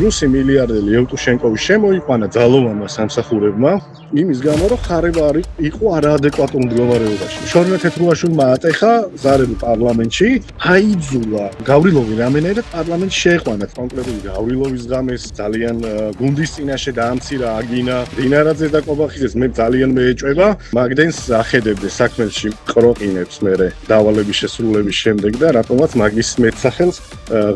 რუსი მილიარდელი ევტუშენკოვი შემოიყვანა ძალოვანმა სამსახურებმა იმის გამო, რომ ხარება იყო არაადეკვატურ მდგომარეობაში. შორნა თეთრუაშვილმა ატეხა ზარები პარლამენტში, აიძულა გავრილოვი რამენერად პარლამენტში შეეყვანათ კონკრეტული გავრილოვის ღამეს ძალიან გუნდის წინაშე დაამცირა აგინა დინარაძე და კობახიძეს მე ძალიან მეეჭვება მაგდენს ახედებდა საქმეში ყროყინებს მერე დავალების შესრულების შემდეგ და რატომაც მაგის მეტსახელს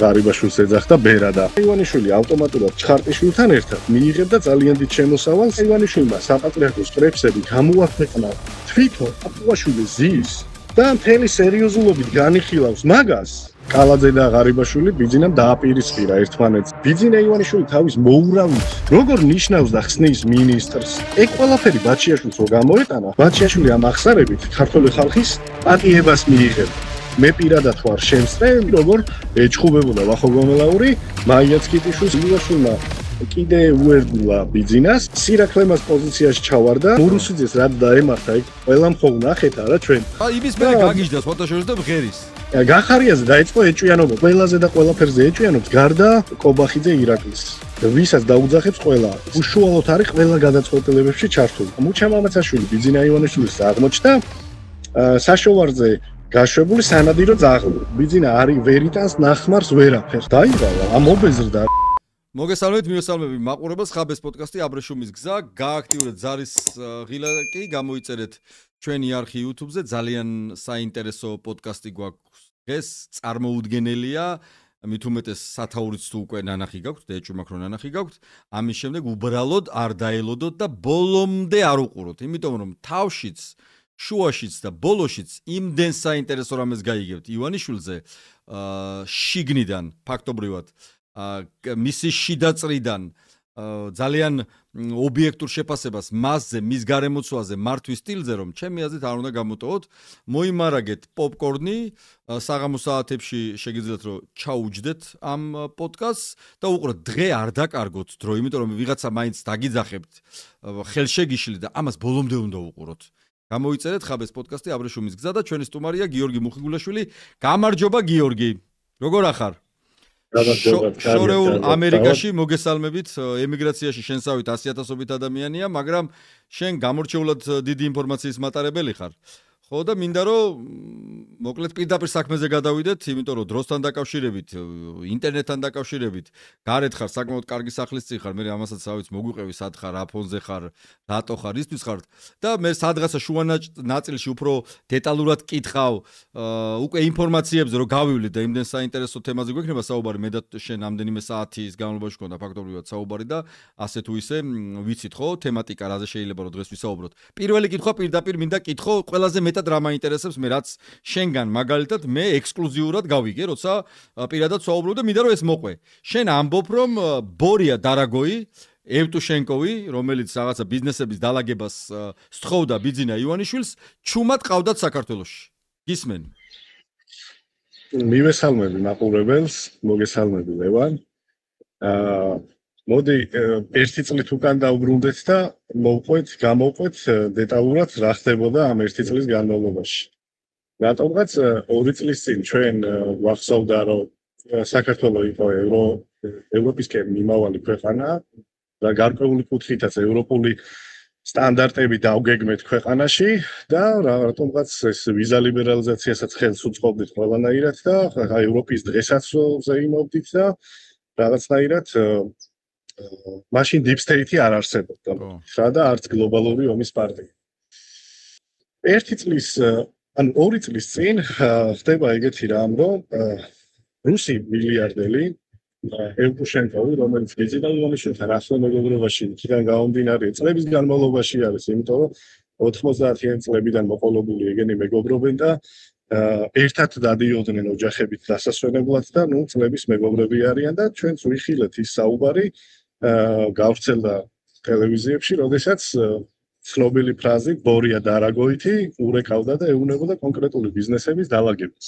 ღარიბაშვილს ეძახდა ბერადა. ივანიშვილი ავტომატურად ჩხარტიშვილთან ერთად მიიღებდა ძალიან დიდ შემოსავალს. ივანიშვილმა საპატრიარქოს პრეფსები გამოაქვეყნა თვითონ აპუაშვილის ზის და მთელი სერიოზულობით განიხილავს მაგას. კალაძე და ღარიბაშვილი ბიძინამ დააპირისპირა ერთმანეთს. ბიძინა ივანიშვილი თავის მოურავით როგორ ნიშნავს და ხსნის მინისტრს. ეგ ყველაფერი ბაჩიაშვილს რო გამოეტანა, ბაჩიაშვილი ამ ახსარებით ქართული ხალხის პატიებას მიიღებდა. მე პირადად ვარ შემსწრე, როგორ ეჩხუბებოდა ვახოგომელაური, მაიაცკიტიშვილს ივაშვილმა კიდე უერთგულა ბიძინას, სირაკლემას პოზიციაში ჩავარდა, მურუსიძეს რაც დაემართა, ეგ ყველა მხოლოდ ნახეთ არა ჩვენ. იმის მერე გაგიჟდა ფოტოშოპს და ბღერის. გახარიაზე დაიწყო ეჭვიანობა, ყველაზე და ყველაფერზე ეჭვიანობს, გარდა კობახიძე ირაკლის. ვისაც დაუძახებს ყველა, უშუალოდ არის ყველა გადაწყვეტილებებში ჩართული. მუჩა მამაცაშვილი ბიძინა ივანიშვილის აღმოჩნდა საშოვარზე გაშვებული სანადირო ძაღლი. ბიძინა არის ვერიტანს ნახმარს ვერაფერს. დაიღალა, ამობეზრდა. მოგესალმებით, მიესალმები მაყურებელს ხაბეს პოდკასტი აბრეშუმის გზა. გააქტიურეთ ზარის ღილაკი, გამოიწერეთ ჩვენი არხი YouTube-ზე. ძალიან საინტერესო პოდკასტი გვაქვს დღეს, წარმოუდგენელია. მით უმეტეს სათაურიც თუ უკვე ნანახი გაქვთ და ეჭვმაქ რომ ნანახი გაქვთ. ამის შემდეგ უბრალოდ არ დაელოდოთ და ბოლომდე არ უყუროთ, იმიტომ რომ თავშიც შუაშიც და ბოლოშიც იმდენ საინტერესო რამეს გაიგებთ ივანიშვილზე შიგნიდან ფაქტობრივად მისი შიდა წრიდან ძალიან ობიექტურ შეფასებას მასზე, მის გარემოცვაზე, მართვის სტილზე, რომ ჩემი აზრით არ უნდა გამოტოვოთ, მოიმარაგეთ პოპკორნი, საღამოს საათებში შეგიძლიათ რომ ჩაუჯდეთ ამ პოდკასტს და უყუროთ. დღე არ დაკარგოთ დრო, იმიტომ რომ ვიღაცა მაინც დაგიძახებთ ხელშეგიშლი და ამას ბოლომდე უნდა უყუროთ. გამოიწერეთ ხაბეს პოდკასტი აბრეშუმის გზა და ჩვენი სტუმარია გიორგი მუხიგულაშვილი. გამარჯობა გიორგი. როგორ ახარ? შორეულ ამერიკაში მოგესალმებით. ემიგრაციაში შენსავით 100,000-ობით ადამიანია, მაგრამ შენ გამორჩეულად დიდი ინფორმაციის მატარებელი ხარ. ხო და მინდა რომ მოკლედ პირდაპირ საქმეზე გადავიდეთ, იმიტომ რომ დროსთან დაკავშირებით, ინტერნეტთან დაკავშირებით, გარეთ ხარ, საკმაოდ კარგი სახლის წინ ხარ, მე ამასაც ავიც მოგვიყევი, სად ხარ, აფონზე ხარ, რატო ხარ, ისთვის ხარ და მე სადღაცა შუა ნაწილში უფრო დეტალურად კითხავ, უკვე ინფორმაციებზე რომ გავივლით და იმდენ საინტერესო თემაზე გვექნება საუბარი, მე და შენ ამდენიმე საათის განმავლობაში გქონდა ფაქტობრივად საუბარი და ასე თუ ისე ვიცით ხო, თემატიკა რაზე შეიძლება რომ დღეს ვისაუბროთ. პირველი კითხვა პირდაპირ მინდა კითხო, ყველაზე მეტად რა მაინტერესებს მე რაც შენგან მაგალითად მე ექსკლუზიურად გავიგე, როცა პირადად საუბრობ და მინდა რომ ეს მოყვე. შენ ამბობ რომ ბორია დარაგოი, ევტუშენკოვი, რომელიც რაღაცა ბიზნესების დალაგებას სთხოვდა ბიძინა ივანიშვილს, ჩუმად ყავდათ საქართველოში. გისმენ? მივესალმები მაყურებელს, მოგესალმები ლევან. მოდი ერთი წლით უკან დავბრუნდეთ და გამოვყვეთ დეტალურად რა ხდებოდა ამ ერთი წლის განმავლობაში. რატომღაც 2 წლის წინ ჩვენ ვახსოვდა რომ საქართველო იყო ევროპისკენ მიმავალი ქვეყანა და გარკვეული კუთხითაც ევროპული სტანდარტები დავგეგმეთ ქვეყანაში და რატომღაც ეს ვიზა ლიბერალიზაციასაც ხელს უწყობდით ყველანაირად და ევროპის დღესაც ზეიმობდით და რაღაცნაირად მაშინ deep state-ი არ არსებობდა. და არც გლობალური ომის პარტია. 2 წლის წინ ხდება ეგეთი რამ, რომ რუსი მილიარდელი ევტუშენკოვი, რომელიც ბიძინა ივანიშვილთან ახლო მეგობრობაში იქიდან გამომდინარე წლების განმავლობაში არის, იმიტომ რომ 90-იან წლებიდან მოყოლებული ეგენი მეგობრობენ და ერთად დადიოდნენ ოჯახებით დასასვენებლად და წლების მეგობრები არიან და ჩვენც ვიხილეთ ის საუბარი გავრცელდა ტელევიზიებში, როდესაც ცნობილი ფრაზით ბორია დარაგოითი ურეკავდა და ეუბნებოდა კონკრეტული ბიზნესების დალაგებას.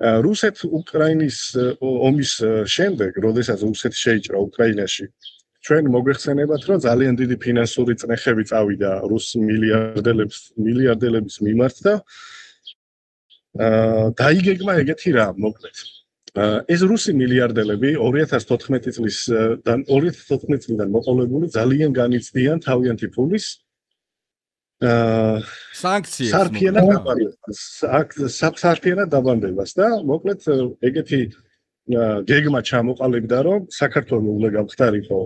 რუსეთ-უკრაინის ომის შემდეგ, როდესაც რუსეთი შეიჭრა უკრაინაში, ჩვენ მოგვეხსენებათ, რომ ძალიან დიდი ფინანსური წნეხები წავიდა რუს მილიარდელების მიმართ და დაიგეგმა ეგეთი რამ, მოკლედ. ეს რუსი მილიარდელები 2014 წლიდან მოყოლებული ძალიან განიცდიან თავიანთი ფულის სარფიანად დაბანდებას და მოკლედ ეგეთი გეგმა ჩამოყალიბდა რომ საქართველოს უნდა გამხდარიყო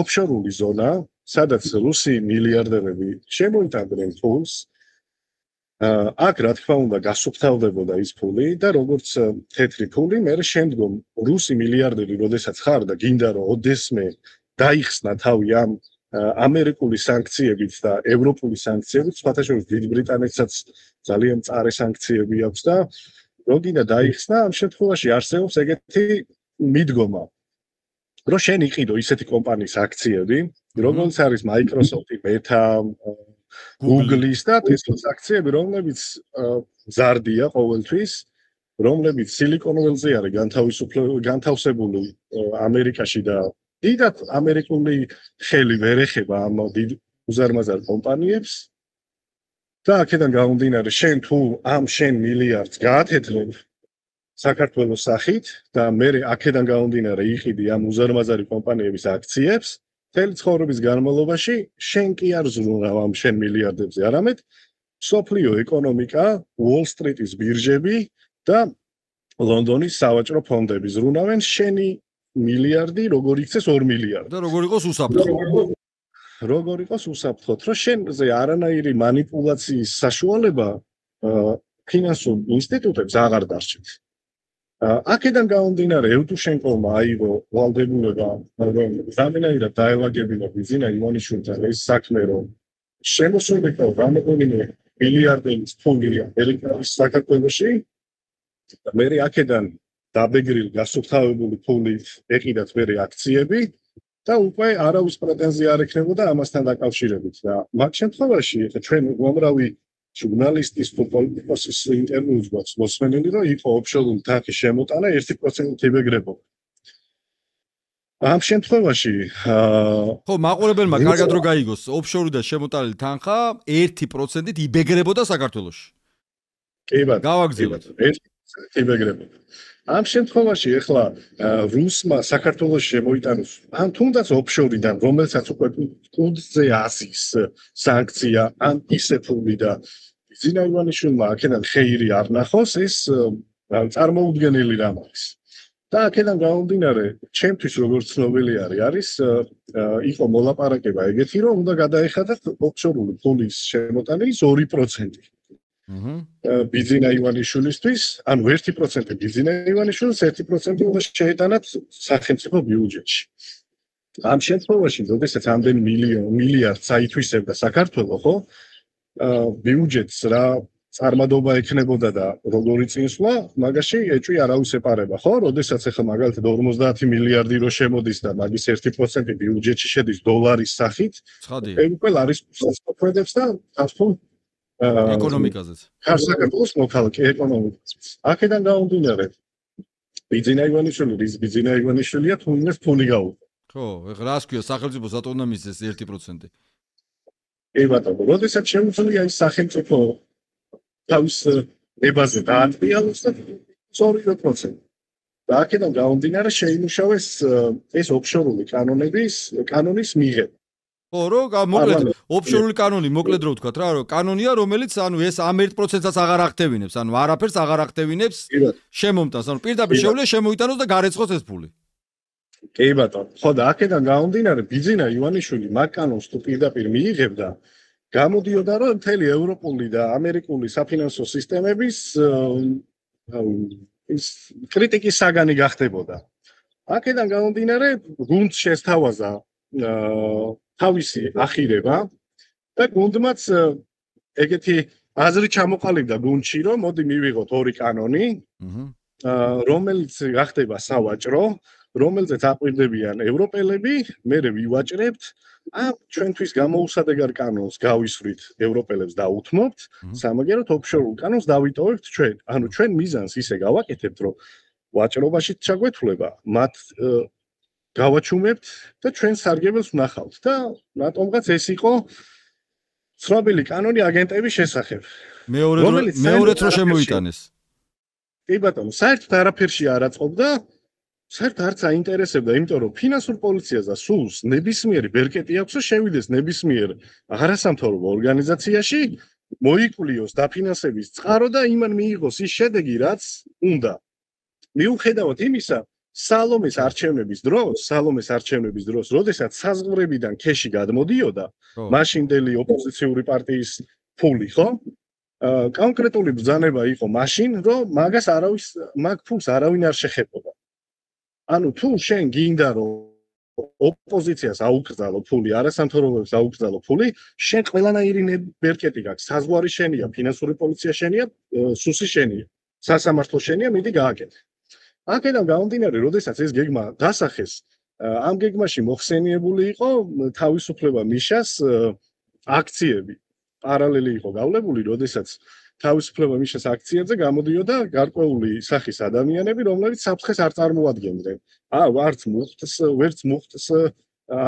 ოფშორული ზონა სადაც რუსი მილიარდერები შემოიტანდნენ ფულს აქ რა თქმა უნდა გასუფთავდებოდა ის ფული და როგორც თეთრი ფული მე შემდგომ რუსი მილიარდერი როდესაც ხარ და გინდა რომ ოდესმე დაიხსნა თავი ამ ამერიკული სანქციებით და ევროპული სანქციებით სხვათა შორის დიდ ბრიტანეთსაც ძალიან მწარე სანქციები აქვს და რო გინდა დაიხსნა ამ შემთხვევაში არსებობს ეგეთი მიდგომა რომ შენ იყიდო ისეთი კომპანიის აქციები როგორც არის Microsoft-ი, Meta, Google-ის და Tesla-ის აქციები, რომლებიც ზარდია ყოველთვის, რომლებიც Silicon Valley-ზე არის განთავსებული ამერიკაში და დიდად ამერიკული ხელი ვერ ეხება ამ დიდ უზარმაზარ კომპანიებს და აქედან გამომდინარე შენ თუ ამ შენ მილიარდს გაათეთრებ საქართველოს სახით და მე აქედან გამომდინარე იყიდი ამ უზარმაზარი კომპანიების აქციებს მთელი ცხოვრების განმავლობაში შენ კი არ ზრუნავ ამ შენ მილიარდებზე არამედ სოფლიო ეკონომიკა Wall Street-ის ბირჟები და ლონდონის სავაჭრო ფონდები ზრუნავენ შენი მილიარდი როგორ იქცეს 2 მილიარდი და როგორ იყოს უსაფრთხოდ რომ შენზე არანაირი მანიპულაციის საშუალება ფინანსურ ინსტიტუტებს აღარ დარჩენს აქედან გამომდინარე ევტუშენკოვმა აიღო ვალდებულება რომ ზამენაირად დაევაგებინა ბიზინა ივანიშვილთან ეს საქმე რომ შემოსულიყო რამდენიმე მილიარდების ფონდი ამერიკის საქართველოში და მე აქედან დაბეგრილ გასუფთავებული ფულით ეყიდათ მე აქციები და უკვე არავის პრეტენზია არ ექნებოდა ამასთან დაკავშირებით და მაგ შემთხვევაში ჩვენ უამრავი ჟურნალისტის პოლიტიკოსის ინტერვიუს გვაქვს მოსმენილი რომ იყო ოფშორული თანხის შემოტანა 1% იბეგრებოდა. ამ შემთხვევაში ხო მაყურებელმა კარგად რო გაიგოს ოფშორიდან შემოტანილი თანხა 1%-ით იბეგრებოდა საქართველოში. კი ბატონო. გავაგზავნოთ. 1% იბეგრებოდა. ამ შემთხვევაში ახლა რუსმა საქართველოს შემოიტანოს ან თუნდაც ოფშორიდან რომელსაც უკვე კუნძზე აზის სანქცია ან ისე ფული და ბიზინა ივანიშვილმა აქედან ხეირი არ ნახოს ეს წარმოუდგენელი რამ არის და აქედან გამომდინარე ჩემთვის როგორც ცნობილი არის იყო მოლაპარაკება ეგეთი რომ უნდა გადაეხადათ ოფშორული ფულის შემოტანის 2% ბიზინა ივანიშვილისთვის, ანუ 1% ბიზინა ივანიშვილს 1% უნდა შეეტანათ სახელმწიფო ბიუჯეტში. ამ შემთხვევაში, როდესაც ამდენ მილიარდს აითვისებდა საქართველო, ხო? ბიუჯეტს რა წარმადობა ექნებოდა და როგორი წინსვლა, მაგაში ეჭვი არავის ეპარება, ხო? როდესაც ახლა მაგალითად 50 მილიარდი რო შემოდის და მაგის 1% ბიუჯეტში შედის დოლარის სახით, უკვე არის სპეციფიკებს და თვითონ ეკონომიკაზეც. საქართველოს მოქალაქე ეკონომიკაზეც. აქედან გამომდინარე ბიზინა ივანიშვილია თუნდაც ფული გაუყო. ხო, ეხლა რას ქვია სახელმწიფო რატომ უნდა მისცეს 1%? კი ბატონო, როდესაც შეუძლია ის სახელმწიფო თავის ნებაზე დაატრიალოს და 2%. და აქედან გამომდინარე შეიმუშავეს ეს ოფშორული კანონის მიღება. ხო, რომ მოკლედ ოფშორული კანონი მოკლედ რო ვთქვათ რა, რომ კანონია, რომელიც ანუ ეს ამ 1%-ს აღარ აღტევინებს, ანუ არაფერს აღარ აღტევინებს შემომტანს, ანუ პირდაპირ შეუძლია შემოიტანოს და გარეცხოს ეს ფული. კი ბატონო. ხო და აქედან გამომდინარე ბიზინა ივანიშვილი მაგ კანონს თუ პირდაპირ მიიღებდა, გამოდიოდა რომ მთელი ევროპული და ამერიკული საფინანსო სისტემების ის კრიტიკის საგანი გახდებოდა. აქედან გამომდინარე გუნდს შესთავაზა თავისი ახირება და გუნდმაც ეგეთი აზრი ჩამოყალიბდა გუნდში რომ მოდი მივიღოთ 2 კანონი რომელიც გახდება სავაჭრო რომელზეც აყვირდებიან ევროპელები მე ვივაჭრებთ ამ ჩვენთვის გამოუსადეგარ კანონს გავისვრით ევროპელებს დაუთმობთ სამაგეროთ ოფშორულ კანონს დავიტოვებთ ჩვენ ანუ ჩვენ მიზანს ისე გავაკეთებთ რომ ვაჭრობაში ჩაგვეთვლება მათ გავაჩუმებთ და ჩვენ სარგებელს ვნახავთ და რატომღაც ეს იყო ცნობილი კანონი აგენტების შესახებ. მეორეც რო შემოიტანეს. კი ბატონო, საერთოდ არაფერში არ აწყობდა, საერთოდ არც აინტერესებდა, იმიტომ რომ ფინანსურ პოლიციას და სულს ნებისმიერი ბერკეტი აქვს, რომ შევიდეს ნებისმიერ არასამთავრობო ორგანიზაციაში, მოიკვლიოს დაფინანსების წყარო და იმან მიიღოს ის შედეგი, რაც უნდა. მიუხედავად იმისა, სალომეს არჩევნების დროს, როდესაც საზღვრებიდან ქეში გადმოდიოდა, მაშინდელი ოპოზიციური პარტიის ფული, ხო? კონკრეტული ბრძანება იყო მაშინ, რომ მაგ ფულს არავინ არ შეხებოდა. ანუ თუ შენ გინდა რომ ოპოზიციას აუკრძალო ფული, არასამთავრობოებს აუკრძალო ფული, შენ ყველანაირი ბერკეტი გაქვს. საზღვარი შენია, ფინანსური პოლიცია შენია, სუსი შენია, სასამართლო შენია, მიდი გააკეთე. აქედან გამომდინარე, როდესაც ეს გეგმა დასახეს, ამ გეგმაში მოხსენიებული იყო თავისუფლება მიშას აქციები. პარალელი იყო გავლებული, როდესაც თავისუფლება მიშას აქციებზე გამოდიოდა გარკვეული სახის ადამიანები, რომლებიც საფრთხეს არ წარმოადგენდნენ. ვერც მუხტს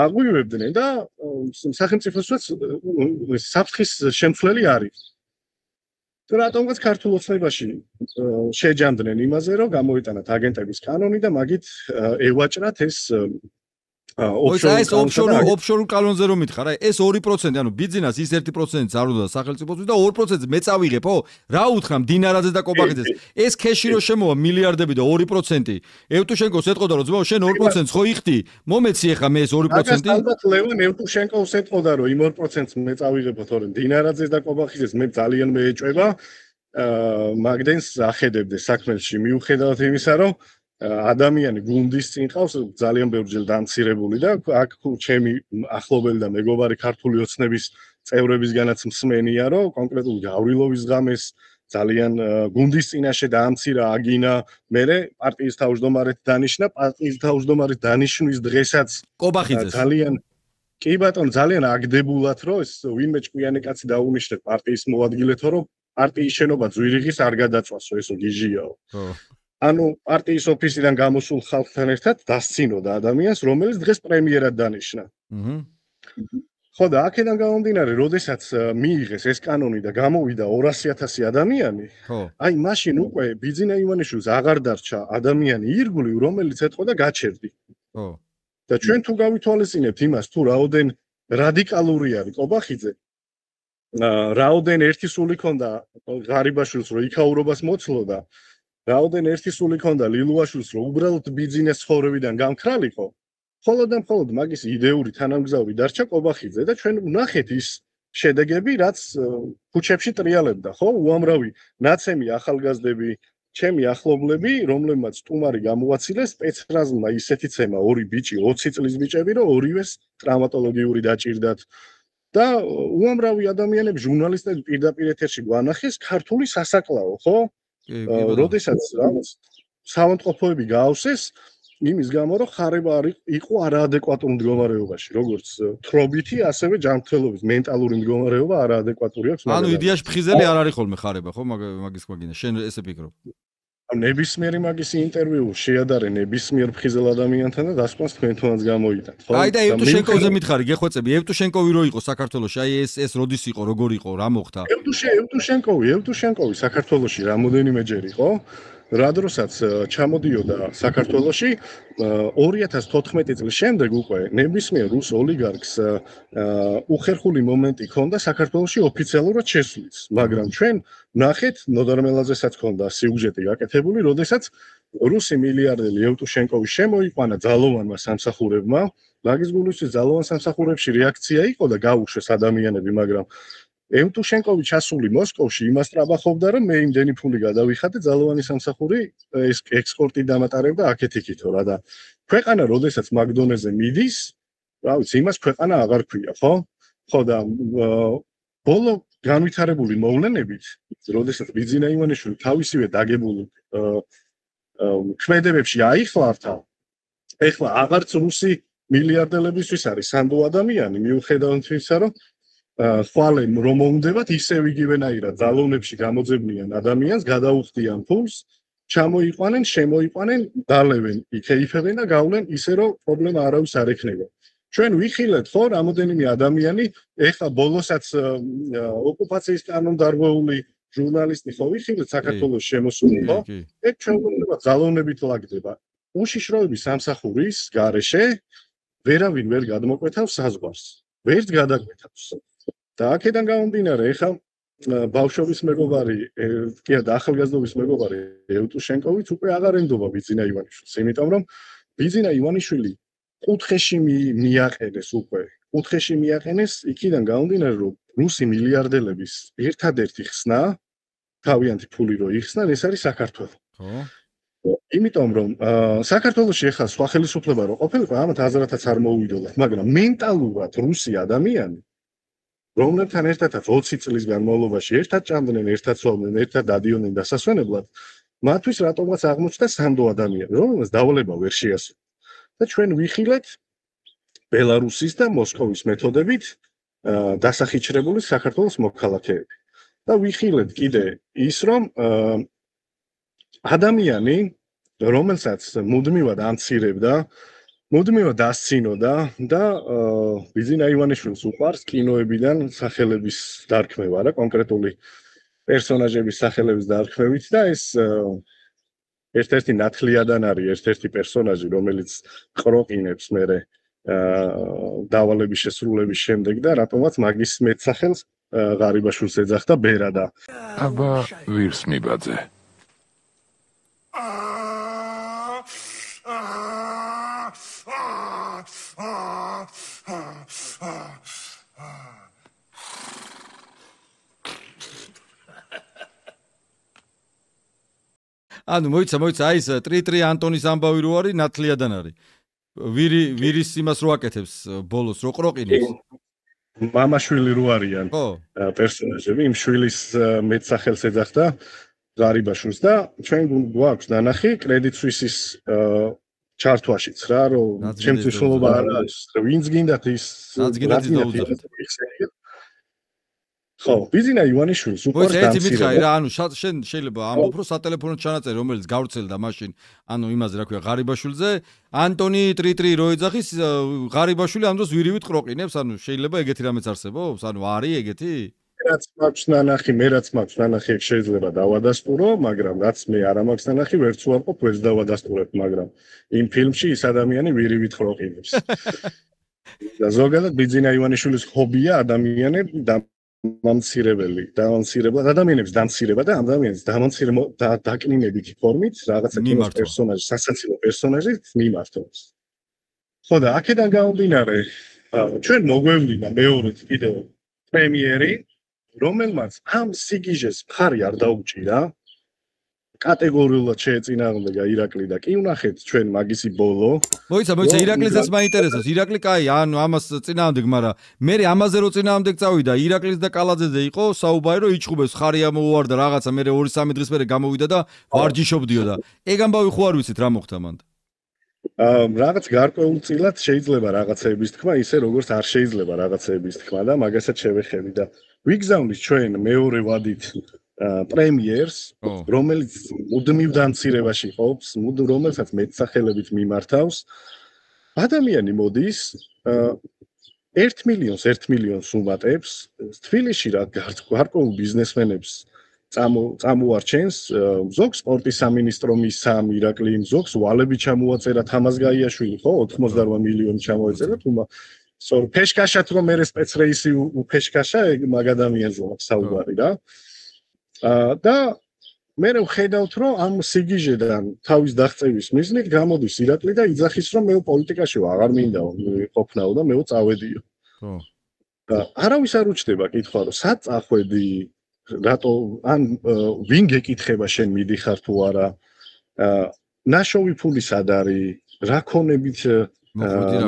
აღვივებდნენ და სახელმწიფოსაც საფრთხის შემცვლელი არის. რატომღაც ქართულ ოცნებაში შეჯამდნენ იმაზე, რომ გამოიტანათ აგენტების კანონი და მაგით ევაჭრათ ეს ოფშორულ კანონზე რომ მითხარ, აი ეს 2%, ანუ ბიძინას ის 1%-ს არ უნდა სახელმწიფოთვის და 2%-ს მე წავიღებ, ხო? რა უთხრა მდინარაძე და კობახიძეს? ეს ქეში რო შემოვა მილიარდები და 2%, ევტუშენკოს ეთყოდა რომ ძმაო შენ 2%-ს ხო იხდი? მომეცი ახლა მე ეს 2%? ალბათ ლევან ევტუშენკოს ეთყოდა რომ იმ 2%-ს მე წავიღებ, თორემ მდინარაძეს და კობახიძეს მე ძალიან მეეჭვება. მაგდენს ახედებდეს საქმეში მიუხედავად იმისა, რომ ადამიანი გუნდის წინ ყავს ძალიან ბევრჯერ დამცირებული და აქ ჩემი ახლობელი და მეგობარი ქართული ოცნების წევრებისგანაც მსმენია, რომ კონკრეტული გავრილოვის ღამეს ძალიან გუნდის წინაშე დაამცირა აგინა, მერე პარტიის თავმჯდომარედ დანიშნა, პარტიის თავმჯდომარის დანიშვნის დღესაც კობახიძეს ძალიან კი ბატონო ძალიან აგდებულად რომ ეს ვინმე ჭკვიანი კაცი დაუნიშნეთ პარტიის მოადგილეთო, რომ პარტიის შენობა ძვირიღის არ გადაწვასო, ესო გიჟიაო. ანუ პარტიის ოფისიდან გამოსულ ხალხთან ერთად დასცინოდა ადამიანს, რომელიც დღეს პრემიერად დანიშნა. ხო და აქედან გამომდინარე, როდესაც მიიღეს ეს კანონი და გამოვიდა 200,000 ადამიანი, აი მაშინ უკვე ბიძინა ივანიშვილს აღარ დარჩა ადამიანი ირგვლივ, რომელიც ეთყოდა გაჩერდი. და ჩვენ თუ გავითვალისწინებთ იმას, თუ რაოდენ რადიკალური არის კობახიძე, რაოდენ ერთი სული ქონდა ღარიბაშვილს, რომ იქაურობას მოცლოდა, რაოდენ ერთი სული ქონდა ლილუაშვილს, რომ უბრალოდ ბიძინეს ცხოვრებიდან გამქრალიყო, მხოლოდ და მხოლოდ მაგის იდეური თანამგზავრი დარჩა კობახიძე და ჩვენ ვნახეთ ის შედეგები, რაც ქუჩებში ტრიალებდა, ხო? უამრავი ნაცემი ახალგაზრდები, ჩემი ახლობლები, რომლებმაც სტუმარი გამოაცილეს, სპეცრაზმმა ისეთი ცემა, ორი ბიჭი, 20 წლის ბიჭები, რომ ორივეს ტრავმატოლოგიური დაჭირდათ. და უამრავი ადამიანები, ჟურნალისტები პირდაპირ ეთერში გვანახეს ქართული სასაკლაო, ხო? როდესაც რაღაც საავადმყოფოები გაავსეს იმის გამო, რომ ხარება იყო არაადეკვატურ მდგომარეობაში, როგორც თრობითი, ასევე ჯანმრთელობის მენტალური მდგომარეობა არაადეკვატური აქვს. ანუ იდეაში ფხიზელი არ არის ხოლმე ხარება, ხო? მაგის გვაგინა. შენ ესე ფიქრობ? ნებისმიერი მაგის ინტერვიუ შეადარე ნებისმიერ ფხიზელ ადამიანთან და დასკვანს თქვენთანაც გამოიტანთ, ხო? აი და ევტუშენკოზე მითხარი, გეხვეწები, ევტუშენკოვი რო იყო საქართველოში, აი ეს როდის იყო, როგორ იყო, რა მოხდა? ევტუშენკოვი საქართველოში რამოდენიმეჯერ იყო. რა დროსაც ჩამოდიოდა საქართველოში 2014 წლის შემდეგ უკვე ნებისმიერ რუს ოლიგარქს უხერხული მომენტი ჰქონდა საქართველოში ოფიციალურად შესვლის, მაგრამ ჩვენ ნახეთ ნოდარმელაძესაც ჰქონდა სიუჟეტი გაკეთებული, როდესაც რუსი მილიარდერი ევტუშენკოვი შემოიყვანა ძალოვანმა სამსახურებმა, მაგის გულისთვის ძალოვან სამსახურებში რეაქცია იყო და გაუშვეს ადამიანები, მაგრამ ევტუშენკოვი ჩასული მოსკოვში იმას ტრაბახობდა, რომ მე იმდენი ფული გადავიხადე, ძალოვანი სამსახური ექსპორტი დამატარებდა აქეთ-იქითო რა და ქვეყანა როდესაც მაგდონეზე მიდის, რა ვიცი, იმას ქვეყანა აღარ ქვია, ხო? ხო და ბოლო განვითარებული მოვლენებით, როდესაც ბიძინა ივანიშვილი თავისივე დაგებულ ქმედებებში აიხლართა, ეხლა აღარც რუსი მილიარდელებისთვის არის სანდო ადამიანი, მიუხედავად იმისა, რომ ხვალე რომ მომდებათ ისევ იგივენაირად ძალოვნებში გამოძებნიან ადამიანს, გადაუხდიან ფულს, ჩამოიყვანენ, შემოიყვანენ, დალევენ, იქეიფებენ და გავლენ ისე რომ პრობლემა არავის არ ექნება. ჩვენ ვიხილეთ ხო რამოდენიმე ადამიანი, ეხლა ბოლოსაც ოკუპაციის კანონდარღვეული ჟურნალისტი ხო ვიხილეთ საქართველოს შემოსული ხო? ეგ ჩვეულებრივ ძალოვნებით ლაგდება. უშიშროების სამსახურის გარეშე ვერავინ ვერ გადმოკვეთავს საზღვარს. ვერც გადაკვეთავს. და აქედან გამომდინარე, ეხლა ბავშვობის მეგობარი, კი არა, ახალგაზრდობის მეგობარი ევტუშენკოვიც უკვე აღარ ენდობა ბიძინა ივანიშვილს, იმიტომ რომ ბიძინა ივანიშვილი კუთხეში მიაყენეს უკვე. კუთხეში მიაყენეს იქიდან გამომდინარე, რომ რუსი მილიარდელების ერთადერთი ხსნა, თავიანთი ფული რო იხსნან, ეს არის საქართველო. ხო. იმიტომ რომ საქართველოში ახლა სხვა ხელისუფლება რო ყოფილიყო, ამათ აზრათაც არ მოუვიდოდათ, მაგრამ მენტალურად რუსი ადამიანი, რომლებთან ერთადაც 20 წლის განმავლობაში ერთად ჭამდნენ, ერთად ცხოვდნენ, ერთად დადიოდნენ დასასვენებლად, მათთვის რატომაც აღმოჩნდა სანდო ადამიანი, რომელსაც დავალება ვერ შეასრულა. და ჩვენ ვიხილეთ ბელარუსის და მოსკოვის მეთოდებით დასახიჩრებული საქართველოს მოქალაქეები. და ვიხილეთ კიდე ის, რომ ადამიანი, რომელსაც მუდმივად ამცირებდა, მუდმივად დასცინოდა და ბიძინა ივანიშვილს უყვარს კინოებიდან სახელების დარქმევა რა, კონკრეტული პერსონაჟების სახელების დარქმევით და ეს ერთ-ერთი ნათლიადან არის ერთ-ერთი პერსონაჟი, რომელიც ყროყინებს მერე დავალების შესრულების შემდეგ და რატომაც მაგის მეტსახელს ღარიბაშვილს ეძახდა ბერადა. აბა ვირს მიბაძე. ანუ მოიცა აი ეს ტრიტრი ანტონის ამბავი რო არის ნათლიადან არის. ვირის იმას რო აკეთებს ბოლოს რო ყროყინებს. მამაშვილი რო არიან პერსონაჟები, იმ შვილის მეტსახელს ეძახდა ღარიბაშვილს და ჩვენ გვაქვს ნანახი კრედიტ სუისის ჩართვაშიც რა, რომ ჩემთვის მნიშვნელობა არ არის, ვინც გინდათ ის ხო, ბიძინა ივანიშვილს უყვარს დამცირება. ერთი მითხარი რა, ანუ შენ შეიძლება ამბობ, რომ სატელეფონო ჩანაწერი, რომელიც გავრცელდა მაშინ, ანუ იმაზე რა ქვია, ღარიბაშვილზე, ანტონი ტრიტრი რო ეძახის, ღარიბაშვილი ამ დროს ვირივით ყროყინებს, ანუ შეიძლება ეგეთი რამეც არსებობს? ანუ არის ეგეთი? რაც მაქვს ნანახი, ეგ შეიძლება დავადასტურო, მაგრამ რაც მე არ მაქვს ნანახი, ვერც უარყოფ, ვერც დავადასტურებ, მაგრამ იმ ფილმში ის ადამიანი ვირივით ყროყინებს. და ზოგადად ბიძინა ივანიშვილის ჰობია ადამიანები ადამიანებს დამცირება და ადამიანებს დაკნინებითი ფორმით რაღაცა კინოს პერსონაჟი, სასაცილო პერსონაჟით მიმართავს. ხო და აქედან გამომდინარე, ჩვენ მოგვევლინა მეორედ კიდევ პრემიერი, რომელმაც ამ სიგიჟეს მხარი არ დაუჭირა, კატეგორიულად შეეწინააღმდეგა ირაკლი და კი ვნახეთ ჩვენ მაგისი ბოლო. მოიცა ირაკლისას მაინტერესებს. ირაკლი კაი, ანუ ამას წინააღმდეგ, მაგრამ მე ამაზე რო წინააღმდეგ წავიდა, ირაკლის და კალაძეზე იყო საუბარი, რომ იჭხუბებს ხარი ამოუვარდა რაღაცა, მე 2-3 დღის მერე გამოვიდა და ვარჯიშობდიო და ეგ ამბავი ხო არ ვიცით რა მოხდა მანდ. რაღაც გარკვეულწილად შეიძლება რაღაცეების თქმა, ისე როგორც არ შეიძლება რაღაცეების თქმა და მაგასაც შევეხები და ვიგზავნით ჩვენ მეორე ვადით პრემიერს, რომელიც მუდმივ დამცირებაში ყოფს, რომელსაც მეტსახელებით მიმართავს. ადამიანი მოდის 1 მილიონს უმატებს, თბილისში რა გარკვეულ ბიზნესმენებს წამოარჩენს, ზოგს სპორტის სამინისტრო მისცა ირაკლი, ზოგს ვალები ჩამოაწერა თამაზ გაიაშვილი, ხო, 88 მილიონი ჩამოეწერა თუმა. ფეშკაშად რომ მე სპეცრეისი უფეშკაშა, მაგ ადამიანზე აქვს საუბარი რა. და მე ვხედავთ, რომ ამ სიგიჟედან თავის დაღწევის მიზნით გამოდის ირაკლი და იძახის, რომ მე პოლიტიკაში აღარ მინდა ყოფნაო და მე წავედიო. ხო. არავის არ უჩდება კითხვა, რომ სად წახვედი, რატო ან ვინ გეკითხება შენ მიდიხარ თუ არა, ნაშოვი ფული სად არის, რა ქონებით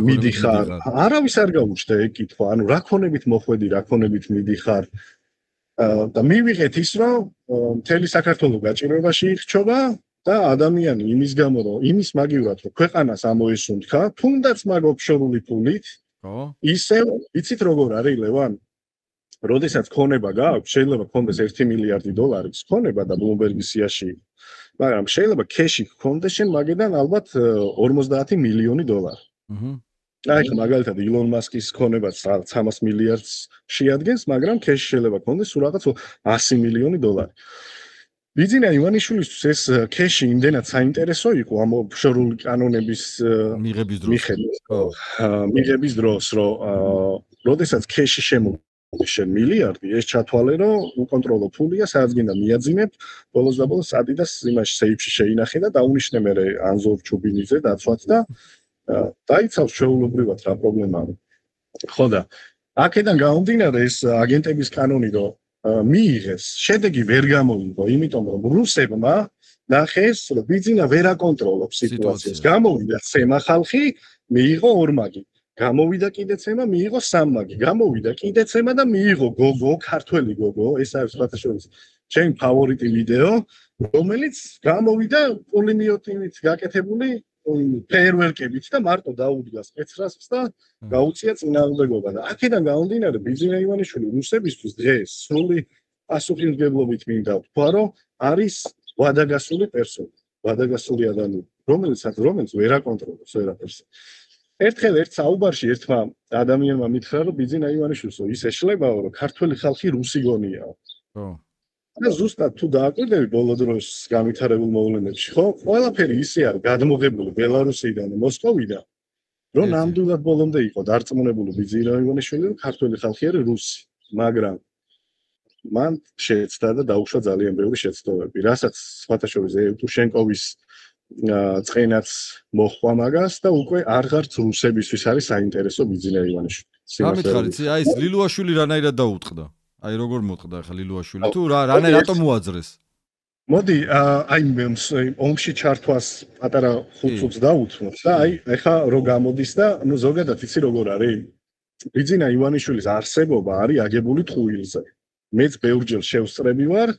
მიდიხარ, არავის არ გაუჩნდა ეგ კითხვა, ანუ რა ქონებით მოხვედი, რა ქონებით მიდიხარ. და მივიღეთ ის, რომ მთელი საქართველო გაჭირვებაში ირჩობა და ადამიანი იმის გამო, რომ იმის მაგივრად, რომ ქვეყანას ამოესუნთქა, თუნდაც მაგ ოფშორული ფულით, ისევ იცით როგორ არის ლევან? როდესაც ქონება გააქვს, შეიძლება ქონდეს 1 მილიარდი დოლარის ქონება და ბლუმბერგის სიაში, მაგრამ შეიძლება ქეში ქონდეს შენ მაგედან ალბათ 50 მილიონი დოლარი. აი ხა მაგალითად ილონ მასკის ქონებას 300 მილიარდს შეადგენს, მაგრამ ქეში შეიძლება ქონდეს სულ რაღაც 100 მილიონი დოლარი. ბიძინა ივანიშვილისთვის ეს ქეში იმდენად საინტერესო იყო ამ ოფშორული კანონების მიღების დროს, რომ როდესაც ქეში შემოვიდა მილიარდი, ეს ჩათვალე, რომ უკონტროლო ფულია, სადაც გინდა მიაძინებ, ბოლოს და ბოლოს ადიდას იმაში სეიფში შეინახე და დაუნიშნე მე ანზორ ჩუბინიძე დაცვათ და დაიცავს შეუულებრივად რა პრობლემაა. ხო და აქედან გამომდინარე ეს აგენტების კანონი რომ მიიღეს, შედეგი ვერ გამოიღო, იმიტომ რომ რუსებმა ნახეს, რომ ბიძინა ვერ აკონტროლობს სიტუაციას. გამოვიდა ცემა ხალხი, მიიღო ორმაგი. გამოვიდა კიდე ცემა, მიიღო სამმაგი. გამოვიდა კიდე ცემა და მიიღო გოგო, ქართველი გოგო, ეს არის ფათაშორის ჩემი ფავორიტი ვიდეო, რომელიც გამოვიდა პულიმიოტივით გაკეთებული ფეერვერკებით და მარტო დაუდგა სპეცრასს და გაუწია წინააღმდეგობა და აქედან გამომდინარე ბიძინა ივანიშვილი რუსებისთვის დღეს სრული პასუხისმგებლობით მინდა ვთქვა, რომ არის ვადაგასული პერსონა, ვადაგასული ადამიანი, რომელიც ვერ აკონტროლებს ვერაფერს. ერთხელ ერთ საუბარში ერთმა ადამიანმა მითხრა, რომ ბიძინა ივანიშვილს ის ეშლებაო, რომ ქართველი ხალხი რუსი გონიაო. ხო. და ზუსტად თუ დააკვირდები ბოლო დროს განვითარებულ მოვლენებში, ხო? ყველაფერი ისე არის გადმოღებული ბელარუსიდან და მოსკოვიდან, რომ ნამდვილად ბოლომდე იყო დარწმუნებული ბიძინა ივანიშვილი, რომ ქართველი ხალხი არის რუსი, მაგრამ მან შეეცდა და დაუშვა ძალიან ბევრი შეცდომები, რასაც ფათაშორის ევტუშენკოვის წენაც მოხვა მაგას და უკვე არღარც რუსებისთვის არის საინტერესო ბიძინა ივანიშვილი. ამითხარით, აი ეს ლილუაშვილი რანაირად დაუწყდა? აი როგორ მოწყდა ახლა ლილუაშვილი თუ რატომ მოაძრეს? მოდი აი ომში ჩართვას პატარა 5 წუთს დაუთმოთ და აი ახლა რო გამოდის და ნუ ზოგადად იცი როგორ არის? ბიძინა ივანიშვილის არსებობა არის აგებული ტყუილზე. მეც ბევრჯერ შევსწრები ვარ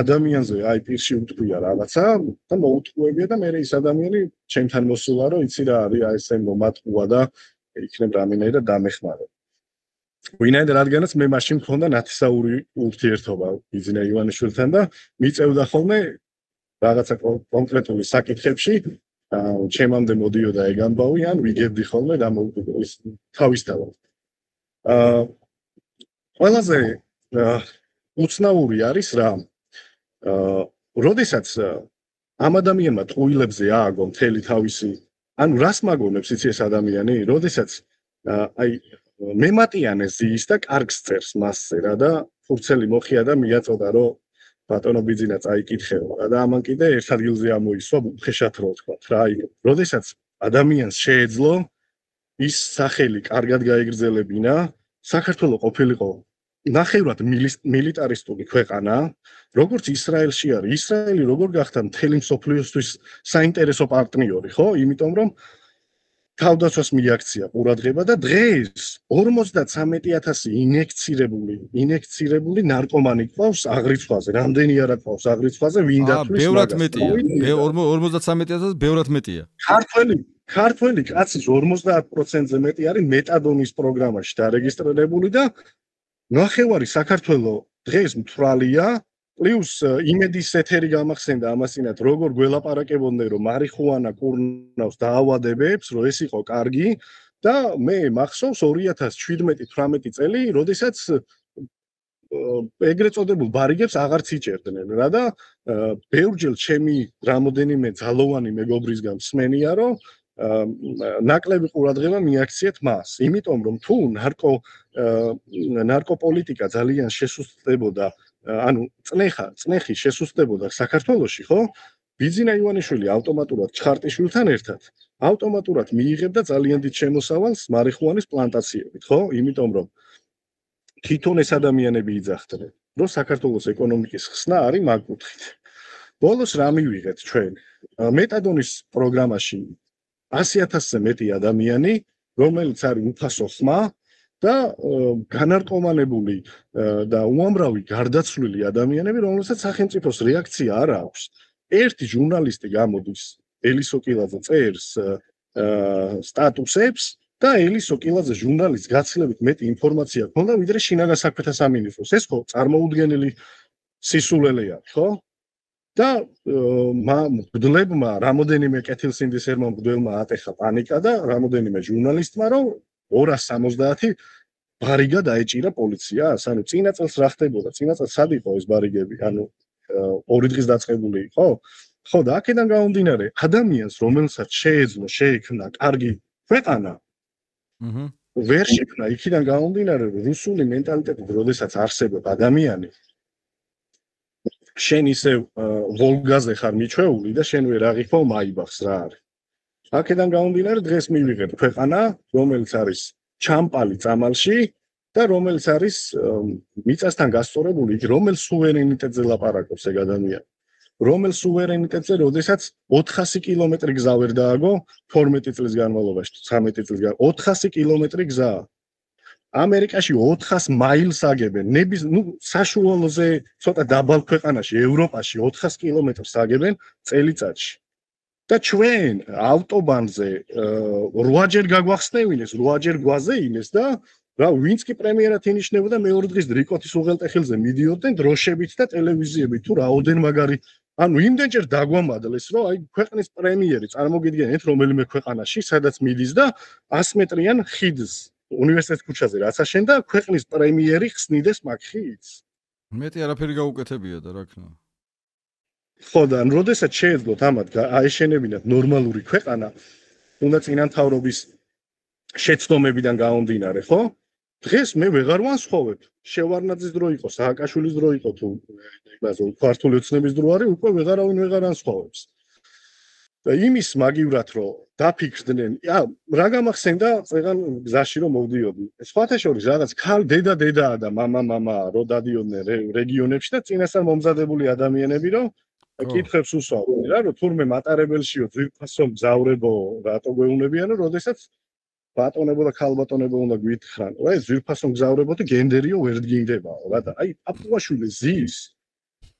ადამიანზე აი პირში უთქვია რაღაცა და მოუთხოვებია და მე ის ადამიანი ჩემთან მოსულა რომ იცი რა არის აი ეს მომატყუა და იქნებ რამენაირად დამეხმარე. ვინაიდან რადგანაც მე მაშინ მქონდა ნათესაური ურთიერთობა ბიძინა ივანიშვილთან და მიწევდა ხოლმე რაღაცა კონკრეტული საკითხებში ჩემამდე მოდიოდა ეგ ამბავი ან ვიგებდი ხოლმე თავისთავად. ყველაზე უცნაური არის რა როდესაც ამ ადამიანმა ტყუილებზე ააგო მთელი თავისი ანუ რას მაგონებს იცი ეს ადამიანი როდესაც აი მემატიანეს ზის და კარგს წერს მასზე რა და ფურცელი მოხია და მიაწოდა რომ ბატონო ბიძინა წაიკითხეო და ამან კიდე ერთ ადგილზე ამოისვა ხეშათ რო თქვა რა აი როდესაც ადამიანს შეეძლო ის სახელი კარგად გაიგრძელებინა საქართველოს ყოფილიყო ნახევრად მილიტარისტული ქვეყანა როგორც ისრაელში არის ისრაელი როგორ გახდა მთელი მსოფლიოსთვის საინტერესო პარტნიორი ხო იმიტომ რომ თავდაცვას მიაქცია ყურადღება და დღეს 53000 ინექცირებული ნარკომანი ყავს აღრიცხვაზე. რამდენი არა ყავს აღრიცხვაზე, ვინ დათვლის მაგას. ბევრად მეტია. 53000 ბევრად მეტია. ქართველი კაცის 50%-ზე მეტი არის მეტადონის პროგრამაში დარეგისტრირებული და ნახევარი საქართველოს დღეს მთვრალია. პლუს იმედის ეთერი გამახსენდა ამასინათ როგორ გველაპარაკებოდნენ რომ მარიხუანა კურნავს დაავადებებს რომ ეს იყო კარგი და მე მახსოვს 2017-18 წელი როდესაც ეგრეთ წოდებულ ბარიგებს აღარც იჭერდნენ რა და ბევრჯერ ჩემი რამოდენიმე ძალოვანი მეგობრისგან მსმენია რომ ნაკლები ყურადღება მიაქციეთ მას იმიტომ რომ თუ ნარკოპოლიტიკა ძალიან შესუსტდებოდა ანუ წნეხი შესუსტდებოდა საქართველოში, ხო? ბიძინა ივანიშვილი ავტომატურად ჩხარტიშვილთან ერთად ავტომატურად მიიღებდა ძალიან დიდ შემოსავალს მარიხუანის პლანტაციებით, ხო? იმიტომ რომ თვითონ ეს ადამიანები იძახდნენ, რომ საქართველოს ეკონომიკის ხსნა არის მაგ კუთხით. ბოლოს რა მივიღეთ ჩვენ? მეტადონის პროგრამაში 100000-ზე მეტი ადამიანი, რომელიც არის უფასო ხმა და განარკომანებული და უამრავი გარდაცვლილი ადამიანები, რომელსაც სახელმწიფოს რეაქცია არ აქვს. ერთი ჟურნალისტი გამოდის, ელისო კილაძე წერს სტატუსებს და ელისო კილაძე ჟურნალისტს გაცილებით მეტი ინფორმაცია ჰქონდა, ვიდრე შინაგან საქმეთა სამინისტროს. ეს ხო წარმოუდგენელი სისულელე არის, ხო? და მგდლებმა რამოდენიმე კეთილსინდისერმა მგდელმა ატეხა პანიკა და რამოდენიმე ჟურნალისტმა რომ 270 ბარიგა დაეჭირა პოლიციას. ანუ წინა წელს რა ხდებოდა? წინა წელს სად იყო ეს ბარიგები? ანუ 2 დღის დაწყებული იყო? ხო და აქედან გამომდინარე, ადამიანს რომელსაც შეეძლო შეექმნა კარგი ქვეყანა, ვერ შექმნა იქიდან გამომდინარე, რუსული მენტალიტეტით, როდესაც არსებობს ადამიანი, შენ ისე ვოლგაზე ხარ მიჩვეული და შენ ვერ აღიქვა მაიბახს რა არის. აქედან გამომდინარე, დღეს მივიღეთ ქვეყანა, რომელიც არის ჩამპალი წამალში და რომელიც არის მიწასთან გასწორებული, რომელ სუვერენიტეტზე ლაპარაკობს ეგ ადამიანი. რომელ სუვერენიტეტზე, როდესაც 400 კილომეტრი გზა ვერ დააგო 12 წლის განმავლობაში, 13 წლის განმავლობაში 400 კილომეტრი გზა. ამერიკაში 400 მაილს აგებენ. საშუალოზე ცოტა დაბალ ქვეყანაში, ევროპაში 400 კილომეტრს აგებენ წელიწადში. და ჩვენ ავტობანზე 8ჯერ გაგვახსნევინეს, 8ჯერ გვაზეინეს და რა ვინც კი პრემიერად ინიშნებოდა მეორე დღის დრიკოთის უღელტეხილზე მიდიოდნენ დროშებით და ტელევიზიებით თუ რაოდენ მაგარი ანუ იმდენჯერ დაგვამადლეს რომ აი ქვეყნის პრემიერი წარმოგიდგენთ რომელიმე ქვეყანაში სადაც მიდის და 100 მეტრიან ხიდს უნივერსიტეტის ქუჩაზე რაც აშენდა ქვეყნის პრემიერი ხსნიდეს მაგ ხიდს მეტი არაფერი გაუკეთებია და რა ქნა ხო და ან როდესაც შეეძლოთ ამათ აეშენებინათ ნორმალური ქვეყანა უნდა წინამთავრობის შეცდომებიდან გამომდინარე ხო დღეს მე ვეღარ ვანსხოვებ შევარნაძის დრო იყო სააკაშვილის დრო იყო თუ იმაზე ქართული ოცნების დრო არის უკვე ვეღარავინ ვეღარ ანსხოვებს და იმის მაგივრად რომ დაფიქრდნენ რა გამახსენდა წეგან გზაში რომ მოვდიოდი სხვათა შორის რაღაც ქალ დედაა და მამა რო დადიოდნენ რეგიონებში და წინასწარ მომზადებული ადამიანები რომ კითხებს უსვამდნენ რა რომ თურმე მატარებელშიო ძვირფასო მგზავრებო რატო გვეუბნებიან რომ როდესაც ბატონებო და ქალბატონებო უნდა გვითხრან. აი ძვირფასო მგზავრებო და გენდერიო ვერ დგინდებაო რა და აი აპუაშვილი ზის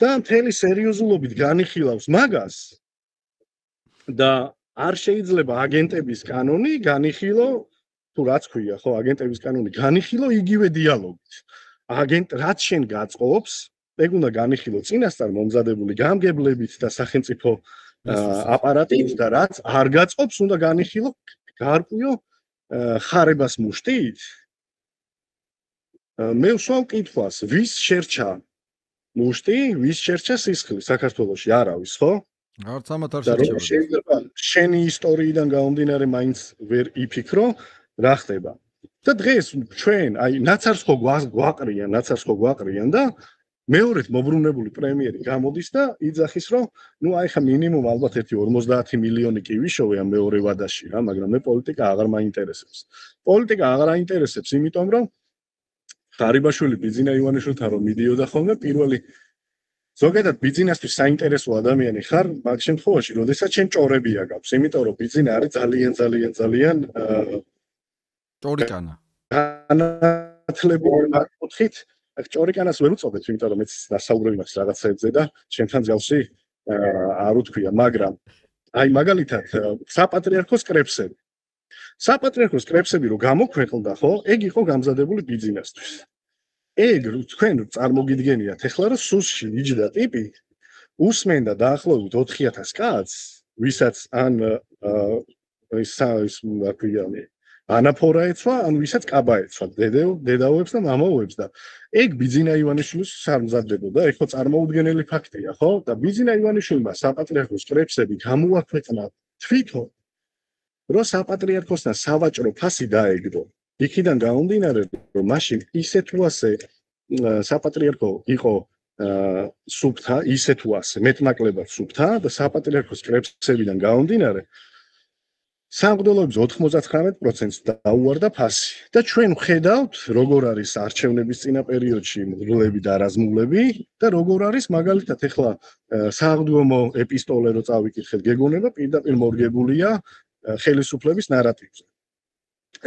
და მთელი სერიოზულობით განიხილავს მაგას და არ შეიძლება აგენტების კანონი განიხილო თუ რაც ქვია ხო აგენტების კანონი განიხილო იგივე დიალოგით. აგენტ რაც შენ გაწყობს ეგ უნდა განიხილო წინასწარ მომზადებული გამგებლებით და სახელმწიფო აპარატით და რაც არ გაწყობს უნდა განიხილო გარკვეულ ხარებას მუშტით მე ვსვამ კითხვას ვის შერჩა მუშტი ვის შერჩა სისხლი საქართველოში არავის ხო არც ამათ არ შერჩება შეიძლება შენი ისტორიიდან გამომდინარე მაინც ვერ იფიქრო რა ხდება და დღეს ჩვენ აი ნაცარს ხო გვაყრიან და მეორედ მოbrunებული პრემიერი გამოდის და იძახის რომ ნუ აი ხა მინიმუმ ალბათ 50 მილიონი კი ვიშოვე ამ მეორე ვადაში რა მაგრამ მე პოლიტიკა აღარ მაინტერესებს პოლიტიკა აღარ აინტერესებს იმიტომ რომ ღარიბაშვილი ბიძინა ივანიშვილთან რომ მიდიოდა ხოლმე პირველი ზოგადად ბიძინასთვის საინტერესო ადამიანი ხარ მაგ შემთხვევაში როდესაც შენ ჭორები აგავს იმიტომ რომ ბიძინა არის ძალიან ჭორიკანა განათლებული კუთხით ჭორიკანას ვერ უწოდეთ, იმიტომ რომ მეც დასაუბრები მაქვს რაღაცებზე და ჩემთან ჯავში არ უთქვია, მაგრამ აი მაგალითად საპატრიარქოს კრებსები რომ გამოქვეყნდა, ხო? ეგ იყო გამზადებული ბიძინასთვის. ეგ თქვენ წარმოგიდგენიათ, ეხლა რომ სუსში იჯდა ტიპი, უსმენდა დაახლოებით 4000 კაცს, ვისაც ან ის რა ქვია ანაფორა ეცვა, ან ვისაც კაბა ეცვა, დედაოებს და მამაოებს და ეგ ბიძინა ივანიშვილის სამზადდებოდა, ეგ ხო წარმოუდგენელი ფაქტია, ხო? და ბიძინა ივანიშვილმა საპატრიარქოს კრებსები გამოაქვეყნა თვითონ, რომ საპატრიარქოსთან სავაჭრო ფასი დაეგდო. იქიდან გამომდინარე, რომ მაშინ ისე თუ ასე საპატრიარქო იყო სუბთა, ისე თუ ასე მეტნაკლებად სუბთა და საპატრიარქოს კრებსებიდან გამომდინარე სამღვდელოების 99%-ს დაუვარდა ფასი და ჩვენ ვხედავთ როგორ არის არჩევნების წინა პერიოდში მღვდლები და რაზმულები და როგორ არის მაგალითად ეხლა სამღვდელო ეპისტოლე რო წავიკითხეთ გეგონება პირდაპირ მორგებულია ხელისუფლების ნარატივზე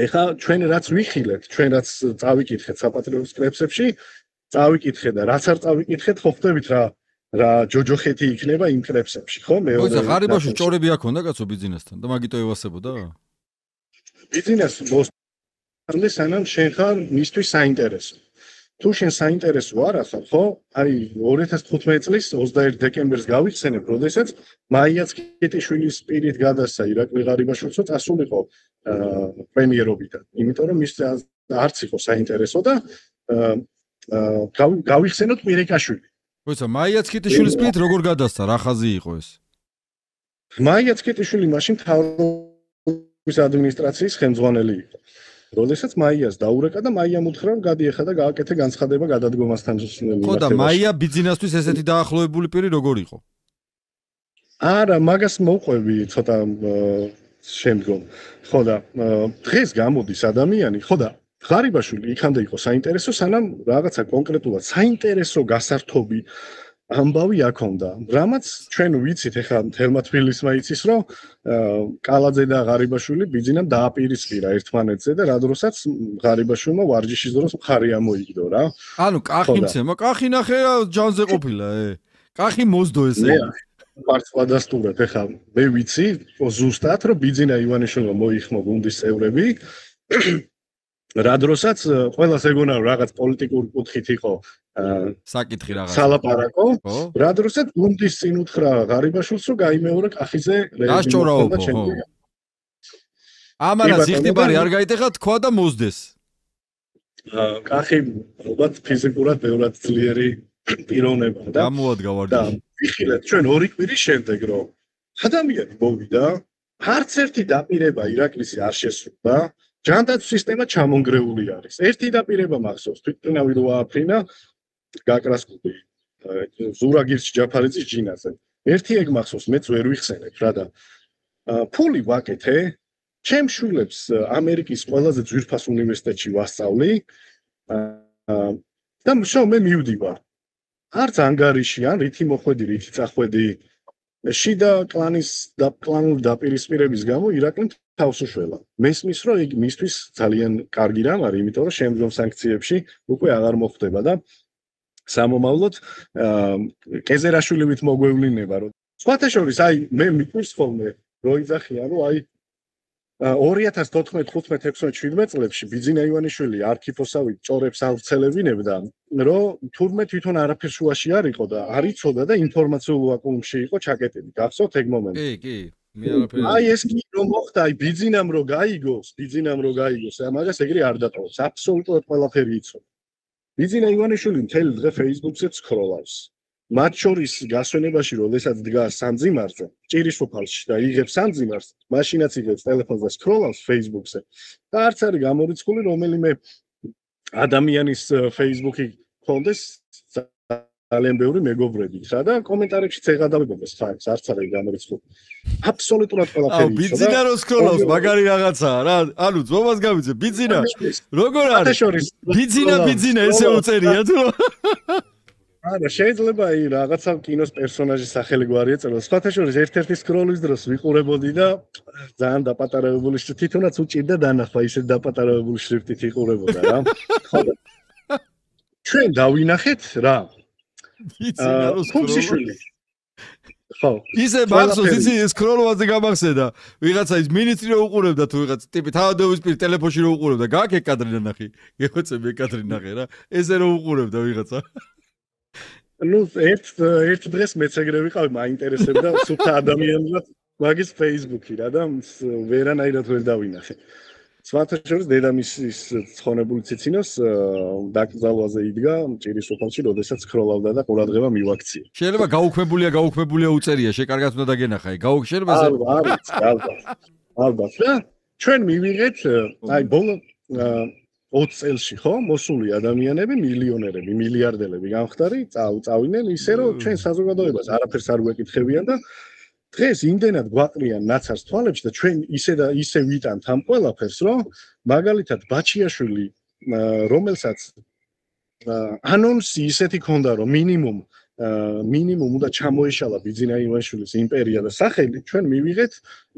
ეხლა ჩვენ რაც ვიხილეთ ჩვენ რაც წავიკითხეთ საპატრიარქოს კრებსებში წავიკითხეთ და რაც არ წავიკითხეთ ხო ხდებით რა ჯოჯოხეთი იქნება იმ კრებსებში, ხო? მე ღარიბაში ჭორები აქონდა კაცო ბიძინასთან და მაგიტო ევასებოდა? ბიძინას მოსწავლე სანამ შენ ხარ მისთვის საინტერესო. თუ შენ საინტერესო არა ხარ, ხო? აი 2015 წლის 21 დეკემბერს გავიხსენებ, როდესაც მაიაც კეტიშვილის პირით გადასცა ირაკლი ღარიბაშვილს, წასულიყო პრემიერობიდან. იმიტომ რომ ის არც იყო საინტერესო და გავიხსენოთ მირეკაშვილი. ხოცა მაიაც კეტიშვილის პირით როგორ გადასცა, რა ხაზი იყო ეს? მაიაც კეტიშვილი მაშინ თავის ადმინისტრაციის ხელმძღვანელი იყო. როდესაც მაიას დაურეკა და მაიამ უთხრა რომ გადიეხა და გააკეთე განცხადება გადადგომასთან შესაძლებელი. ხო და მაია ბიზნესთვის ესეთი დაახლოებული პირი როგორ იყო? არა, მაგას მოვყვები ცოტა შემდგომ. ხო და დღეს გამოდის ადამიანი, ხო და ღარიბაშვილი იქამდე იყო საინტერესო, სანამ რაღაცა კონკრეტულად საინტერესო გასართობი ამბავი აქონდა. რამაც ჩვენ ვიცით ახლა თელმა თბილისმა იცის რომ კალაძე და ღარიბაშვილი ბიძინამ დააპირისპირა ერთმანეთზე და რა დროსაც ღარიბაშვილმა ვარჯიშის დროს მხარი ამოიგდო რა. ანუ კახი მცემა, კახი ნახე ჯანზე ყოფილა, კახი მოსდო ესე. მართლა დასტურებ ახლა მე ვიცი ზუსტად რომ ბიძინა ივანიშვილმა მოიხმო გუნდის წევრები რა დროსაც ყველას ეგონა რომ რაღაც პოლიტიკური კუთხით იყო საკითხი რაღაც სალაპარაკო რა დროსაც გუნდის წინ უთხრა ღარიბაშვილს რომ გაიმეორე კახიზე გასჭორაობო ხო ამანა ზიხტიბარი არ გაიტეხა თქვა და მოსდეს კახი ალბათ ფიზიკურად ბევრად ძლიერი პიროვნება და გამოადგა ვარჯიში ვიხილეთ ჩვენ ორი კვირის შემდეგ რომ ადამიანი მოვიდა არც ერთი დაპირება ირაკლისი არ შესრულდა ჯანდაცვის სისტემა ჩამონგრეული არის ერთი დაპირება მახსოვს თვითმფრინავი რო ააფრინა გაკრასკუდი ზურაგირს ჯაფარიძის ჯინაზე ერთი ეგ მახსოვს მეც ვერ ვიხსენებ რა და ფული ვაკეთე ჩემ შვილებს ამერიკის ყველაზე ძვირფას უნივერსიტეტში ვასწავლი და მე მივდივარ არც ანგარიში ან რითი მოხვედი რითი წახვედი შიდა კლანური დაპირისპირების გამო ირაკლიმ თავს უშველა მესმის რომ იგი მისთვის ძალიან კარგი რამ არის იმიტომ რომ შემდგომ სანქციებში უკვე აღარ მოხდება და სამომავლოდ კეზერაშვილივით მოგვევლინება რომ სხვათა შორის აი მე მიყვარს ხოლმე რო იძახიან რომ აი 2014-15-16 წლებში ბიძინა ივანიშვილი არქიფოსავით ჭორებს ავრცელებინებდა რომ თურმე თვითონ არაფერ შუაში არ იყო და არ იცოდა და ინფორმაციულ ვაკუუმში იყო ჩაკეტილი გახსოვთ ეგ მომენტი კი მე არაფერი აი ეს კი რომ მოხდა აი ბიძინამ რო გაიგოს ამაგას ეგრე არ დატოვებს აბსოლუტურად ყველაფერი იცოდა ბიძინა ივანიშვილი მთელი დღე Facebook-ზე სკროლავს მათ შორის გასვენებაში როდესაც დგას სამძიმარზე ჭირიშოფალში და იღებს სამძიმარს მაშინაც იღებს ტელეფონს და სკროლავს Facebook-ზე და არც არის გამორიცხული რომელიმე ადამიანის Facebook-ი კონდეს ძალიან ბევრი მეგობრები ხა და კომენტარებში წეღადავებდეს ხარს არც არის გამორიცხული აბსოლუტურად ყველაფერი იცოდა ბიძინა რო სკროლავს მაგარი რაღაცაა რა ანუ ძმობას გავიძე ბიძინა როგორ არის ბიძინა ესე უწერია თუ არა შეიძლება აი რაღაცა კინოს პერსონაჟის სახელი გვარი ეწეროს სხვათა შორის ერთ-ერთი სკროლის დროს ვიყურებოდი და ძალიან დაპატარებული თვითონაც უჭირდა დანახვა ისე დაპატარებული შრიფტით იყურებოდა რა ჩვენ დავინახეთ რა ბიძინა რო სკროლობს ხო ისე მახსოვს იცი სკროლობაზე გამახსენდა ვიღაცა ის მინისტრი რო უყურებდა თუ ვიღაც ტიპი თავადობის პირ ტელეფონში რო უყურებდა გააკე კადრი ნახე გეხოცები კადრი ნახე რა ესე რო უყურებდა ვიღაცა ну ერთ დღეს მეც ეგრე ვიყავი მაინტერესებდა სუფთა ადამიანად მაგის Facebook-ი რა და ვერანაირად ვერ დავინახე სხვათა შორის დედამისის ცხონებული ციცინოს დაკრძალვაზე იდგა ჭირიშოფალში როდესაც სკროლავდა და ყურადღება მივაქცია შეიძლება გაუქმებულია უწერია შეკარგად უნდა დაგენახა შეიძლება ალბათ და ჩვენ მივიღეთ აი ბოლო 20 წელში ხო მოსული ადამიანები მილიონერები მილიარდელები გამხდარი წავიდნენ ისე რომ ჩვენ საზოგადოებას არაფერს არ გვეკითხებიან და დღეს იმდენად გვაყრიან ნაცარს თვალებში და ჩვენ ისე ვიტანთ ამ ყველაფერს რომ მაგალითად ბაჩიაშვილი რომელსაც ანონსი ისეთი ქონდა რომ მინიმუმ უნდა ჩამოეშალა ბიძინა ივანიშვილის იმპერია და სახელი ჩვენ მივიღეთ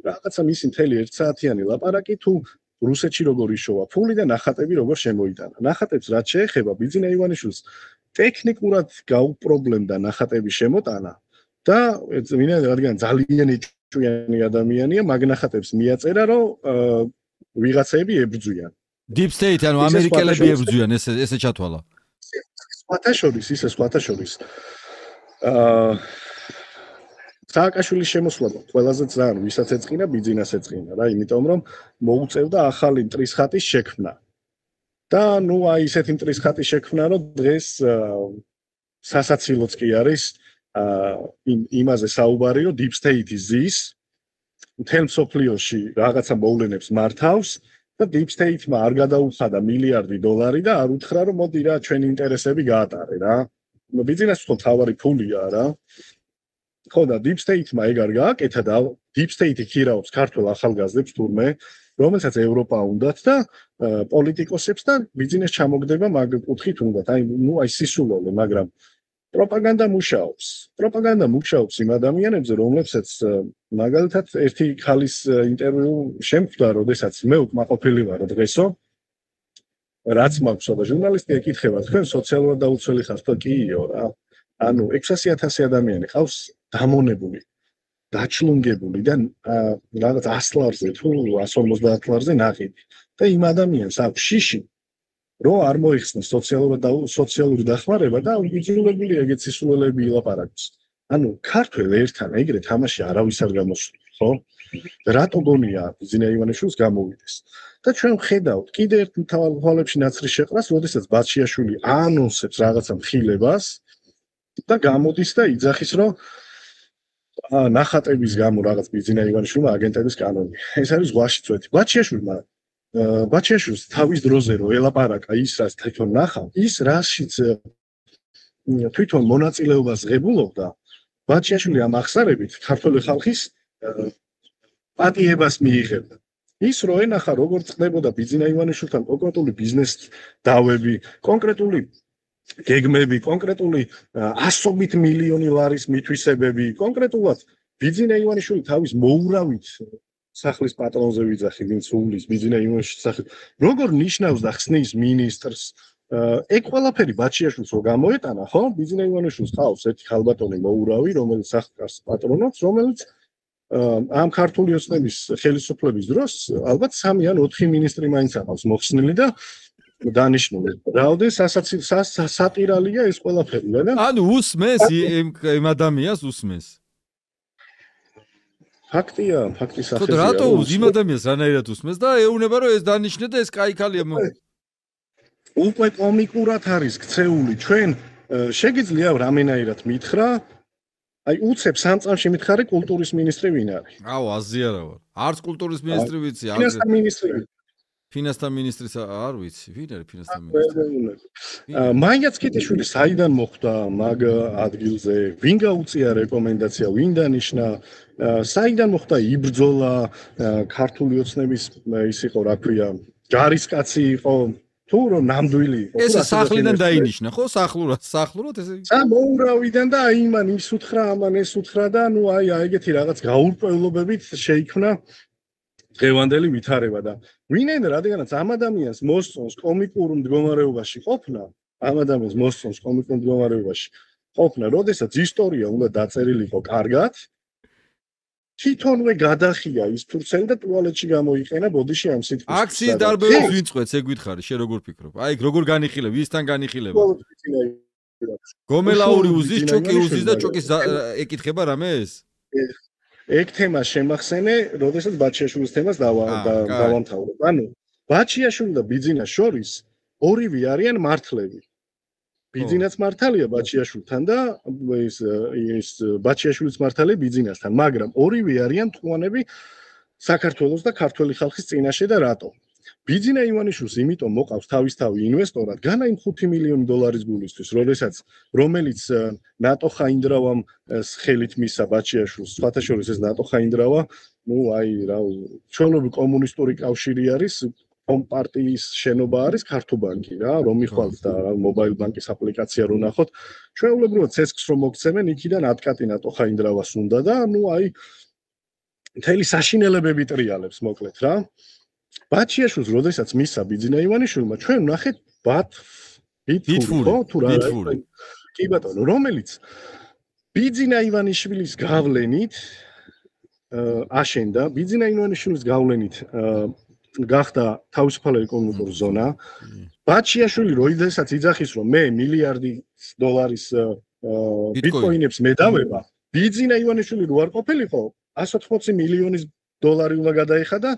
რაღაცა მისი მთელი 1 საათიანი ლაპარაკი თუ რუსეთში როგორ იშოვა ფული და ნახატები როგორ შემოიტანა. ნახატებს რაც შეეხება ბიძინა ივანიშვილს ტექნიკურად გაუპრობლემდა ნახატების შემოტანა და რადგან ძალიან ჭუიანი ადამიანია მაგ ნახატებს მიაწერა რომ ვიღაცები ებრძვიან. Deep State ანუ ამერიკელები ებრძვიან ესე ჩათვალა. სხვათა შორის სააკაშვილის შემოსვლა ყველაზე ძალიან ვისაც ეწყინა ბიძინას ეწყინა რა, იმიტომ რომ მოუწევდა ახალი მტრის ხატის შექმნა. და ნუ აი ისეთი მტრის ხატის შექმნა, რომ დღეს სასაცილოც კი არის იმაზე საუბარი, რომ deep state-ი ზის მთელ მსოფლიოში რაღაცა მოვლენებს მართავს და deep state-მა არ გადაუხადა $1 მილიარდი და არ უთხრა, რომ მოდი რა ჩვენი ინტერესები გაატარე რა. ბიძინას თქო თავარი ფულია რა. ხო და deep state-მა ეგ არ გააკეთა და deep state-ი ხირაობს ქართულ ახალგაზრდებს თურმე, რომელსაც ევროპა უნდათ და პოლიტიკოსებს და ბიზნეს ჩამოგდება მაგ კუთხით უნდათ. აი ნუ აი სისულელე, მაგრამ პროპაგანდა მუშაობს იმ ადამიანებზე, რომლებსაც მაგალითად ერთი ხალის ინტერვიუ შემხვდა, როდესაც მე უკმაყოფილი ვარ დღესო. რაც მაქვს და ჟურნალისტი ეკითხება, თქვენ სოციალურად დაუცველი ხართ და კიო რა. ანუ 600,000 ადამიანი ყავს დამონებული, დაჩლუნგებული და რაღაც 100 ლარზე თუ 150 ლარზე ნაყიდი. და იმ ადამიანს აქვს შიში, რომ არ მოიხსნეს სოციალური დახმარება და უძულებული ეგეთ სისულელები ილაპარაკოს. ანუ ქართველ ერთან ეგრე თამაში არავის არ გამოსულა, ხო? რატო გონია ბიზნა ივანიშვილს გამოვიდეს? და ჩვენ ვხედავთ კიდე ერთ თვალებში ნაცრის შეყრას, როდესაც ბაჩიაშვილი ანონსებს რაღაცა მხილებას და გამოდის და იძახის, რომ ნახატების გამო რაღაც ბიზნა ივანიშვილმა აგენტების კანონი. ეს არის ზღვაში წვეთი. ბაჩიაშვილს თავის დროზე რო ელაპარაკა ის რაც თვითონ ნახავ, ის რაშიც თვითონ მონაწილეობას ღებულობდა, ბაჩიაშვილი ამ ახსარებით ქართული ხალხის პატიებას მიიღებდა. ის რო ენახა როგორ წდებოდა ბიზნა ივანიშვილთან კონკრეტული ბიზნეს დავები, კონკრეტული გეგმები, კონკრეტული ასობით მილიონი ლარის მითვისებები, კონკრეტულად ბიზნა ივანიშვილი თავის მოურავით სახლის პატრონზე ვიძახი, ვინც უვლის ბიზნა ივანიშვილის სახით, როგორ ნიშნავს და ხსნის მინისტრს, ეგ ყველაფერი ბაჩიაშვილს რო გამოეტანა, ხო? ბიზნა ივანიშვილს ყავს ერთი ხალბატონი მოურავი, რომელიც სახლის პატრონობს, რომელიც ამ ქართული ოცნების ხელისუფლების დროს ალბათ 3 ან 4 მინისტრი მაინც აქვს მოხსნილი და დანიშნული. რაოდენ სატირალია ეს ყველაფერი, რა? ანუ უსმეს იმ ადამიანს უსმეს. ფაქტია, ფაქტის სახეზეა. ხო, რატო იმ ადამიანს რანაირად უსმეს და ეუბნება რომ ეს დანიშნე და ეს კაი ქალია. უკვე კომიკურად არის ქცეული. ჩვენ შეგიძლია რამენაირად მითხრა, აი უცებ 3 წამში მითხარი კულტურის მინისტრი ვინ არის? აუ, აზიარა ვარ. არც კულტურის მინისტრი ვიცი, ფინანსთა მინისტრი. ფინანსთა მინისტრის არ ვიცი, ვინ არის ფინანსთა მინისტრი? მაია ცკიტიშვილი საიდან მოხვდა მაგ ადგილზე? ვინ გაუწია რეკომენდაცია, ვინ დანიშნა? საიდან მოხდა იბრძოლა ქართული ოცნების ის იყო, რა ქვია, ჯარისკაცი იყო, თუ რომ ნამდვილი იყო. ეს სახლიდან დაინიშნა, ხო? სახლურად ესე. მოურავიდან და აი მან ის უთხრა, ამან ეს უთხრა და ნუ აი ეგეთი რაღაც გაურკვევლობებით შეიქმნა დღევანდელი ვითარება და ვინაიდან რადგანაც ამ ადამიანს მოსწონს კომიკურ მდგომარეობაში ყოფნა, როდესაც ისტორია უნდა დაწერილიყო კარგად, თვითონვე გადახია ის ფურცელი და ტუალეტში გამოიყენა ბოდიში ამ სიტყვის. აქციის დარბევას ვინ წყვეტს, ეგ გითხარი, შე როგორ ფიქრობ? აი, როგორ განიხილებ, ვისთან განიხილება? გომელაური უზის, ჭუკი უზის და ჭუკის ეკითხება რამე ეს? ეგ თემა შემახსენე, როდესაც ბაჩიაშვილის თემას დავამთავრებ. ანუ ბაჩიაშვილი და ბიძინას შორის ორივე არიან მართლები. ბიძინაც მართალია ბაჩიაშვილთან და ის ბაჩიაშვილიც მართალია ბიძინასთან, მაგრამ ორივე არიან თუანები საქართველოს და ქართული ხალხის წინაშე და რატო? ბიძინა ივანიშვილს იმიტომ მოყავს თავისთავი ინვესტორად, განა იმ $5 მილიონი გულისთვის, რომელიც ნატო ხაინდრავამ ხელით მისცა ბაჩიაშვილს, სხვათა შორის ეს ნატო ხაინდრავა, ნუ აი რა, ჩვეულებრივი კომუნისტური კავშირი არის, კომპარტიის შენობა არის ქართუბანკი რა, რომ მიხვალთ და მობაილ ბანკის აპლიკაცია რო ნახოთ, ჩვეულებრივად ცესკს რომ მოგცემენ, იქიდან ატკატი ნატო ხაინდრავას უნდა და ნუ აი მთელი საშინელებები ტრიალებს მოკლედ რა. ბაჩიაშვილს როდესაც მისცა ბიძინა ივანიშვილმა, ჩვენ ვნახეთ ბითფური, თუ რა არის? კი ბატონო, რომელიც ბიძინა ივანიშვილის გავლენით აშენდა, ბიძინა ივანიშვილის გავლენით გახდა თავისუფალი ეკონომიკური ზონა. ბაჩიაშვილი როდესაც იძახის რომ მე $1 მილიარდი ბიტკოინებს მედავება, ბიძინა ივანიშვილი რო არ ყოფილიყო, $180 მილიონის უნდა გადაეხადა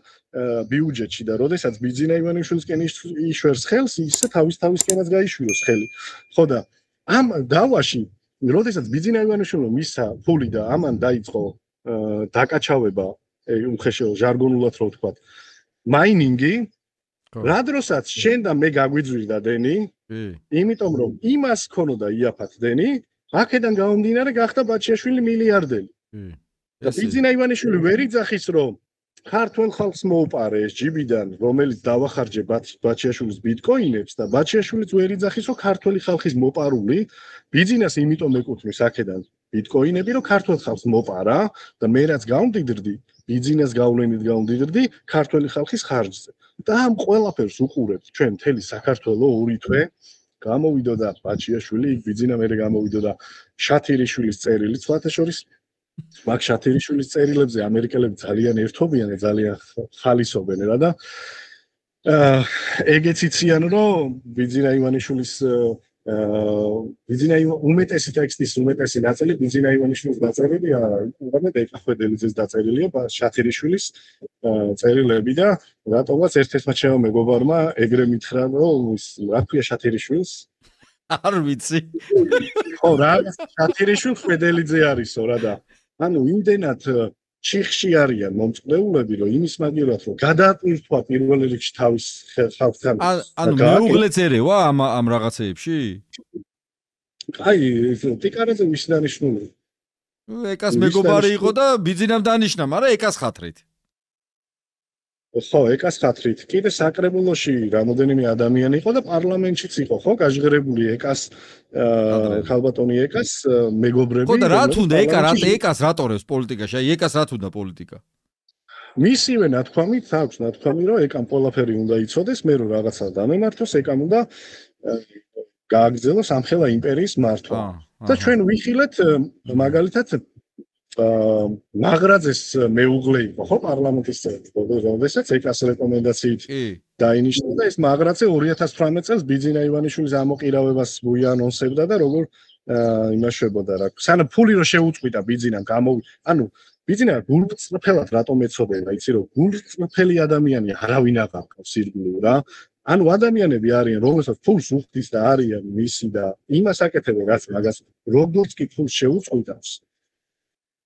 ბიუჯეტში და როდესაც ბიძინა ივანიშვილისკენ იშვერს ხელს, ისე თავისკენაც გაიშვიოს ხელი. ხო და ამ დავაში, როდესაც ბიძინა ივანიშვილმა მისცა ფული და ამან დაიწყო დაკაჩავება, უხეშო ჟარგონულად რო ვთქვათ, მაინინგი, რა დროსაც შენ და მე გაგვიძვირდა დენი, იმიტომ რომ იმას ქონოდა იაფად დენი, აქედან გამომდინარე გახდა ბაჩიაშვილი მილიარდელი. და ბიძინა ივანიშვილი ვერ იძახის რომ ქართულ ხალხს მოუპარე ეს ჯიბიდან რომელიც დავახარჯე ბაჩიაშვილის ბიტკოინებს და ბაჩიაშვილიც ვერ იძახის რომ ქართული ხალხის მოპარული ბიძინას იმიტომ ეკუთვნის აქედან ბიტკოინები რომ ქართულ ხალხს მოპარა და მე რაც გავმდიდრდი ბიძინას გავლენით გავმდიდრდი ქართული ხალხის ხარჯზე და ამ ყველაფერს უყურებთ ჩვენ მთელი საქართველო ორი თვე გამოვიდოდა ბაჩიაშვილი ბიძინა მერე გამოვიდოდა შათირიშვილის წერილი სხვათა შორის მაგ შათირიშვილის წერილებზე ამერიკელები ძალიან ერთობიან და ძალიან ხალისობენ რა და ეგეც იციან რომ ბიძინა ივანიშვილის ბიძინა უმეტესი ტექსტის უმეტესი ნაწილი ბიძინა ივანიშვილის დაწერილია უბრალოდ ეკახვედელიძეს დაწერილია შათირიშვილის წერილები და რატომაც ერთ-ერთმა ჩემო მეგობარმა ეგრე მითხრა რომ რა ქვია შათირიშვილს არ ვიცი ხო რა შათირიშვილი ხვედელიძე არისო რა და ანუ იმდენად ჩიხში არიან მომწყვლეულები რომ იმის მაგივრად რომ გადაატვირთვა პირველ რიგში თავის ხალხთან ანუ მეუღლეც ერევა ამ რაღაცეებში აი ტიკარაძე ვის დანიშნული ეკას მეგობარი იყო და ბიძინამ დანიშნა მაგრამ ეკას ხათრით ხო ეკას ხათრით კიდე საკრებულოში რამოდენიმე ადამიანი იყო და პარლამენტშიც იყო ხო გაჟღერებული ეკას ხალბატონი ეკას მეგობრები ხო და რა თუნდა ეკას რატორებს პოლიტიკაში აი ეკას რა თუნდა პოლიტიკა მისივე ნათქვამით აქვს ნათქვამი რომ ეკამ ყველაფერი უნდა იცოდეს მე რომ რაღაცა დამემართოს ეკამ უნდა გააგრძელოს ამხელა იმპერიის მართვა და ჩვენ ვიხილეთ მაგალითად მაგრაძეს მეუღლე იყო ხო პარლამენტის წევრი როდესაც ეკას რეკომენდაციით დაინიშნა და ეს მაგრაძე 2018 წელს ბიძინა ივანიშვილის ამოყირავებას მოიანონსებდა და როგორ იმაშვებოდა რა სანამ ფული რო შეუწყვიტა ბიძინამ ანუ ბიძინა გულწრფელად რატომ ეცოდება იცი რომ გულწრფელი ადამიანი არავინ აღარ სირგული რა ანუ ადამიანები არიან რომელსაც ფულს უხდის და არიან მისი და იმას აკეთებენ რაც მაგას როგორც კი ფულს შეუწყვიტავს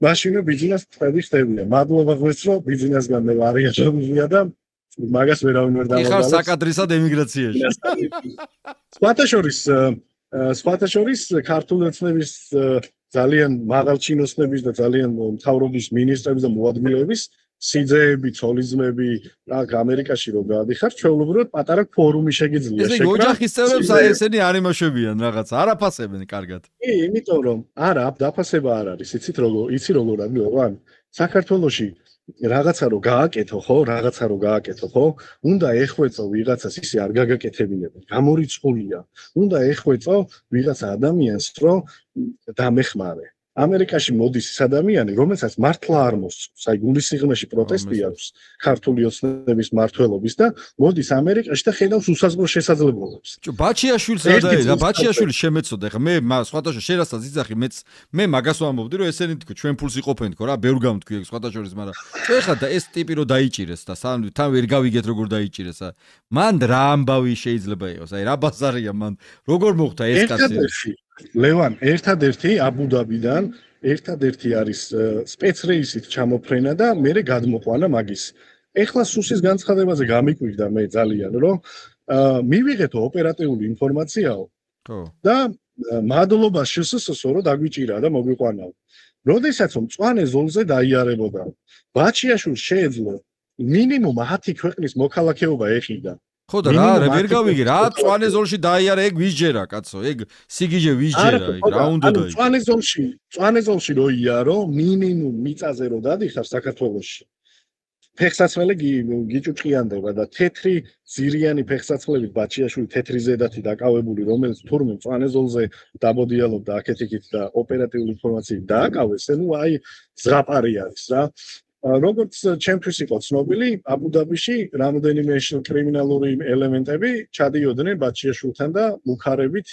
მაშინო ბიძინას წვედი ხდებია. მადლობა ღმერთს რომ ბიძინასგან მე ვარიანტია და მაგას ვერავინ ვერ დამოგალებს. ეხლა საკადრისად ემიგრაციაში. სხვათა შორის ქართული ოცნების ძალიან მაღალ ჩინოსნების და ძალიან მთავრობის მინისტრების და მოადგილეების სიძეები, ცოლიზმები, რა ამერიკაში რო გადიხარ, ჩვეულებრივად პატარა ფორუმი შეგიძლია შეკრა. ესე ოჯახის წევრებს ესენი არ იმაშებიან რაღაც, არ აფასებენ კარგად. კი, იმიტომ რომ არა, დაფასება არ არის. იცი როგორ არის, საქართველოში რაღაცა რო გააკეთო, ხო? უნდა ეხვეწო ვიღაცას, ისე არ გაგაკეთებინებენ. გამორიცხულია. უნდა ეხვეწო ვიღაცა ადამიანს, რომ დამეხმარე. ამერიკაში მოდის ის ადამიანი, რომელსაც მართლა არ მოსწონს, აი გულისიღრმეში პროტესტი აქვს ქართული ოცნების მმართველობის და მოდის ამერიკაში და ხედავს უსაზღვრო შესაძლებლობებს. ბაჩიაშვილს რა დაედა? ბაჩიაშვილი შემეცოდა. ეხლა მე სხვადასხვა შერასაც იძახი, მე მაგას ვამბობდი, რომ ესენი თქო ჩვენ ფულს იყოფენ თქო რა, ბევრ გამთქვი ეგ სხვადასხვა შორის, მაგრამ ეხლა და ეს ტიპი რო დაიჭირეს და თან ვერ გავიგეთ როგორ დაიჭირეს. მან რა ამბავი შეიძლება იყოს? აი რა ბაზარია მან? როგორ მოხდა ეს კაცი? ლევან, ერთადერთი აბუდაბიდან, ერთადერთი არის სპეცრეისით ჩამოფრენა და მერე გადმოყვანა მაგის. ეხლა სუსის განცხადებაზე გამიკვირდა მე ძალიან, რომ მივიღეთო ოპერატიული ინფორმაციაო. და მადლობა შსსსო რომ დაგვიჭირა და მოგვიყვანაო. როდესაც მწვანე ზოლზე დაიარებოდა, ბაჩიაშვილს შეეძლო მინიმუმ 10 ქვეყნის მოქალაქეობა ეხიდა. ხო და რა ვერ გავიგე რა მწვანე ზოლში დაიარა ეგ ვისჯერა კაცო ეგ სიგიჟე ვისჯერა ეგ რა უნდა და მწვანე ზოლში რო იარო მინიმუმ მიწაზე რო დადიხარ საქართველოში ფეხსაცმელი გიჭუჭყიანდება და თეთრი ზირიანი ფეხსაცმლებით ბაჩიაშვილი თეთრი ზედათი დაკავებული რომელიც თურმე მწვანე ზოლზე დაბოდიალობდა აქეთ-იქით და ოპერატიული ინფორმაციით დააკავეს ნუ აი ზღაპარი არის რა როგორც ჩემთვის იყო ცნობილი, აბუ-დაბიში რამოდენიმე კრიმინალური ელემენტები ჩადიოდნენ ბაჩიაშვილთან და მუქარებით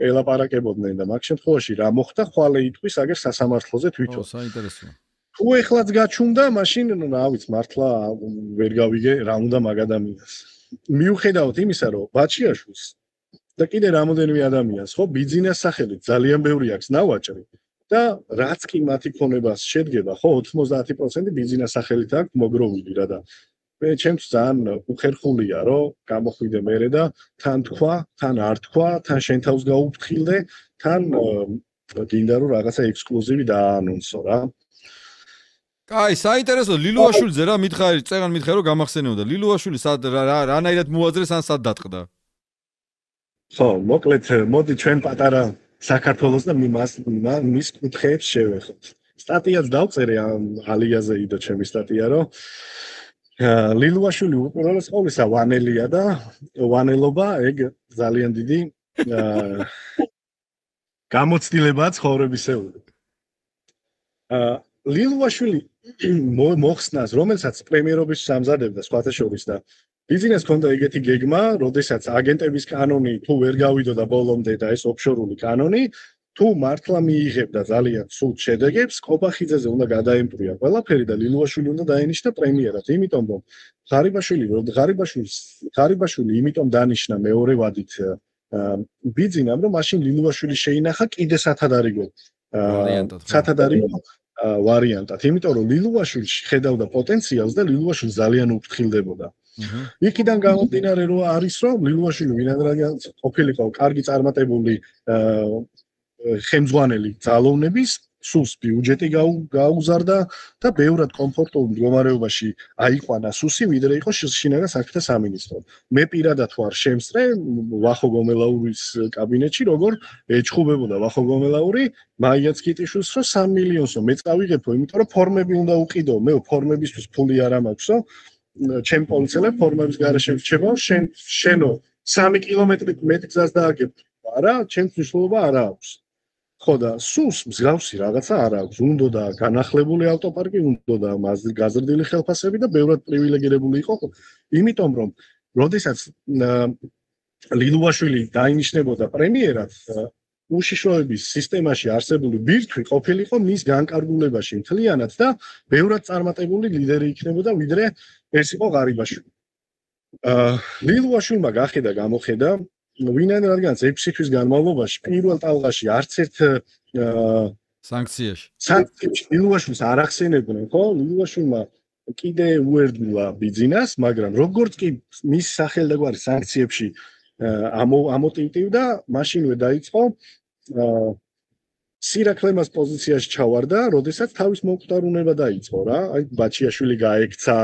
ელაპარაკებოდნენ და მაგ შემთხვევაში რა მოხდა, ხვალე იტყვის აგერ სასამართლოზე თვითონ. საინტერესოა. თუ ეხლაც გაჩუმდა, მაშინ რა ვიცი, მართლა ვერ გავიგე რა უნდა მაგ ადამიანს. მიუხედავად იმისა, რომ ბაჩიაშვილს და კიდე რამოდენიმე ადამიანს, ხო, ბიძინას სახელით ძალიან ბევრი აქვს ნავაჭრი და რაც კი მათი ქონებას შედგება, ხო, 90% ბიძინას სახელით აქვს მოგროვილი რა და მე ჩემს ძალიან უხერხულია, რომ გამოხვიდე მერე და თან თქვა, თან არ თქვა, თან შენ თავს გაუფრთხილდე, თან გინდა რომ რაღაცა ექსკლუზივი დააანონსო რა. კაი, საინტერესო ლილუაშვილზე რა მითხარი, წეგან მითხარი რომ გამახსენებოდა. ლილუაშვილი სად რანაირად მოაძრეს ან სად დატყდა? ხო, მოკლედ მოდი ჩვენ პატარა საქართველოს და მის კუთხეებს შევეხოთ. სტატიაც დავწერე ამ ალიაზე იდო ჩემი სტატია, რომ ლილუაშვილი უპირველეს ყოვლისა ვანელია და ვანელობა ეგ ძალიან დიდი გამოცდილებაა ცხოვრებისეული. ლილუაშვილი მოხსნას, რომელსაც პრემიერობის სამზადებდა სხვათა შორის და ბიზნეს ქონდა ეგეთი გეგმა, როდესაც აგენტების კანონი თუ ვერ გავიდოდა ბოლომდე და ეს ოფშორული კანონი, თუ მართლა მიიღებდა ძალიან სულ შედეგებს, კობახიძეზე უნდა გადაემტრია ყველაფერი და ლილუაშვილი უნდა დაენიშნა პრემიერად, იმიტომ რომ ღარიბაშვილი იმიტომ დანიშნა მეორე ვადით ბიზნესამ, რომ მაშინ ლილუაშვილი შეინახა კიდე სათადარიგო ვარიანტად, იმიტომ რომ ლილუაშვილი ხედავდა პოტენციალს და ლილუაშვილი ძალიან უფრთხილდებოდა. იქიდან გამომდინარე რომ არის რომ ლილუაშვილი ვინაიდან ყოფილიყო კარგი წარმატებული ხელმძღვანელი ძალოვნების სულს ბიუჯეტი გაუზარდა და ბევრად კომფორტულ მდგომარეობაში აიყვანა სუსი, ვიდრე იყო შინაგან საქმეთა სამინისტრო. მე პირადად ვარ შემსწრე ვახო გომელაურის კაბინეტში, როგორ ეჩხუბებოდა ვახო გომელაური მაიაც კიტიშვილს, რომ 3 მილიონსო მე წავიღებო, იმიტომ რომ ფორმები უნდა უყიდო, მე ფორმებისთვის ფული არ მაქვსო. ჩემ პოლიციელებს ფორმების გარეშე რჩება, შენო 3 კილომეტრით მეტ გზას დააგებ. არა, ჩემს მნიშვნელობა არ აქვს. ხო და სულს მსგავსი რაღაცა არ აქვს. უნდა და განახლებული ავტოპარკი, უნდა და გაზრდილი ხელფასები და ბევრად პრივილეგირებული იყო. იმიტომ რომ როდესაც ლილუაშვილი დაინიშნებოდა პრემიერად, უშიშროების სისტემაში არსებული ბირთვი ყოფილიყო მის განკარგულებაში მთლიანად და ბევრად წარმატებული ლიდერი იქნებოდა, ვიდრე ეს იყო ღარიბაშვილი. ლილუაშვილმა გახედა გამოხედა ვინაიდან რადგანაც 6 თვის განმავლობაში პირველ ტალღაში არც ერთ სანქციაში ლილუაშვილს არ ახსენებდნენ, ხო? ლილუაშვილმა კიდე უერთგულა ბიზნეს, მაგრამ როგორც კი მის სახელდაგვარი სანქციებში ამოტივტივდა, მაშინვე დაიწყო სირაკლემას პოზიციაში ჩავარდა, როდესაც თავის მომკვდარუნება დაიწყო რა. აი ბაჩიაშვილი გაექცა.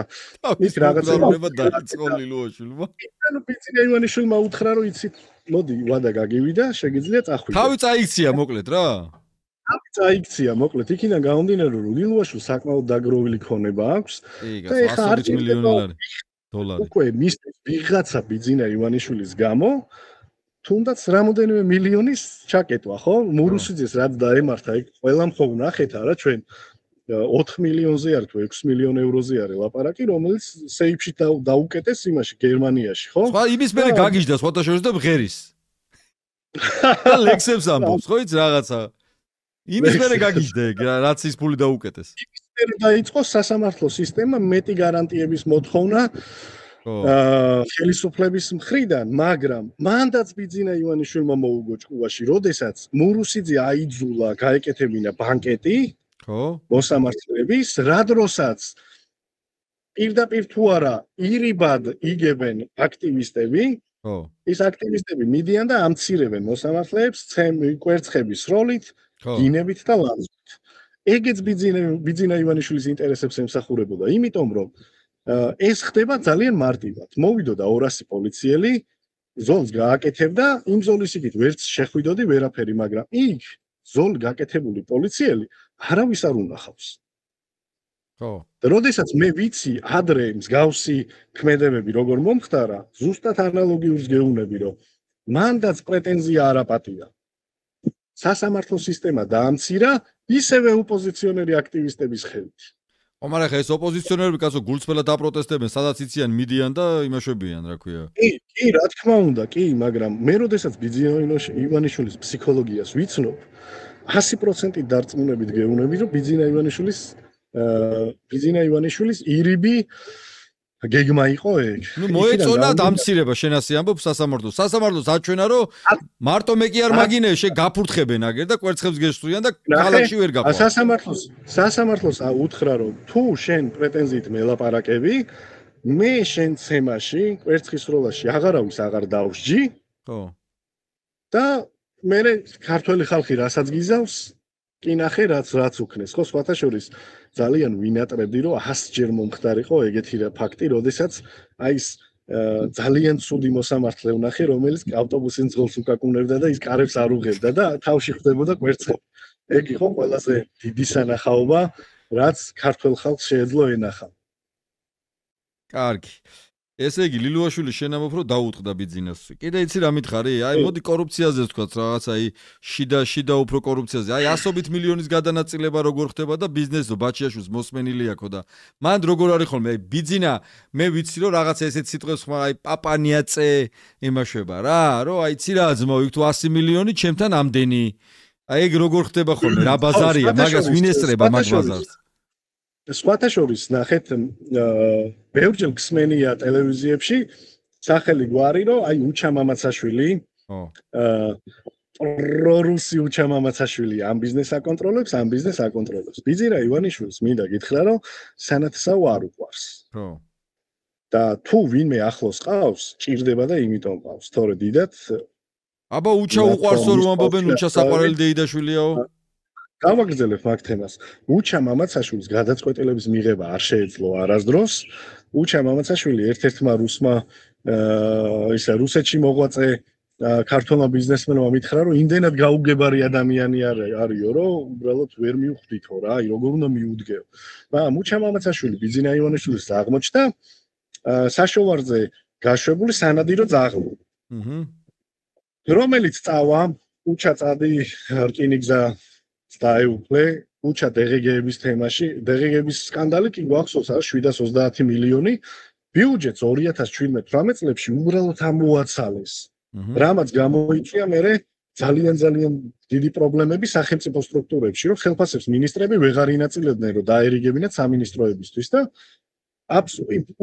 ის რაღაცა დაიწყო ლილუაშვილმა. ანუ ბიძინა ივანიშვილმა უთხრა, რომ იცით, მოდი ვადა გაგივიდა, შეგიძლია წახვიდე. თავი წაიქცია მოკლედ რა. თავი წაიქცია მოკლედ. იქიდან გამომდინარე, რომ ლილუაშვილს საკმაოდ დაგროვილი ქონება აქვს. და ეხლა 100 მილიონი დოლარი. უკვე მისთვის ვიღაცა ბიძინა ივანიშვილის გამო თუნდაც რამოდენიმე მილიონის ჩაკეტვა, ხო? მურუსიძეს რაც დაემართა, იქ ყველა მხოლოდ ნახეთ რა ჩვენ 4 მილიონზე არ თუ 6 მილიონ ევროზე არის ლაპარაკი, რომელიც სეიფში დაუკეტეს იმაში გერმანიაში, ხო? სხვა იმის მერე გაგიჟდა სხვათა შორის და ბღერის. ლექსებს ამბობს, ხო იცი რაღაცა. იმის მერე გაგიჟდა ეგ, რაც ის ფული დაუკეტეს. იმის მერე დაიწყო სასამართლო სისტემა მეტი გარანტიების მოთხოვნა ხელისუფლების მხრიდან, მაგრამ მანდაც ბიძინა ივანიშვილმა მოუგო ჭკუაში, როდესაც მურუსიძე აიძულა გაეკეთებინა ბანკეტი, ხო? მოსამართლეების, რა დროსაც პირდაპირ თუ არა ირიბად იგებენ აქტივისტები, ხო. ის აქტივისტები მიდიან და ამცირებენ მოსამართლეებს კვერცხების როლით, გინებით და ლანძღვით. ეგეც ბიძინა ივანიშვილის ინტერესებს ემსახურებოდა, იმიტომ რომ ეს ხდება ძალიან მარტივად. მოვიდოდა 200 პოლიციელი, ზოლს გააკეთებდა, იმ ზოლის იქით ვერც შეხვიდოდი ვერაფერი, მაგრამ იქ ზოლ გაკეთებული პოლიციელი არავის არ უნახავს. ხო. და როდესაც მე ვიცი ადრე მსგავსი ქმედებები როგორ მომხდარა, ზუსტად ანალოგიურს გეუბნები, რომ მანდაც პრეტენზია არ აპატია. სასამართლო სისტემა დაამცირა ისევე ოპოზიციონერი აქტივისტების ხელით. მაგრამ ხა ეს ოპოზიციონერები კაცო გულწრფელად აპროტესტებენ, სადაც იციან მიდიან და იმაშვებიან, რა ქვია. კი, რა თქმა უნდა, კი, მაგრამ მე როდესაც ბიძინა ივანიშვილის ფსიქოლოგიას ვიცნობ, 100% დარწმუნებით გეუბნები, რომ ბიძინა ივანიშვილის ირიბი გეგმა იყო ეგ. ნუ მოეწონა დამცირება შენ ასე ამბობ სასამართლოს. სასამართლოს აჩვენა რომ მარტო მე კი არ მაგინე შე გაფურთხებენ აგერ და კვერცხებს გესწრიან და ქალაქში ვერ გაყვა. სასამართლოს უთხრა რომ თუ შენ პრეტენზიით მელაპარაკები, მე შენ ცემაში კვერცხის როლაში აღარავის აღარ დავსჯი. ხო. და მე ქართველი ხალხი რასაც გიზავს, კი ნახე რაც უქნეს. ხო, სხვათა შორის ძალიან ვინატრებდი რომ 100 ჯერ მომხდარიყო ეგეთი ფაქტი, როდესაც აი ეს ძალიან ცუდი მოსამართლე ვნახე, რომელიც ავტობუსის მძღოლს უკაკუნებდა და ის კარებს არ უღებდა და თავში ხდებოდა კვერცხები. ეგ იყო ყველაზე დიდი სანახაობა, რაც ქართველ ხალხს შეეძლო ენახა. კარგი. ესე იგი ლილუაშვილი შენ ამბობ რომ დაუწყდა ბიძინას. კიდე იცი რა მითხარი? აი მოდი კორუფციაზე ვთქვათ რაღაც აი შიდა უფრო კორუფციაზე. აი 100 მილიონის გადანაწილება როგორ ხდება და ბიზნესო ბაჩიაშვილს მოსმენილი აქო და მანდ როგორ არის ხოლმე აი ბიძინა მე ვიცი რომ რაღაც ესეთ სიტყვებს ხმა აი პაპანიაწე იმაშვება რა რომ აი ცი რა ძმო იქ თუ 100 მილიონი ჩემთან ამდენი. აი ეგ როგორ ხდება ხოლმე რა ბაზარია მაგას ვინ ესწრება მაგ ბაზარს. სხვათა შორის ნახეთ ბევრჯერ გსმენია ტელევიზიებში სახელი გვარი რომ აი უჩა მამაცაშვილი პრორუსი უჩა მამაცაშვილი ამ ბიზნესს აკონტროლებს ბიძინა ივანიშვილს მინდა გითხრა რომ სანათსაო არ უყვარს და თუ ვინმე ახლოს ყავს ჭირდება და იმიტომ ყავს თორე დიდად აბა უჩა უყვარსო რომ ამბობენ უჩა საყვარელი დეიდაშვილიაო გავაგრძელებ მაგ თემას. უჩა მამაცაშვილის გადაწყვეტილების მიღება არ შეეძლო არასდროს. უჩა მამაცაშვილი ერთ-ერთმა რუსმა რუსეთში მოღვაწე ქართველმა ბიზნესმენმა მითხრა, რომ იმდენად გაუგებარი ადამიანი არისო, რომ უბრალოდ ვერ მივხვდითო რა, აი როგორ უნდა მიუდგეო. მაგრამ უჩა მამაცაშვილი ბიძინა ივანიშვილის აღმოჩნდა საშოვარზე გაშვებული სანადირო ძაღლი. რომელიც წავა უჩა წადი რკინიგზა დაეუფლე უჩა დღგ-ების თემაში, დღგ-ების სკანდალი კი გვახსოვს 730 მილიონი ბიუჯეტს 2017-18 წლებში უბრალოდ ამოაცალეს. რამაც გამოიწვია მერე ძალიან დიდი პრობლემები სახელმწიფო სტრუქტურებში, რომ ხელფასებს მინისტრები ვეღარ ინაწილებდნენ, რომ დაერიგებინათ სამინისტროებისთვის და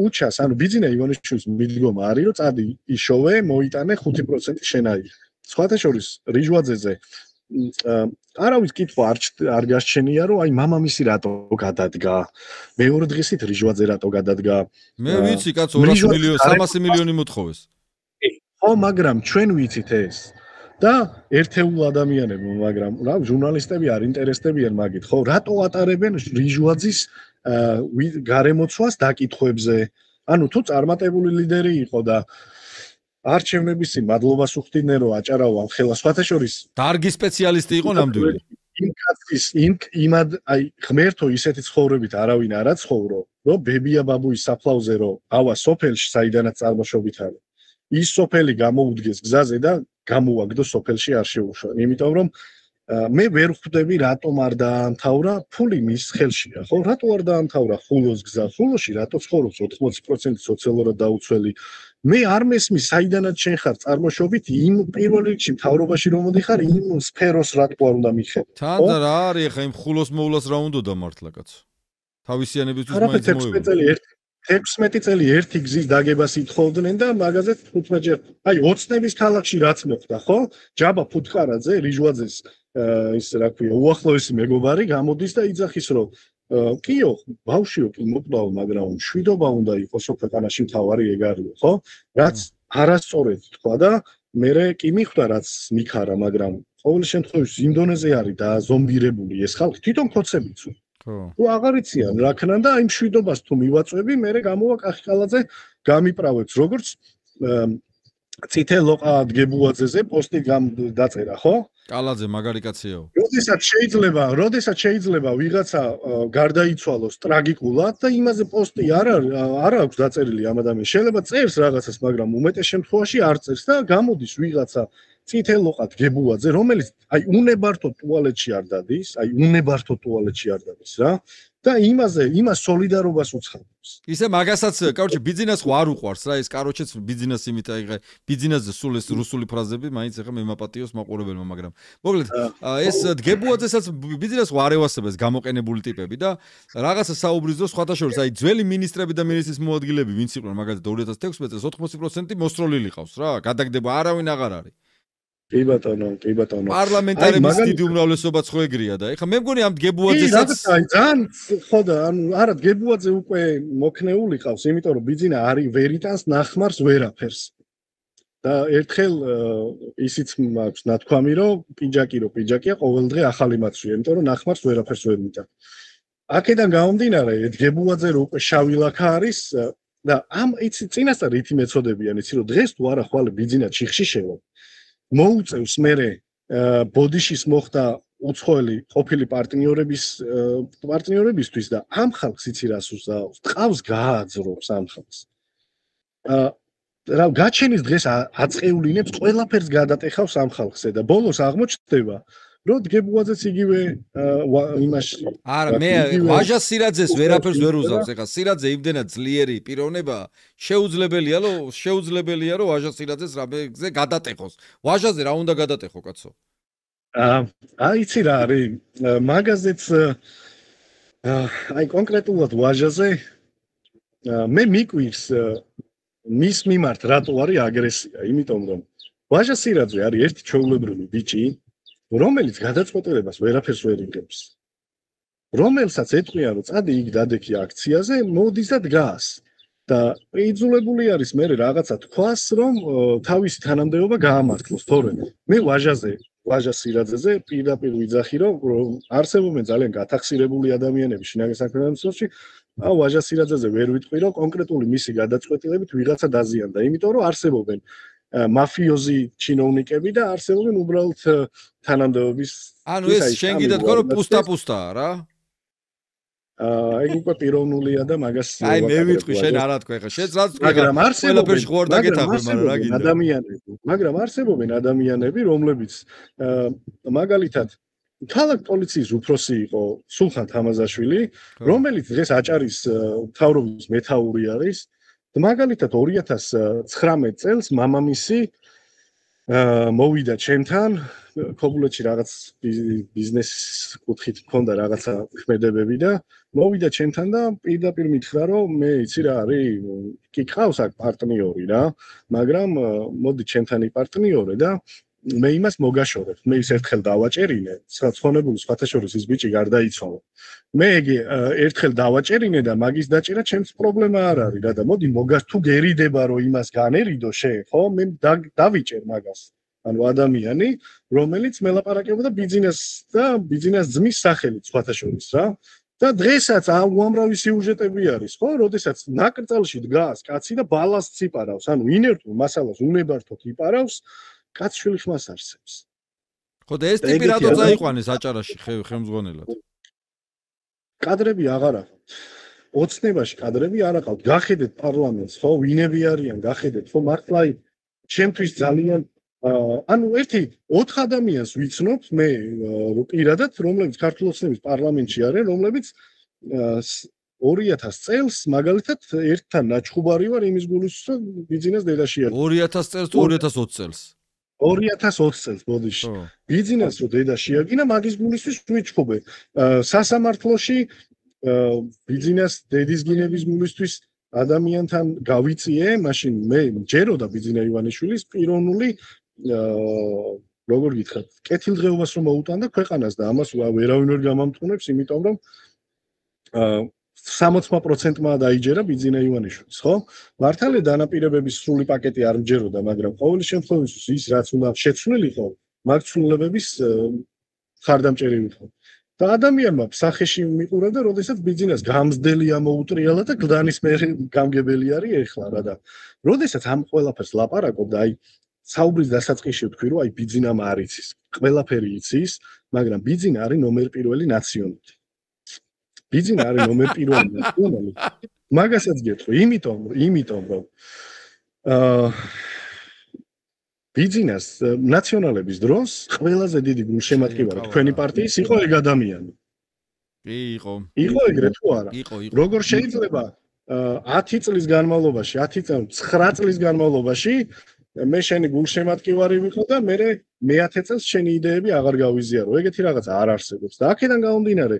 უჩას, ანუ ბიძინა ივანიშვილის მიდგომა არის, რომ წადი იშოვე, მოიტანე 5% შენაი. სხვათა შორის რიჟვაძეზე არავის კითხვა არ გასჩენია რომ აი მამამისი რატო გადადგა მეორე დღისით რიჟვაძე რატო გადადგა მე ვიცი კაცო 200 მილიონი 300 მილიონი მოთხოვეს ხო მაგრამ ჩვენ ვიცით ეს და ერთეულ ადამიანებო მაგრამ რა ჟურნალისტები არ ინტერესდებიან მაგით ხო რატო ატარებენ რიჟვაძის გარემოცვას დაკითხვებზე ანუ თუ წარმატებული ლიდერი იყო და არჩევნების წინ მადლობას უხდიდნენ რომ აჭარავა ხელა სხვათა შორის დარგი სპეციალისტი იყო ნამდვილი იმ კაცის იმად აი ღმერთო ისეთი ცხოვრებით არავინ არ აცხოვრო რომ ბებია ბაბუის საფლავზე რომ ავა სოფელში საიდანაც წარმოშობით არის ის სოფელი გამოუდგეს გზაზე და გამოუაგდო სოფელში არ შეუშვა იმიტომ რომ მე ვერ ხვდები რატომ არ დაამთავრა ფული მის ხელშია ხო რატო არ დაამთავრა ხულოს გზა ხულოში რატო ცხოვრობს 80% სოციალურად დაუცველი მე არ მესმის საიდანაც შენ ხარ წარმოშობით იმ პირველ რიგში მთავრობაში რომ მოდიხარ იმ სფეროს რა თქმა უნდა მიხედავ თან და რა არის ხა იმ ხულოს მოვლას რა უნდა დამართლა კაცო თავისიანებისთვის მაინც მოევა 16 წელი ერთი გზის დაგებას ითხოვდნენ და მაგაზე 15 ჯერ აი ოცნების ქალაქში რაც მოხდა ხო ჯაბა ფუტკარაძე რიჟვაძეს ის რა ქვია უახლოესი მეგობარი გამოდის და იძახის რომ კიო ბავშვიო კი მოკვდაო მაგრამ შვიდობა უნდა იყოს ქვეყანაში მთავარი ეგ არისო ხო რაც არასწორად თქვა და მე კი მიხვდა რაც მიქარა მაგრამ ყოველ შემთხვევაში ინდონეზია არის დაზომბირებული ეს ხალხი თვითონ ქოცებიც თუ აღარ იციან რა ქნან და იმ შვიდობას თუ მივაწვევი მე გამოვა კახიკალაძე გამიправებს როგორც წითელოყა დგებუაძეზე პოსტი დაწერა ხო კალაძე მაგარი კაციაო როდესაც შეიძლება ვიღაცა გარდაიცვალოს ტრაგიკულად და იმაზე პოსტი არ აქვს დაწერილი ამ ადამიანს შეიძლება წერს რაღაცას მაგრამ უმეტეს შემთხვევაში არ წერს და გამოდის ვიღაცა წითელოყა დგებუაძე რომელიც აი უნებართო ტუალეტში არ დადის რა და იმას სოლიდარობას უცხადებს. ისე მაგასაც, короче, ბიზნეს ხო არ უყვარს რა, ეს корочеც ბიზნეს იმით აი ბიზნესზე სულ ეს რუსული ფრაზები მაინც ახლა მემაპატიოს მაყურებელმა, მაგრამ მოკლედ ეს დგებუაძესაც ბიზნეს ხო არ ევასებეს გამოყენებული ტიპები და რაღაცა საუბრის დროს სხვათა შორის აი ძველი მინისტრები და მინისტრის მოადგილეები ვინც იყვნენ მაგალითად 2016 წელს 80% მოსროლილი ყავს რა, გადაგდება არავინ აღარ არის. კი ბატონო. პარლამენტარების დიდი უმრავლესობაც ხო ეგრეა და ეხლა მე მგონი ამ დგებუაძესაც ძალიან ხო და ანუ არა დგებუაძე უკვე მოქნეული ყავს, იმიტომ რომ ბიძინა არის ვერიტანს ნახმარს ვერაფერს. და ერთხელ ისიც მაქვს ნათქვამი რომ პიჯაკია ყოველდღე ახალი მაცვია, იმიტომ რომ ნახმარს ვერაფერს ვერ მიტა. აქედან გამომდინარე დგებუაძე რო უკვე შავი ლაქა არის და ამ იცი წინასწარ რითი მეწოდებიან, იცი რომ დღეს თუ არა ხვალე ბიძინა ჩიხში შევა. მოუწევს მერე ბოდიშის მოხდა უცხოელი ყოფილი პარტნიორებისთვის და ამ ხალხს იცი რას უსაუბრს, ტყავს გააძრობს ამ ხალხს. რა გაჩენის დღეს აწეულინებს ყველაფერს გადატეხავს ამ ხალხზე და ბოლოს აღმოჩნდება რომ დგებუაძეც იგივე იმაში არა მე ვაჟა სირაძეს ვერაფერს ვერ უზავს ეხლა სირაძე იმდენად ძლიერი პიროვნება შეუძლებელია რომ ვაჟა სირაძეს რამეზე გადატეხოს ვაჟაზე რა უნდა გადატეხო კაცო იცი რა არის მაგაზეც აი კონკრეტულად ვაჟაზე მე მიკვირს მის მიმართ რატო არის აგრესია იმიტომ რომ ვაჟა სირაძე არის ერთი ჩვეულებრივი ბიჭი რომელიც გადაწყვეტილებას ვერაფერს ვერ იღებს რომელსაც ეთქვია რომ წადი იქ დადექი აქციაზე მოდის და დგას და იძულებული არის მე რაღაცა თქვას რომ თავისი თანამდებობა გაამართლოს თორე მე ვაჟა სირაძეზე პირდაპირ ვიძახი რომ არსებობენ ძალიან გათახსირებული ადამიანები შინაგან საქმეებში ვაჟა სირაძეზე ვერ ვიტყვი რომ კონკრეტული მისი გადაწყვეტილებით ვიღაცა დაზიანდა იმიტომ რომ არსებობენ მაფიოზი ჩინოვნიკები და არსებობენ უბრალოდ თანამდებობის ანუ ეს შენ გიდა თქვა რომ პუსტა-პუსტაა რა ეგ უკვე პიროვნულია და მაგას აი მე ვიტყვი შენ არა თქვა ხა შენ რაც თქვა მაგრამ ყველაფერში ხო არ დაგეთახმე მაგრამ არსებობენ ადამიანები რომლებიც მაგალითად ქალაქ პოლიციის უფროსი იყო სულხან თამაზაშვილი რომელიც დღეს აჭარის მთავრობის მეთაური არის მაგალითად 2019 წელს მამამისი მოვიდა ჩემთან ქობულეთში რაღაც ბიზნესის კუთხით მქონდა რაღაცა ქმედებები და მოვიდა ჩემთან და პირდაპირ მითხრა რომ მე იცი რა არის კი ყავს აქ პარტნიორი რა მაგრამ მოდი ჩემთან იპარტნიორე და მე იმას მოგაშორებ მე ის ერთხელ დავაჭერინე ცხონებული სხვათაშორის ის ბიჭი გარდაიცვალა მე ერთხელ დავაჭერინე და მაგის დაჭერა ჩემს პრობლემა არ არის რა და მოდი თუ გერიდება რომ იმას განერიდო შე ხო მე დავიჭერ მაგას ანუ ადამიანი რომელიც მელაპარაკებოდა ბიზნეს ძმის სახელით სხვათაშორის რა და დღესაც უამრავი სიუჟეტები არის ხო როდესაც ნაკრძალში დგას კაცი და ბალასტს იპარავს ანუ ინერტულ მასალას უნებართოდ იპარავს კაცშვილი ხმას არსებს. ხო და ეს ტიპი რატო წაიყვანეს აჭარაში ხელმძღვანელად? კადრები აღარ აყავთ. ოცნებაში კადრები არ აყავთ. გახედეთ პარლამენტს, ხო, ვინები არიან, გახედეთ, ხო, მართლა ჩემთვის ძალიან ანუ 4 ადამიანს ვიცნობ მე პირადად, რომლებიც ქართულ ოცნების პარლამენტში არიან, რომლებიც 2000 წელს მაგალითად ერთთან ნაჩხუბარი ვარ იმის გულისთვის რომ ბიზნეს დედაში არის. 2000 წელს თუ 2020 წელს? 2020 წელს ბოდიში. ბიზნეს რო დედაში აგინა მაგის გულისთვის ვიჩხუბე. სასამართლოში ბიზნეს დედის გინების გულისთვის ადამიანთან გავიწიე, მაშინ მე ჯეროდა ბიზნა ივანიშვილის პიროვნული როგორ გითხრათ, კეთილდღეობას რომ მოუტანდა ქვეყანას და ამას ვერავინ ვერ გამამტყუნებს, იმიტომ რომ 60%-მა დაიჯერა ბიზნა ივანიშვილის, ხო? მართალია დანაპირებების სრული პაკეტი არ მჯეროდა, მაგრამ ყოველ შემთხვევაში ის რაც უნდა შეცვლილიყო, მაგ ცვლილებების ხარდამჭერი ვიყო. და ადამიანმა სახეში მიყურებდა, როდესაც ბიზნეს გამზდელი ამოუტრიალა და გლდანის მე გამგებელი არის ეხლა რა და. როდესაც ამ ყველაფერს ლაპარაკობდა, აი საუბრის დასაწყისში ვთქვი, რომ აი ბიზნამ არ იცის, ყველაფერი იცის, მაგრამ ბიზნა არის ნომერ პირველი ნაციონალი. ბიზნა არის ნომერ პირველი ნაციონალი. მაგასაც გეტყვი, იმიტომ რომ ბიზნეს ნაციონალების დროს ყველაზე დიდი გულშემატკივარი თქვენი პარტიის იყო ეგ ადამიანი. კი, იყო. იყო ეგრე თუ არა? იყო. როგორ შეიძლება 10 წლის განმავლობაში, 9 წლის განმავლობაში მე შენი გულშემატკივარი ვიყო და მე 10 წელს შენი იდეები აღარ გავიზიარო. ეგეთი რაღაც არ არსებობს. და აქედან გამომდინარე,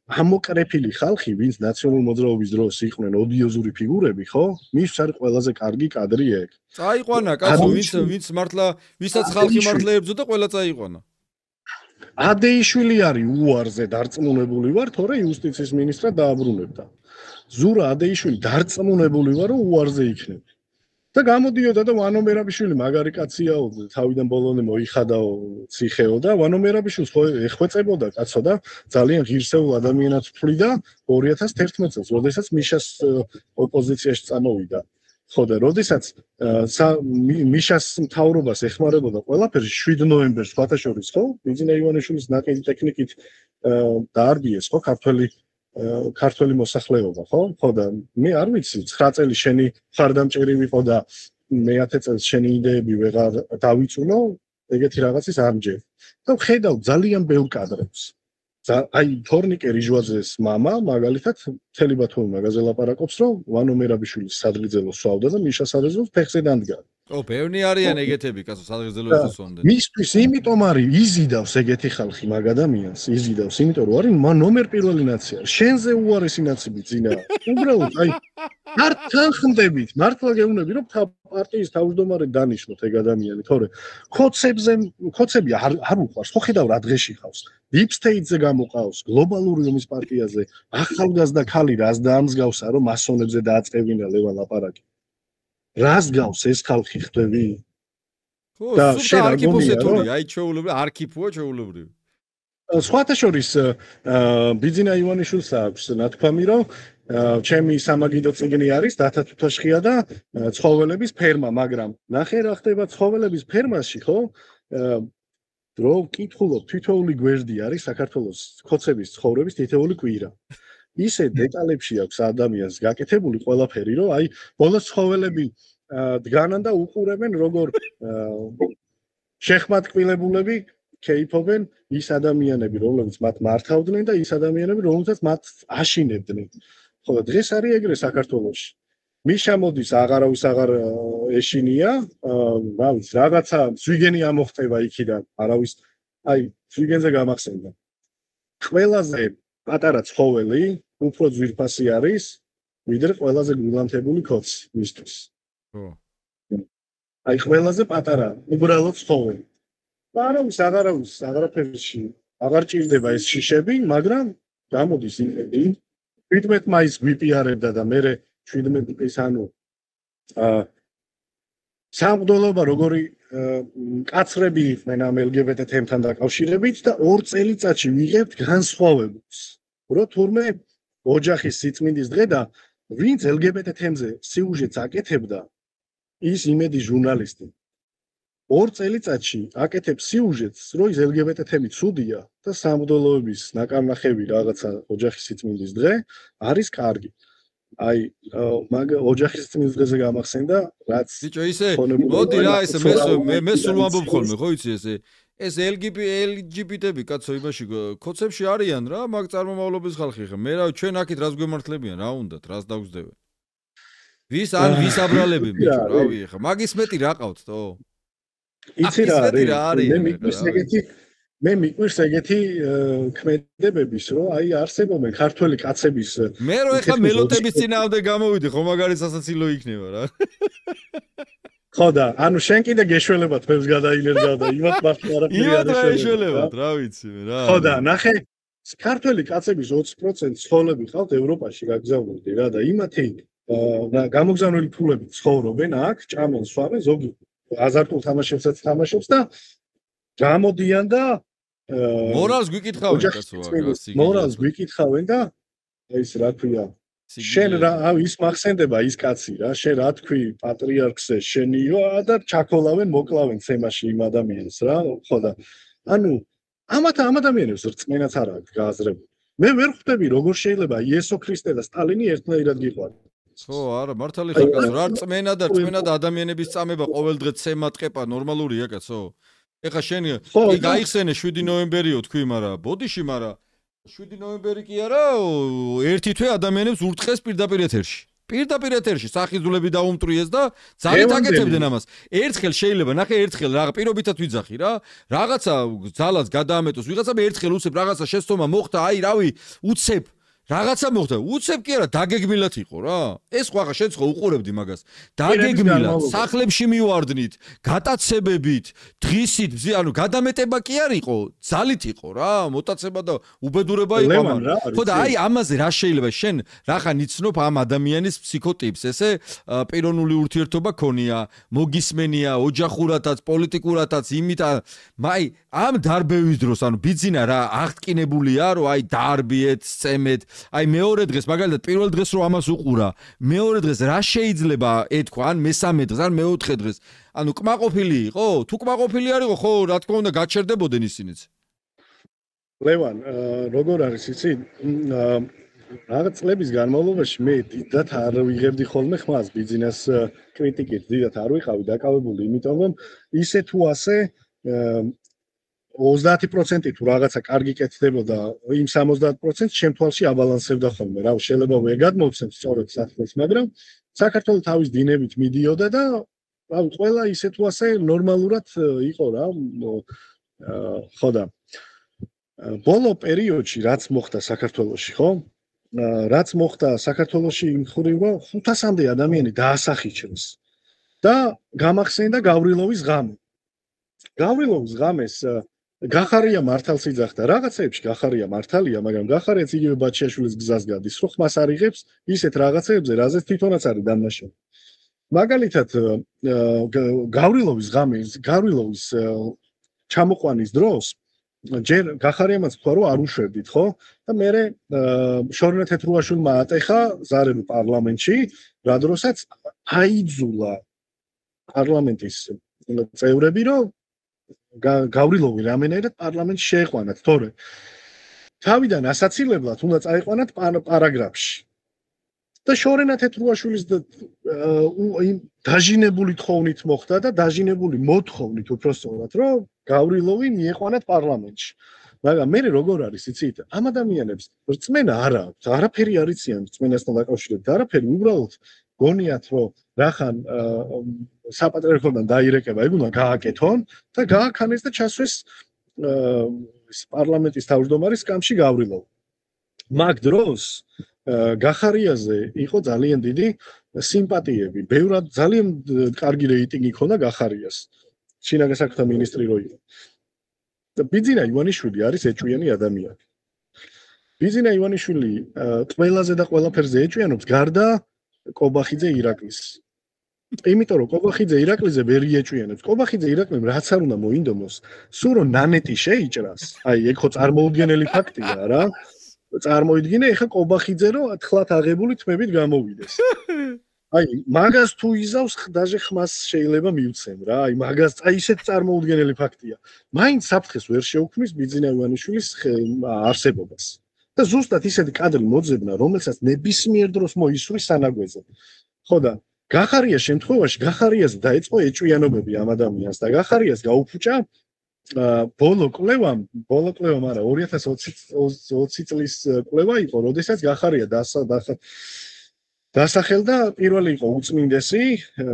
ამოკრეფილი ხალხი, ვინც ნაციონალურ მოძრაობის დროს იყვნენ ოდიოზური ფიგურები, ხო? მისთვის არის ყველაზე კარგი კადრი ეგ. წაიყვანა, კაცო, ვინც მართლა, ვისაც ხალხი მართლა ებრძოდა, ყველა წაიყვანა. ადეიშვილი არის უარზე დარწმუნებული ვარ, თორე იუსტიციის მინისტრად დააბრუნებდა. ზურა ადეიშვილი დარწმუნებული ვარ, რომ უარზე იქნება. და გამოდიოდა და ვანო მერაბიშვილი მაგარი კაციაო, თავიდან ბოლომდე მოიხადაო, ციხეო და ვანო მერაბიშვილს ეხვეწებოდა კაცო და ძალიან ღირსეულ ადამიანად თვლიდა 2011 წელს, როდესაც მიშას ოპოზიციაში წამოვიდა. ხო და როდესაც მიშას მთავრობას ეხმარებოდა ყველაფერში 7 ნოემბერს სხვათაშორის, ხო? ბიძინა ივანიშვილის ნაკედი ტექნიკით დაარბიეს, ხო, ქართველი მოსახლეობა, ხო? ხო და მე არ ვიცი, 9 წელი შენი ხარდამჭერი ვიყო და მე 10 წელს შენი იდეები ვეღარ დავიწუნო, ეგეთი რაღაცის არ მჯერ. და ხედავ ძალიან ბევრ კადრებს. აი თორნიკე რიჟვაძეს მამა, მაგალითად, მთელი ბათუმი მაგაზე ლაპარაკობს, რომ ვანო მერაბიშვილის სადღიძელოს სვავდა და მიშა სადღიძელოს ფეხზე დადგა. ბევრი არიან ეგეთები, კაცო, სადღიძელოს სვავდნენ. მისთვის იმიტომ არის იზიდავს ეგეთი ხალხი მაგ ადამიანს, იზიდავს, იმიტომ რომ არის ნომერ პირველი ნაცია. შენზე უარესი ნაცები ძინა. უბრალოდ აი არ თანხმდებით, მართლა გეუბნები, რომ პარტიის თავმჯდომარე დანიშნოთ ეგ ადამიანი, თორე ხოცები არ უყვარს, ხო ხედავ რა დღეში ხავს. Deep State-ზე გამოყავს, გლობალური ომის პარტიაზე, ახალგაზრდა ქალი რას დაამსგავსა, რომ მასონებზე დააწევინა ლევან ლაპარაკი. რას გავს ეს ხალხი ხდები? და შენ არქიპოსეთური, აი ჩეულებრივი, არქიპოა ჩეულებრივი. სხვათა შორის ბიძინა ივანიშვილს აქვს ნათქვამი, რომ ჩემი სამაგიდო წიგნი არის დათათუთაშხია და ცხოველების ფერმა, მაგრამ ნახე რა ხდება ცხოველების ფერმაში, ხო? რო ვკითხულობ, თითოეული გვერდი არის საქართველოს ხოცების ცხოვრების თითოეული კვირა. ისე დეტალებში აქვს ადამიანს გაკეთებული ყველაფერი, რომ აი ბოლოს ცხოველები დგანან და უყურებენ როგორ შეხმატკილებულები ქეიფობენ ის ადამიანები, რომლებიც მათ მართავდნენ და ის ადამიანები, რომლებიც მათ აშინებდნენ. ხო, დღეს არის ეგრე საქართველოში. მიშა მოდის აღარავის აღარ ეშინია, რა ვიცი, რაღაცა ზვიგენი ამოხტება იქიდან, არავის, აი, ზვიგენზე გამახსენდა. ყველაზე პატარა ცხოველი, უფრო ძვირფასი არის, ვიდრე ყველაზე გულანთებული ქოცი მისთვის. ხო. აი, ყველაზე პატარა, უბრალოდ ცხოველი. არავის, აღარაფერში აღარ ჭირდება ეს შიშები, მაგრამ გამოდის იმედი. 17 მაისს გვიპიარებდა და მე 17 ის ანუ სამღვდელობა როგორი კაცრები იყვნენ ამ LGBT თემთან დაკავშირებით და 2 წელიწადში ვიღებთ განსხვავებულს. რო თურმე ოჯახის სიწმინდის დღე და ვინც LGBT თემზე სიუჟეტს აკეთებდა, ის იმედი ჟურნალისტი. 2 წელიწადში აკეთებს სიუჟეტს, რომ ის LGBT თემი ცუდია და სამღვდელოების ნაკარნახევი რაღაცა ოჯახის სიწმინდის დღე არის კარგი. აი, მაგ ოჯახის სიწმინდის დღეზე გამახსენდა, რაც ბიჭო, ისე მოდი რა, ესე მე სულ ვამბობ ხოლმე, ხო იცი ესე ეს LGBT-ები კაცო იმაში ქოცებში არიან რა, მაგ წარმომავლობის ხალხი ხა. მე რა ჩვენ აქეთ რას გვემართლებიან, რა უნდათ, რას დავგზდევენ. ვის აბრალებენ ბიჭო, რავი ხა. მაგის მეტი რა ყავთ თო? იცი რა არის? მე მიყვირს ეგეთი ქმედებების, რომ აი არსებობენ ქართველი კაცების მე რო ეხა მელოტების წინააღმდეგ გამოვიდი, ხო მაგარი სასაცილო იქნება რა. ხო და ანუ შენ კიდე გეშველება თმებს გადაილერდა და იმათ მართლა არაფერი არ ეშველებათ, რა ვიცი მე რა. ხო და ნახე ქართველი კაცების 20% ცხოვრები ხალხ ევროპაში გაგზავნილდი რა და იმათი გამოგზავნილი ფულები ცხოვრობენ აქ, ჭამენ, სვამენ, ზოგი აზარტულ თამაშებსაც თამაშობს და გამოდიან და მორალს გვიკითხავენ კაცო აგასი. მორალს გვიკითხავენ და ეს რა ქვია? შენ რა ის მახსენდება ის კაცი რა, შენ რა თქვი პატრიარქზე შენიო და ჩაქოლავენ, მოკლავენ ცემაში იმ ადამიანს რა, ხო და ანუ ამ ადამიანებს რწმენაც არ აქვს გააზრებული. მე ვერ ხვდები როგორ შეიძლება იესო ქრისტე და სტალინი ერთნაირად გიყვარონ. ხო, არა, მართალი ხარ კაცო, რა რწმენა და ადამიანების წამება ყოველდღე ცემა ტყეპა ნორმალურია კაცო? ეხა შენ კი გაიხსენე 7 ნოემბერიო თქვი, მაგრამ ბოდიში, მაგრამ 7 ნოემბერი კი არა, ერთი თვე ადამიანებს ურტყეს პირდაპირ ეთერში. პირდაპირ ეთერში სახიზულები დაუმტრიეს და ძალით აკეთებდნენ ამას. ერთხელ შეიძლება, ნახე ერთხელ რა პირობითად ვიძახი რა. რაღაცა ძალას გადაამეტოს, ვიღაცამ ერთხელ უცებ რაღაცა შეცდომა მოხდა, აი რავი, უცებ რაღაცა მოხდა. უცებ კი არა, დაგეგმილად იყო რა. ეს ხო ახლა შენ ხო უყურებდი მაგას. დაგეგმილად, სახლებში მივარდნით, გატაცებებით, დღისით, ანუ გადამეტება კი არ იყო, ძალით იყო რა, მოტაცება და უბედურება იყო ამან. ხო და აი ამაზე რა შეიძლება შენ რახან იცნობ ამ ადამიანის ფსიქოტიპს, ესე პიროვნული ურთიერთობა ქონია, მოგისმენია, ოჯახურადაც, პოლიტიკურადაც, იმით აი ამ დარბევის დროს, ანუ ბიძინა რა აღტკინებულია, რომ აი დაარბიეთ, წემეთ აი მეორე დღეს მაგალითად პირველ დღეს რო ამას უყურა მეორე დღეს რა შეიძლება ეთქვა ან მესამე დღეს ან მეოთხე დღეს ანუ კმაყოფილი იყო თუ კმაყოფილი არ იყო ხო რა თქმა უნდა გაჩერდებოდნენ ისინიც ლევან როგორ არის იცი რაღაც წლების განმავლობაში მე დიდად არ ვიღებდი ხოლმე ხმას ბიზნეს კრიტიკით დიდად არ ვიყავი დაკავებული იმიტომ რომ ისე თუ ასე 30% თუ რაღაცა კარგი კეთდებოდა იმ 70% შემთხვევაში აბალანსებდა ხოლმე რა შეიძლება ვერ გადმოვცემთ სწორედ საქმეს მაგრამ საქართველოს თავის დინებით მიდიოდა და რავი ყველა ისე თუ ასე ნორმალურად იყო რა ხო და ბოლო პერიოდში რაც მოხდა საქართველოში ხო რაც მოხდა საქართველოში იმ ხრივ 500-მდე ადამიანი დაასახიჩეს და გამახსენდა გავრილოვის ღამე გავრილოვის ღამეს გახარია მართალს იძახდა რაღაცეებში გახარია მართალია მაგრამ გახარიაც იგივე ბაჩიაშვილის გზას გადის ხო ხმას არ იღებს ისეთ რაღაცეებზე რაზეც თვითონაც არის დამნაშავე მაგალითად გავრილოვის ღამეს გავრილოვის ჩამოყვანის დროს ჯერ გახარიამაც თქვა რომ არ უშვებდით ხო და მე შორნა თეთრუაშვილმა ატეხა ზარები პარლამენტში რა დროსაც აიძულა პარლამენტის წევრები რომ გავრილოვი რამენერად პარლამენტში შეეყვანათ, თორე თავიდან ასაცილებლად უნდა წაიყვანათ პარაგრაფში. და შორენა თეთრუაშვილის იმ დაჟინებული თხოვნით მოხდა და დაჟინებული მოთხოვნით უпростоრად, რომ გავრილოვი მieყვანათ პარლამენტში. მაგრამ მე როგორ არის, იცით? ამ ადამიანებს რწმენა არ აქვს, არაფერი არ იციან რწმენასთან დაკავშირებით, არაფერი უბრალოდ გონიათ რომ რახან საპატრიარქოდან დაირეკება, ეგ უნდა გააკეთონ და გააქანეს და ჩასვეს პარლამენტის თავმჯდომარის სკამში გავრილოვი. მაგ დროს გახარიაზე იყო ძალიან დიდი სიმპათიები, ბევრად ძალიან კარგი რეიტინგი ჰქონდა გახარიას. შინაგან საქმეთა მინისტრი რო იყო. და ბიძინა ივანიშვილი არის ეჭვიანი ადამიანი. ბიძინა ივანიშვილი ყველაზე და ყველაფერზე ეჭვიანობს გარდა კობახიძე ირაკლის. იმიტომ რომ კობახიძე ირაკლიზე ვერ იეჭვიანებს. კობახიძე ირაკლიმ რაც არ უნდა მოინდომოს, სულ რომ ნანეტი შეიჭრას, აი ეგ ხო წარმოუდგენელი ფაქტია რა. წარმოიდგინე ეხა კობახიძე რომ თხლად აღებული თმებით გამოვიდეს. აი მაგას თუ იზავს даже ხმას შეიძლება მივცემ რა. აი მაგას აი ისეთ წარმოუდგენელი ფაქტია. მაინც საფრთხეს ვერ შეუქმნის ბიძინა ივანიშვილის არსებობას. და ზუსტად ისეთი კადრი მოძებნა, რომელსაც ნებისმიერ დროს მოისვრის სანაგვეზე. ხო და გახარიას შემთხვევაში გახარიას დაეწყო ეჭვიანობები ამ ადამიანს და გახარიას გაუფუჭა ბოლო კვლევამ არა 2020 წლის კვლევა იყო, როდესაც გახარია დასახელდა პირველი იყო უწმინდესი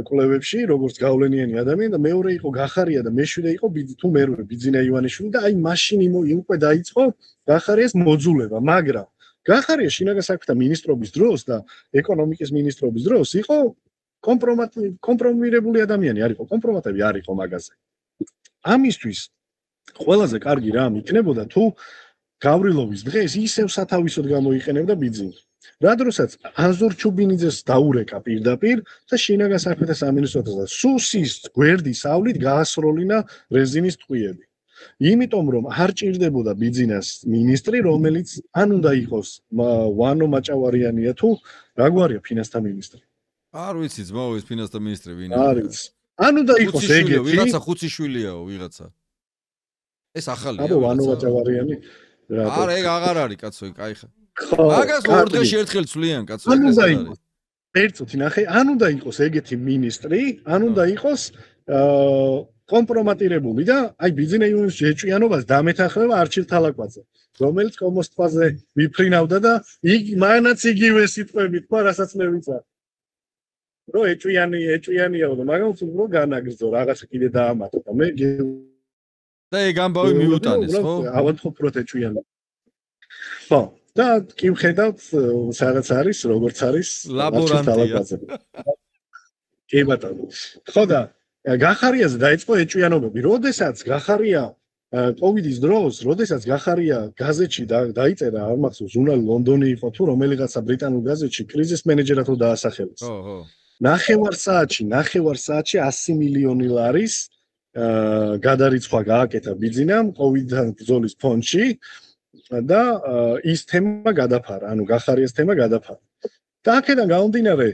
კვლევებში, როგორც გავლენიანი ადამიანი და მეორე იყო გახარია და მეშვიდე იყო თუ მერვე ბიძინა ივანიშვილი და აი მაშინ უკვე დაიწყო გახარიას მოძულება, მაგრამ გახარია შინაგან საქმეთა მინისტრობის დროს და ეკონომიკის მინისტრობის დროს იყო კომპრომირებული ადამიანი, არ იყო კომპრომატები არ იყო მაგაზე. ამისთვის ყველაზე კარგი რამ იქნებოდა თუ გავრილოვის დღეს ისევ სათავისოდ გამოიყენებდა ბიძინა. რა დროსაც ანზორ ჩუბინიძეს დაურეკა პირდაპირ და შინაგან საქმეთა სამინისტროთაც და სუსის გვერდის ავლით გაასროლინა რეზინის ტყვიები. იმიტომ რომ არ ჭირდებოდა ბიძინას მინისტრი, რომელიც ან უნდა იყოს ვანო მაჭავარიანია თუ რა გვარია ფინანსთა მინისტრი. არ ვიცი ძმაო ეს ფინანსთა მინისტრი ვინ არის. ან უნდა იყოს ეგეთი ვიღაცა ხუციშვილიაო ვიღაცა. ეს ახალია. აბა ვანო მაჭავარიანი რა. არა ეგ აღარ არის კაცო, კაი ხა. მაგას ორ დღეში ერთხელ ცვლიან კაცო. ან უნდა იყოს. ერთოთი ნახე, ან უნდა იყოს ეგეთი მინისტრი, ან უნდა იყოს კომპრომატირებული და აი ბიძინა იუნის შეჭიანობას დამეთანხმება არჩილ თალაკვაძე, რომელიც კომოსტვაზე ვიფრინავდა და მანაც იგივე სიტყვები თქვა, რასაც მე ვიცარ. რო ეჭვიანია და მაგრამ უფრო განაგრძო რაღაცა კიდე დაამატა და მე და ეგ ამბავი მიუტანეს, ხო? ავადმყოფროთ ეჭვიანა. ხო, და კი ვხედავთ, სადაც არის, როგორც არის ლაბორანტია. კი ბატონო. ხო და გახარიაზე დაიწყო ეჭვიანობები. როდესაც გახარია კოვიდის დროს, როდესაც გახარია გაზეთში დაიწერა, არ მახსოვს, ჟურნალი ლონდონი იყო თუ რომელიღაცა ბრიტანულ გაზეთში კრიზის მენეჯერად რო დაასახელეს. ხო, ხო. ნახევარ საათში 100 მილიონი ლარის გადარიცხვა გააკეთა ბიძინამ კოვიდთან ბრძოლის ფონდში და ის თემა გადაფარა, ანუ გახარიას თემა გადაფარა. და აქედან გამომდინარე,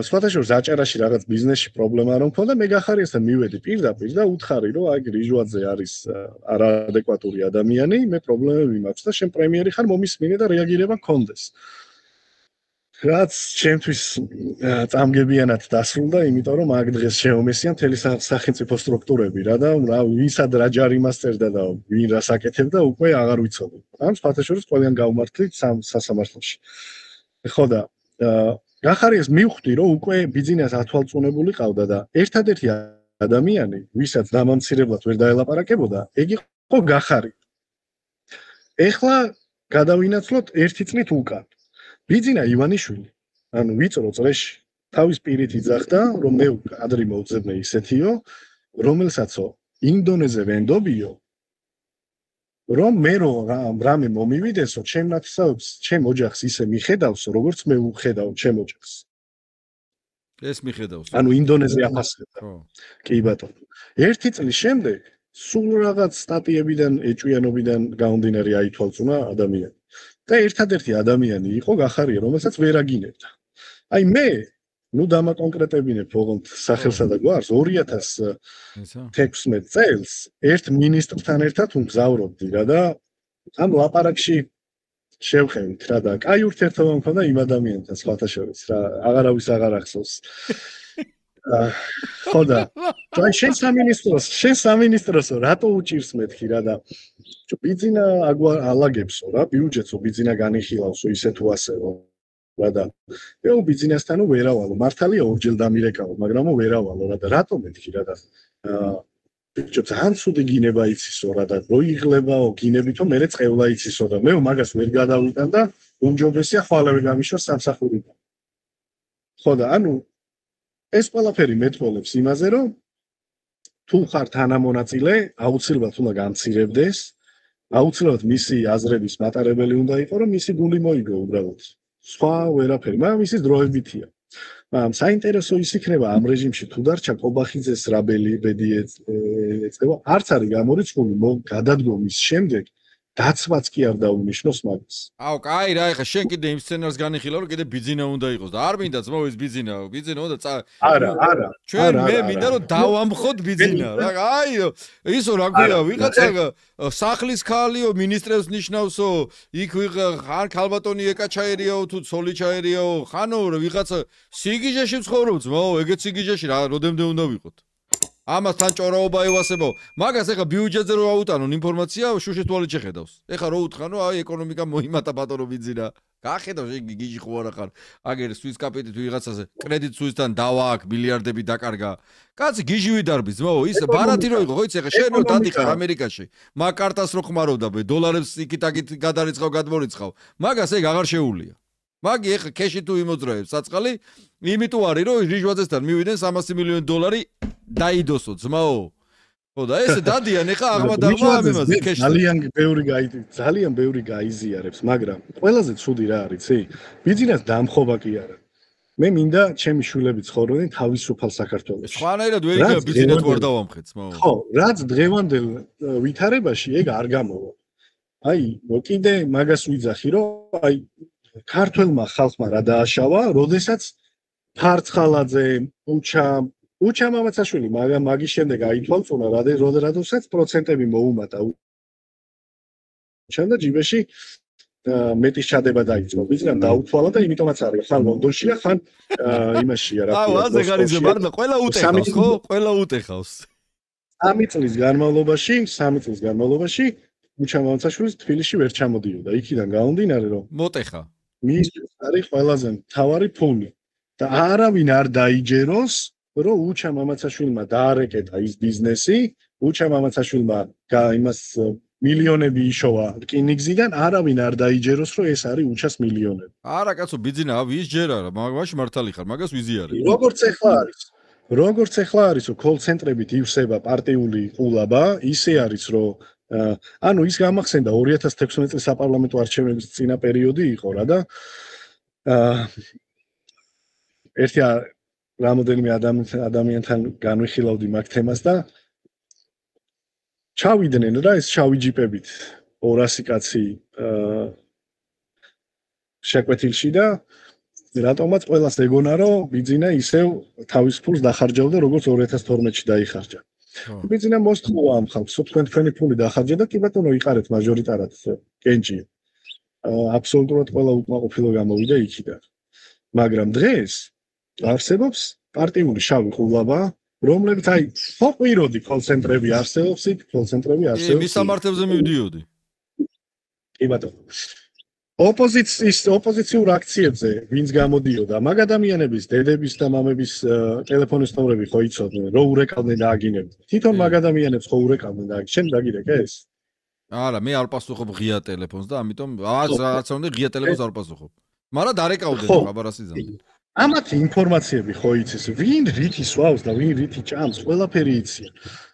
სხვათა შორის აჭარაში რაღაც ბიზნესში პრობლემა რომ მქონდა, მე გახარიასთან მივედი პირდაპირ და უთხარი, რომ აი რიჟვაძე არის არაადეკვატური ადამიანი, მე პრობლემები მაქვს და შენ პრემიერი ხარ, მომისმინე და რეაგირება გქონდეს. რაც ჩემთვის წამგებიანად დასრულდა, იმიტომ რომ აქ დღეს შეომესიან მთელი სახელმწიფო სტრუქტურები რა და ვისად რა ჯარიმას წერდა და ვინ რას აკეთებდა, უკვე აღარ ვიცოდი. ამ სხვათა შორის ყველგან გავმართლით სასამართლოში. ხო და გახარიას მივხვდი, რომ უკვე ბიძინას ათვალწუნებული ყავდა და ერთადერთი ადამიანი, ვისაც დამამცირებლად ვერ დაელაპარაკებოდა, ეგ იყო გახარი. ეხლა გადავინაცვლოთ 1 წლით უკან. ბიძინა ივანიშვილი, ანუ ვიწრო წრეში, თავის პირით იძახდა, რომ მე ადრე მოვძებნე ისეთიო, რომელსაცო ინდონეზე ვენდობიო, რომ მე რამე მომივიდესო, ჩემ ნათესავებს, ჩემ ოჯახს ისე მიხედავსო, როგორც მე ვხედავ ჩემ ოჯახს. ეს მიხედავს. ანუ ინდონეზე აფასებდა. კი ბატონო. 1 წლის შემდეგ სულ რაღაც სტატიებიდან, ეჭვიანობიდან გამომდინარე აითვალწუნა ადამიანი. და ერთადერთი ადამიანი იყო გახარია, რომელსაც ვერ აგინებდა. აი მე, დამაკონკრეტებინებ ოღონდ სახელსა და გვარს 2016 წელს ერთ მინისტრთან ერთად ვმგზავრობდი რა და ამ ლაპარაკში შევხევით რა და კაი ურთიერთობა მქონდა იმ ადამიანთან სხვათა შორის რა, აღარავის აღარ ახსოვს. ხო და შენ სამინისტროსო რატო უჭირს მეთქი რა და ბიძინა ალაგებსო რა ბიუჯეტსო ბიძინა განიხილავსო ისე თუ ასეო რა და მე ბიძინასთანო ვერავალო მართალია ორჯერ დამირეკავ მაგრამ ვერავალო რა და რატო მეთქი რა და ბიჭო ძალიან ცუდი გინება იცისო რა და რო იღლებაო გინებითო მე წევლა იცისო და მე მაგას ვერ გადავიტან და უმჯობესია ხვალევე გამიშვა სამსახურიდან. ხო და ანუ ეს ყველაფერი მეტყოლებს იმაზე, რომ თუ ხარ თანამონაწილე, აუცილებლად უნდა გამცირებდეს, აუცილებლად მისი აზრების მატარებელი უნდა იყოს, რომ მისი გული მოიგო უბრალოდ. სხვა ვერაფერი, მაგრამ ისიც დროებითია. მაგრამ საინტერესო ის იქნება ამ რეჟიმში თუ დარჩა კობახიძეს რაბელი ბედი ეწევა, არც არის გამორიცხული გადადგომის შემდეგ დაცვაც კი არ დაუნიშნოს მაგას. აუ, კაი რა, ეხა შენ კიდე იმ სცენარს განიხილავ, რომ კიდე ბიძინა უნდა იყოს და არ მინდა ძმაო ეს ბიძინა უნდა არა. ჩვენ მე მინდა რომ დავამხოთ ბიძინა რა. აი, ისო რა ქვია, ვიღაცა სახლის ქალიო, მინისტრებს ნიშნავსო, იქ ხარ ქალბატონი ეკაჩაერიაო თუ ცოლიჩაერიაო, ხანო ვიღაცა სიგიჟეში ცხოვრობ ძმაო, ეგეც სიგიჟეში რა, როდემდე უნდა ვიყოთ. ამასთან ჭორაობა ევასებო. მაგას ეხა ბიუჯეტზე რო აუტანონ ინფორმაცია, შუშის თვალით შეხედავს. ეხა რო უთხრან, რომ აი ეკონომიკა მოიმატა ბატონო ბიძინა. გახედავს იგი გიჟი ხო არა ხარ. აგერ სვის კაპიტით ვიღაცაზე კრედიტ სვისთან დავააკ მილიარდები დაკარგა. კაცი გიჟი ვიდარბი ძმაო, ის ბარათი რო იყო, ხო იცი ეხა შენ რო დადიხარ ამერიკაში. მაგ კარტას რო ხმარობდა ბე დოლარებს იქით-აქით გადარიცხავ, გადმორიცხავ. მაგას ეგ აღარ შეუულია. მაგი ეხა ქეში თუ იმოძრაებს საწყალი, იმიტომ არის რომ რიჟვაძესთან მივიდნენ 300 მილიონი დოლარი დაიდოსო ძმაო. ხო და ესე დადიან ეხა აღმადაღმა ამ იმაზე ქეში. ძალიან ბევრი გაიზიარებს, მაგრამ ყველაზე ცუდი რა არის, იცი? ბიძინას დამხობა კი არა. მე მინდა ჩემი შვილები ცხოვრობდნენ თავისუფალ საქართველოში. სხვანაირად ვერ იქნება ბიძინას ვარ დავამხეთ ძმაო. ხო, რაც დღევანდელ ვითარებაში ეგ არ გამოვა. აი, კიდე მაგას ვიძახი, რომ აი ქართველმა ხალხმა რა დააშავა, როდესაც ფარცხალაძე, უჩა მამაცაშვილი, მაგრამ მაგის შემდეგ აითვალწუნა, როდესაც პროცენტები მოუმატა. ჩანდა ჯიბეში მეტის ჩადება დაიწყო. ბიზნესს დაუთვალა და იმიტომაც არის. ხან ლონდონშია, ხან იმაშია რა. აუ, აზე გარიზე მარდა, ყველა უტეხავს, ხო? ყველა უტეხავს. 3 წლის განმავლობაში უჩა მამაცაშვილის თბილისში ვერ ჩამოდიოდა. იქიდან გამომდინარე, რომ მოტეხა. მისთვის არის ყველაზე მთავარი ფული და არავინ არ დაიჯეროს, რომ უჩა მამაცაშვილმა დაარეკეტა ის ბიზნესი, უჩა მამაცაშვილმა იმას მილიონები იშოვა რკინიგზიდან, არავინ არ დაიჯეროს, რომ ეს არის უჩას მილიონები. არა კაცო, ბიძინა, ვის ჯერა რა, მაგაში მართალი ხარ, მაგას ვიზიარე. როგორც ეხლა არის, რომ კოლ-ცენტრებით ივსება პარტიული ყულაბა, ისე არის, რომ ანუ ის გამახსენდა 2016 წლის საპარლამენტო არჩევნების წინა პერიოდი იყო რა და ერთი რამოდენიმე ადამიანთან განვიხილავდი მაგ თემას და ჩავიდნენ რა ეს შავი ჯიპებით 200 კაცი შეკვეთილში და რატომაც ყველას ეგონა რომ ბიძინა ისევ თავის ფულს დახარჯავდა როგორც 2012-ში დაიხარჯა. ბიძინა მოსთხოვა ამ ხალხს, თქვენი ფული დახარჯა და კი ბატონო იყარეთ მაჟორიტარად კენჭი. აბსოლუტურად ყველა უკმაყოფილო გამოვიდა იქიდან. მაგრამ დღეს არსებობს პარტიული შავი ყულაბა, რომლებიც აი ფოყვიროდი კოლ-ცენტრები არსებობს იქ, კოლ-ცენტრები არსებობს. მის სამართლებზე მივდიოდი. კი ბატონო. ოპოზიციურ აქციებზე ვინც გამოდიოდა, მაგ ადამიანების დედების და მამების ტელეფონის ნომრები ხო იცოდნენ, რო ურეკავდნენ და აგინებდნენ. თვითონ მაგ ადამიანებს ხო ურეკავდნენ და შენ დაგირეკ ეს? არა, მე არ პასუხობ ღია ტელეფონს და ამიტომ რაც უნდა ღია ტელეფონს არ პასუხობ. მაგრამ დარეკავდნენ ხაბარასიზამი. ამათი ინფორმაციები ხო იცის, ვინ რითი სვავს და ვინ რითი ჭამს, ყველაფერი იციან.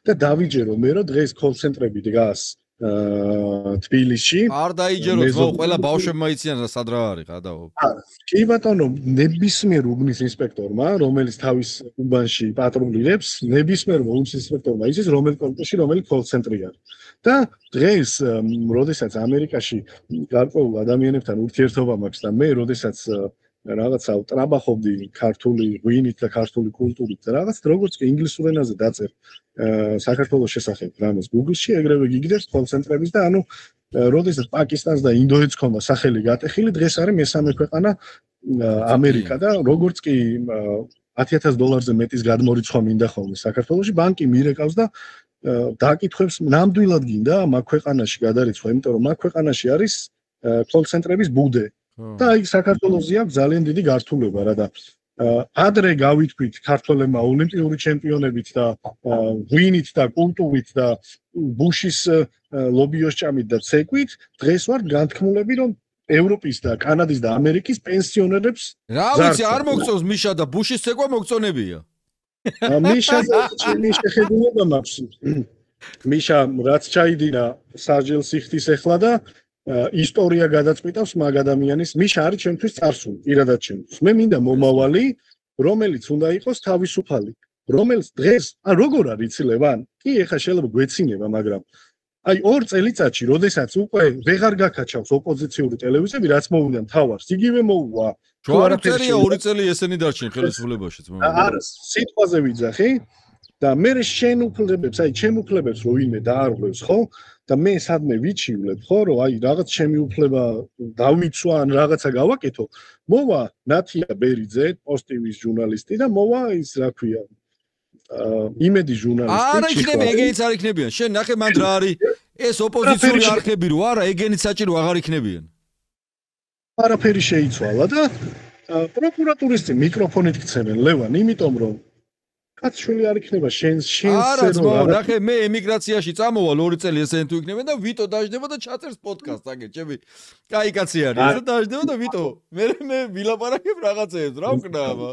და დავიჯერო მე რომ დღეს კოლ-ცენტრები დგას თბილისში. არ დაიჯეროთ, ხო, ყველა ბავშვებმა იციან რა სად რა არის, გადაო. კი ბატონო, ნებისმიერ უბნის ინსპექტორმა, რომელიც თავის უბანში პატრულირებს, ნებისმიერ უბნის ინსპექტორმა იცის, რომელი კორპუსში, რომელი კოლ-ცენტრი არის. და დღეს, როდესაც ამერიკაში გარკვეულ ადამიანებთან ურთიერთობა მაქვს და მე როდესაც რაღაცა ტრაბახობდი ქართული ღვინით და ქართული კულტურით და რაღაც როგორც კი ინგლისურ ენაზე დაწერ საქართველოს შესახებ რამეს Google-ში ეგრევე გიგდებს კოლ-ცენტრების და ანუ როდესაც პაკისტანს და ინდოეთს ქონდა სახელი გატეხილი, დღეს არის მესამე ქვეყანა ამერიკა და როგორც კი $10,000-ზე მეტის გადმორიცხვა მინდა ხოლმე საქართველოში, ბანკი მირეკავს და დაკითხვებს ნამდვილად გინდა მაგ ქვეყანაში გადარიცხვა, იმიტომ რომ მაგ ქვეყანაში არის კოლ-ცენტრების ბუდე. და აი საქართველოსი აქვს ძალიან დიდი გართულება რა და ადრე გავითქვით ქართველებმა ოლიმპიური ჩემპიონებით და ღვინით და კულტურით და ბუშის ლობიოს ჭამით და ცეკვით, დღეს ვარ განთქმულები რომ ევროპის და კანადის და ამერიკის პენსიონერებს რა ვიცი არ მოგწონს მიშა და ბუშის ცეკვა მოგწონებია. მიშაზე ჩემი შეხედულება მაქვს. მიშა რაც ჩაიდინა სასჯელს იხდის ახლა და ისტორია გადაწყვიტავს მაგ ადამიანის მიშა არის ჩემთვის წარსული პირადად ჩემთვის მე მინდა მომავალი რომელიც უნდა იყოს თავისუფალი რომელიც დღეს როგორ არის იცილევან კი ეხა შეიძლება გვეცინება მაგრამ აი 2 წელიწადში როდესაც უკვე ვეღარ გაკაჩავს ოპოზიციური ტელევიზიები რაც მოვიდა მთავარს იგივე მოუვა თუ არაფერია 2 წელი ესენი დარჩენ ხელისუფლებაშიც არა სიტყვაზე ვიძახი და მე შენ უფლებებს აი ჩემ უფლებებს რო ვინმე დაარღვევს ხო და მე სადმე ვიჩივლებ ხო რომ აი რაღაც ჩემი უფლება დავიცვა ან რაღაცა გავაკეთო მოვა ნათია ბერიძე პოსტივის ჟურნალისტი და მოვა ის რა ქვია იმედი ჟურნალისტი არა იქნება ეგენიც არ იქნებიან შენ ნახე მანდ რა არის ეს ოპოზიციური არქები რო არა ეგენიც საჭირო აღარ იქნებიან არაფერი შეიცვალა და პროკურატურის წინ მიკროფონით ქცევენ ლევან იმიტომ რომ კაცშვილი არ იქნება შენსე რომ ნახე მე ემიგრაციაში წამოვალ 2 წელი ესენი თუ იქნებიან და ვიტო დაждდება და ჩაწერს პოდკასტს აგერ ჩემი კაი კაცი არის და დაждდება და ვიტო მე ვილაპარაკებ რაღაცეებს რა ვკნავა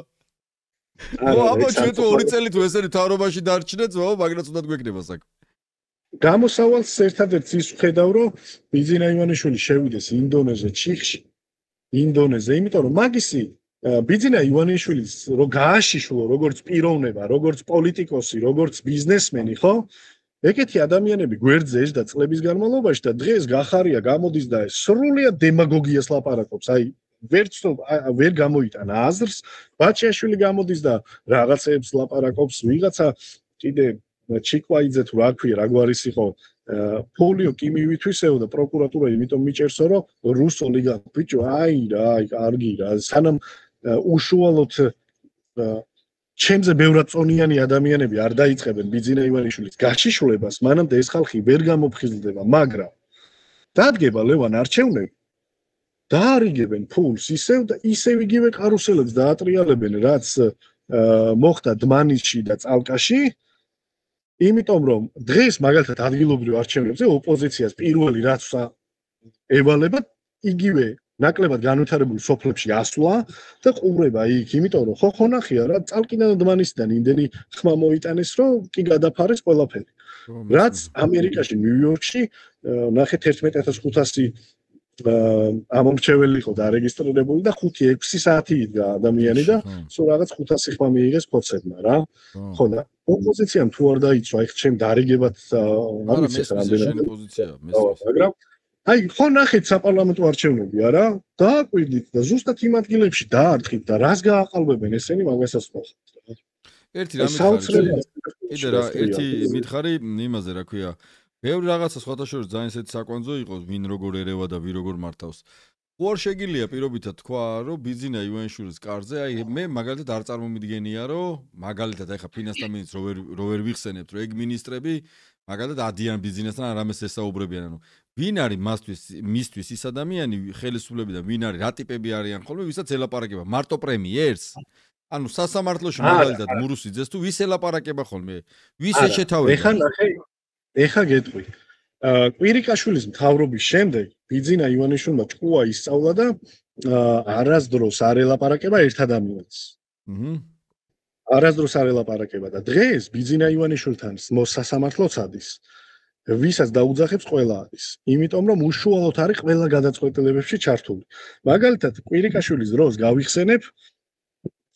აბა ჩვენ თუ 2 წელი თუ ესენი თავრობაში დარჩნეთ მაგრამ თუნდაც გვექნება საქმე გამოსავალს ერთადერთს ის ვხედავ რომ ბიძინა ივანიშვილი შევიდეს ინდონეზე ჩიხში ინდონეზე იმიტომ რომ მაგისი ბიძინა ივანიშვილის რო გააშიშვლო როგორც პიროვნება, როგორც პოლიტიკოსი, როგორც ბიზნესმენი, ხო? ეგეთი ადამიანები გვერდზე და წლების განმავლობაში და დღეს გახარია გამოდის და სრულიად დემაგოგიას ლაპარაკობს. აი ვერ გამოიტანა აზრს, ბაჩიაშვილი გამოდის და რაღაცეებს ლაპარაკობს, ვიღაცა კიდე ჩიკვაიძე თუ რა ქვია, რა გვარის იყო ფოლიო კი მივითვისეო და პროკურატურა იმიტომ მიჭერსო რომ რუს ოლიგარქ ბიჭო აი რა, კარგი რა, სანამ უშუალოდ ჩემზე ბევრად წონიანი ადამიანები არ დაიწყებენ ბიძინა ივანიშვილის გაშიშვლებას, მანამდე ეს ხალხი ვერ გამოფხიზლდება, მაგრამ დადგება ლევან არჩევნები, დაარიგებენ ფულს ისევ და ისევ იგივე კარუსელებს დაატრიალებენ, რაც მოხდა დმანისში და წალკაში, იმიტომ რომ დღეს მაგალითად ადგილობრივ არჩევნებზე ოპოზიციას პირველი რაც ევალება იგივე ნაკლებად განვითარებულ სოფლებში ასვლა და ყურება იქ, იმიტომ რომ ხო ნახია რა წალკიდან და დმანისიდან იმდენი ხმა მოიტანეს, რომ კი გადაფარეს ყველაფერი. რაც ამერიკაში, ნიუ-იორკში ნახეთ 11500 ამომრჩეველი იყო დარეგისტრირებული და 5-6 საათი იდგა ადამიანი და სულ რაღაც 500 ხმა მიიღეს ფოცებმა რა. ხო და ოპოზიციამ თუ არ დაიცვა, ეხლა ჩემ დარიგებად ამის რამდენად პოზიცია, მაგრამ აი ხო ნახეთ საპარლამენტო არჩევნები არა? დააკვირდით და ზუსტად იმ ადგილებში დაარტყით და რას გააყალბებენ ესენი მაგასაც მოხდა. ერთი მითხარი იმაზე რა ქვია. ბევრი რაღაცა სხვათა შორის ძალიან ისეთი საკვანძო იყოს, ვინ როგორ ერევა და ვინ როგორ მართავს. ხო არ შეგიძლია პირობითად თქვა, რომ ბიძინა ივანიშვილის კარზე, აი მე მაგალითად არ წარმომიდგენია, რომ მაგალითად აი ხა ფინანსთა მინისტრს რო ვერ ვიხსენებთ, რომ ეგ მინისტრები მაგალითად ადიან ბიძინასთან არამეს ესაუბრებიან, ანუ ვინ არის მისთვის ის ადამიანი ხელისუფლებიდან, ვინ არის, რა ტიპები არიან ხოლმე, ვისაც ელაპარაკება მარტო პრემიერს? ანუ სასამართლოში მაგალითად მურუსიძეს თუ ვის ელაპარაკება ხოლმე? ვის ეშეთავება? ეხა გეტყვი. კვირიკაშვილის მთავრობის შემდეგ ბიძინა ივანიშვილმა ჭკუა ისწავლა და არასდროს არ ელაპარაკება ერთ ადამიანს. არასდროს არ ელაპარაკება და დღეს ბიძინა ივანიშვილთან მოსასამართლოც ადის. ვისაც დაუძახებს ყველა არის. იმიტომ რომ უშუალოდ არის ყველა გადაწყვეტილებებში ჩართული. მაგალითად კვირიკაშვილის დროს გავიხსენებ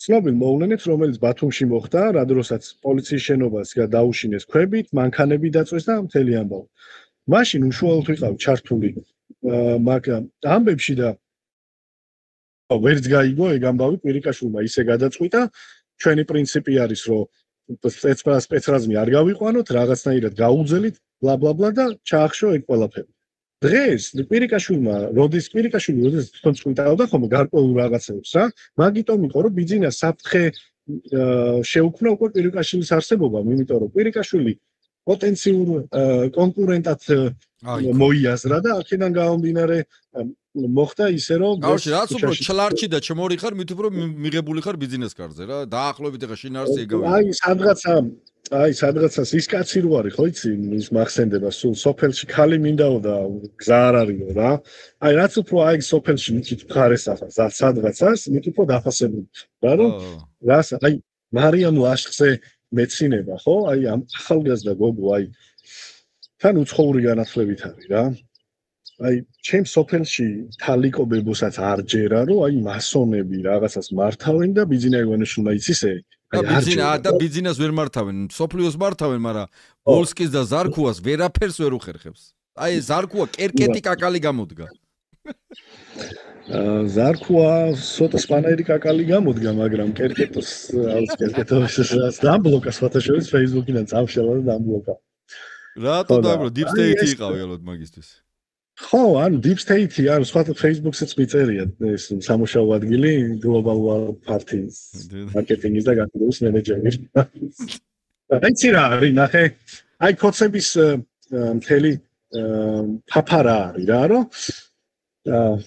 ცნობილ მოვლენებს, რომელიც ბათუმში მოხდა, რა დროსაც პოლიციის შენობას დაუშინეს ქვებით, მანქანები დაწვეს და მთელი ამბავი. მაშინ უშუალოდ ვიყავ ჩართული მაგ ამბებში და ვერც გაიგო ეგ ამბავი კვირიკაშვილმა ისე გადაწყვიტა, ჩვენი პრინციპი არის, რომ სპეცრაზმი არ გავიყვანოთ, რაღაცნაირად გაუძელით, ბლა და ჩაახშო ეგ ყველაფერი. დღეს კვირიკაშვილმა, როდის თვითონ წვიტავდა ხოლმე გარკვეულ რაღაცებს რა, მაგიტომ იყო რომ ბიძინა საფრთხე შეუქმნა უკვე კვირიკაშვილის არსებობამ, იმიტომ რომ კვირიკაშვილი პოტენციურ კონკურენტად მოიაზრა და აქედან გამომდინარე მოხდა ისე რომ რაც უფრო ჩლარჩი და ჩმორიხარ, მით უფრო მიღებული ხარ ბიძინას კარზე რა, დაახლოებით ახლა შინაარსი ეგავია. აი სადღაცას ის კაცი რო არის, ხო იცი, ის მახსენდება სულ სოფელში ხალი მინდაო და გზა არ არისო რა. აი რაც უფრო აი სოფელში მით მხარეს ახლა სადღაცას მით უფრო დაფასებული. რა რომ რას აი მარიამ ლაშხზე მეცინება, ხო? აი ამ ახალგაზრდა გოგო აი თან უცხოური განათლებით არის რა. აი ჩემ სოფელში თალიკობებოსაც არ ჯერა რომ აი მასონები რაღაცას მართავენ და ბიძინა ივანიშვილმა იცისე და ბიძინას ვერ მართავენ, სოფლიოს მართავენ, მაგრამ ბოლსკის და ზარქუას ვერაფერს ვერ უხერხებს. აი ზარქუა კერკეტი კაკალი გამოდგა. ზარქუა ცოტა სპანაირი კაკალი გამოდგა, მაგრამ კერკეტოს კერკეტოს დამბლოკა სხვათა შორის Facebook-იდან წამშელა და დამბლოკა. რატო დაბრუნდა Deep State იყავი ალბათ მაგისტვის. ხო, ანუ Deep State არის სხვა Facebook-საც მიწერია ეს სამუშაო ადგილი Global Parties მარკეტინგის და გაფრინდების მენეჯერი. აიცი რა არის, ნახე, აი კოცების მთელი ფაფარა არის რა, რომ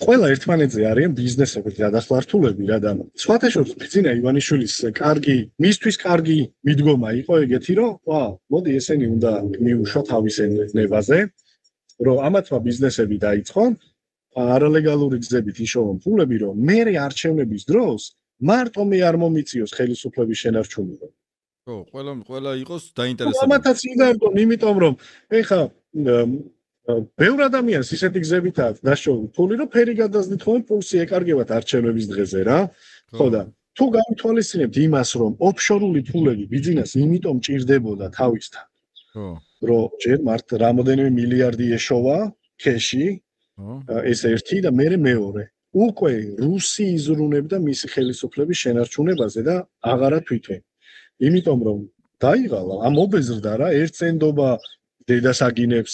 ყველა ერთმანეთზე არიან ბიზნესები გადასვლართულები რა და სხვათა შორის ბიძინა ივანიშვილის მისთვის კარგი მიდგომა იყო ეგეთი, რომ მოდი ესენი უნდა მიუშვათ თავის ნებაზე. რომ ამათმა ბიზნესები დაიწყონ, არალეგალური გზებით იშოვონ ფულები, რომ მერე არჩევნების დროს მარტო მე არ მომიწიოს ხელისუფლების შენარჩუნება. ხო, ყველა იყოს დაინტერესებული. ამათაც იდარგონ, იმიტომ რომ ეხა ბევრ ადამიანს ისეთი გზებით აქვს დაშოვი ფული, რომ ფერი გადაზდით ხოლმე პულსი ეკარგებათ არჩევნების დღეზე რა. ხო და თუ გავითვალისწინებთ იმას, რომ ოფშორული ფულები ბიზნეს იმიტომ ჭირდებოდა თავისთან. ხო. რომ ჯერ მართ რამოდენიმე მილიარდი ეშოვა ქეში, ეს ერთი და მეორე. უკვე რუსი იზრუნებდა მისი ხელისუფლების შენარჩუნებაზე და აღარა თვითონ. იმიტომ რომ დაიღალა, ამ ობეზრდა რა, ერთცენდობა დედას აგინებს,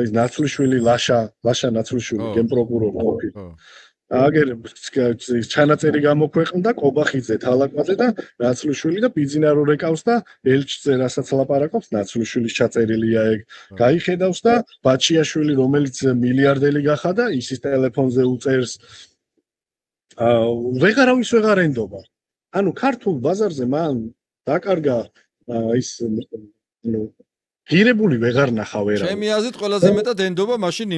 ის ნაცვლიშვილი ლაშა ნაცვლიშვილი გენპროკურორი ყოფილი. აგერ ჩანაწერი გამოქვეყნდა კობახიძე თალაკვაძე და ნაცლიშვილი და ბიძინა რო რეკავს და ელჩზე რასაც ლაპარაკობს ნაცლიშვილის ჩაწერილია ეგ გაიხედავს და ბაჩიაშვილი რომელიც მილიარდელი გახადა ისის ტელეფონზე უწერს ვეღარავის ვეღარ ენდობა ანუ ქართულ ბაზარზე მან დაკარგა ის ღირებული ვეღარ ნახა ვერა. ჩემი აზრით ყველაზე მეტად ენდობა მაშინ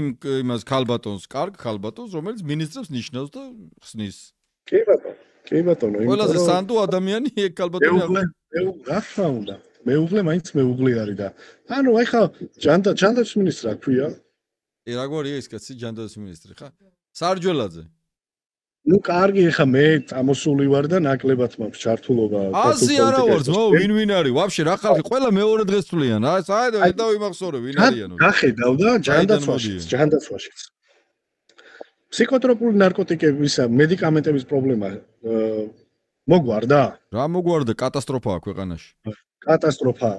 იმას ქალბატონს, კარგ ქალბატონს, რომელიც მინისტრებს ნიშნავს და ხსნის. კი ბატონო, ყველაზე სანდო ადამიანი ეგ ქალბატონი არის. რა თქმა უნდა. მეუღლე მაინც მეუღლე არის და ანუ ეხა ჯანდაცვის მინისტრი რა ქვია? რა გვარია ის კაცი ჯანდაცვის მინისტრი ხა? სარჯველაძე. ნუ კარგი ეხა მე წამოსული ვარ და ნაკლებად მაქვს ჩართულობა. აზი არა ვარ ძმაო, ვინ არის? ვაფშე რა ხალხი ყველა მეორე დღეს თვლიან. აი საერთოდ ედავ იმახსოვრე ვინ არიანო. გახედავ და ჯანდაცვაშიც. ფსიქოტროპული ნარკოტიკების მედიკამენტების პრობლემა მოგვარდა? რა მოგვარდა? კატასტროფაა ქვეყანაში. კატასტროფაა.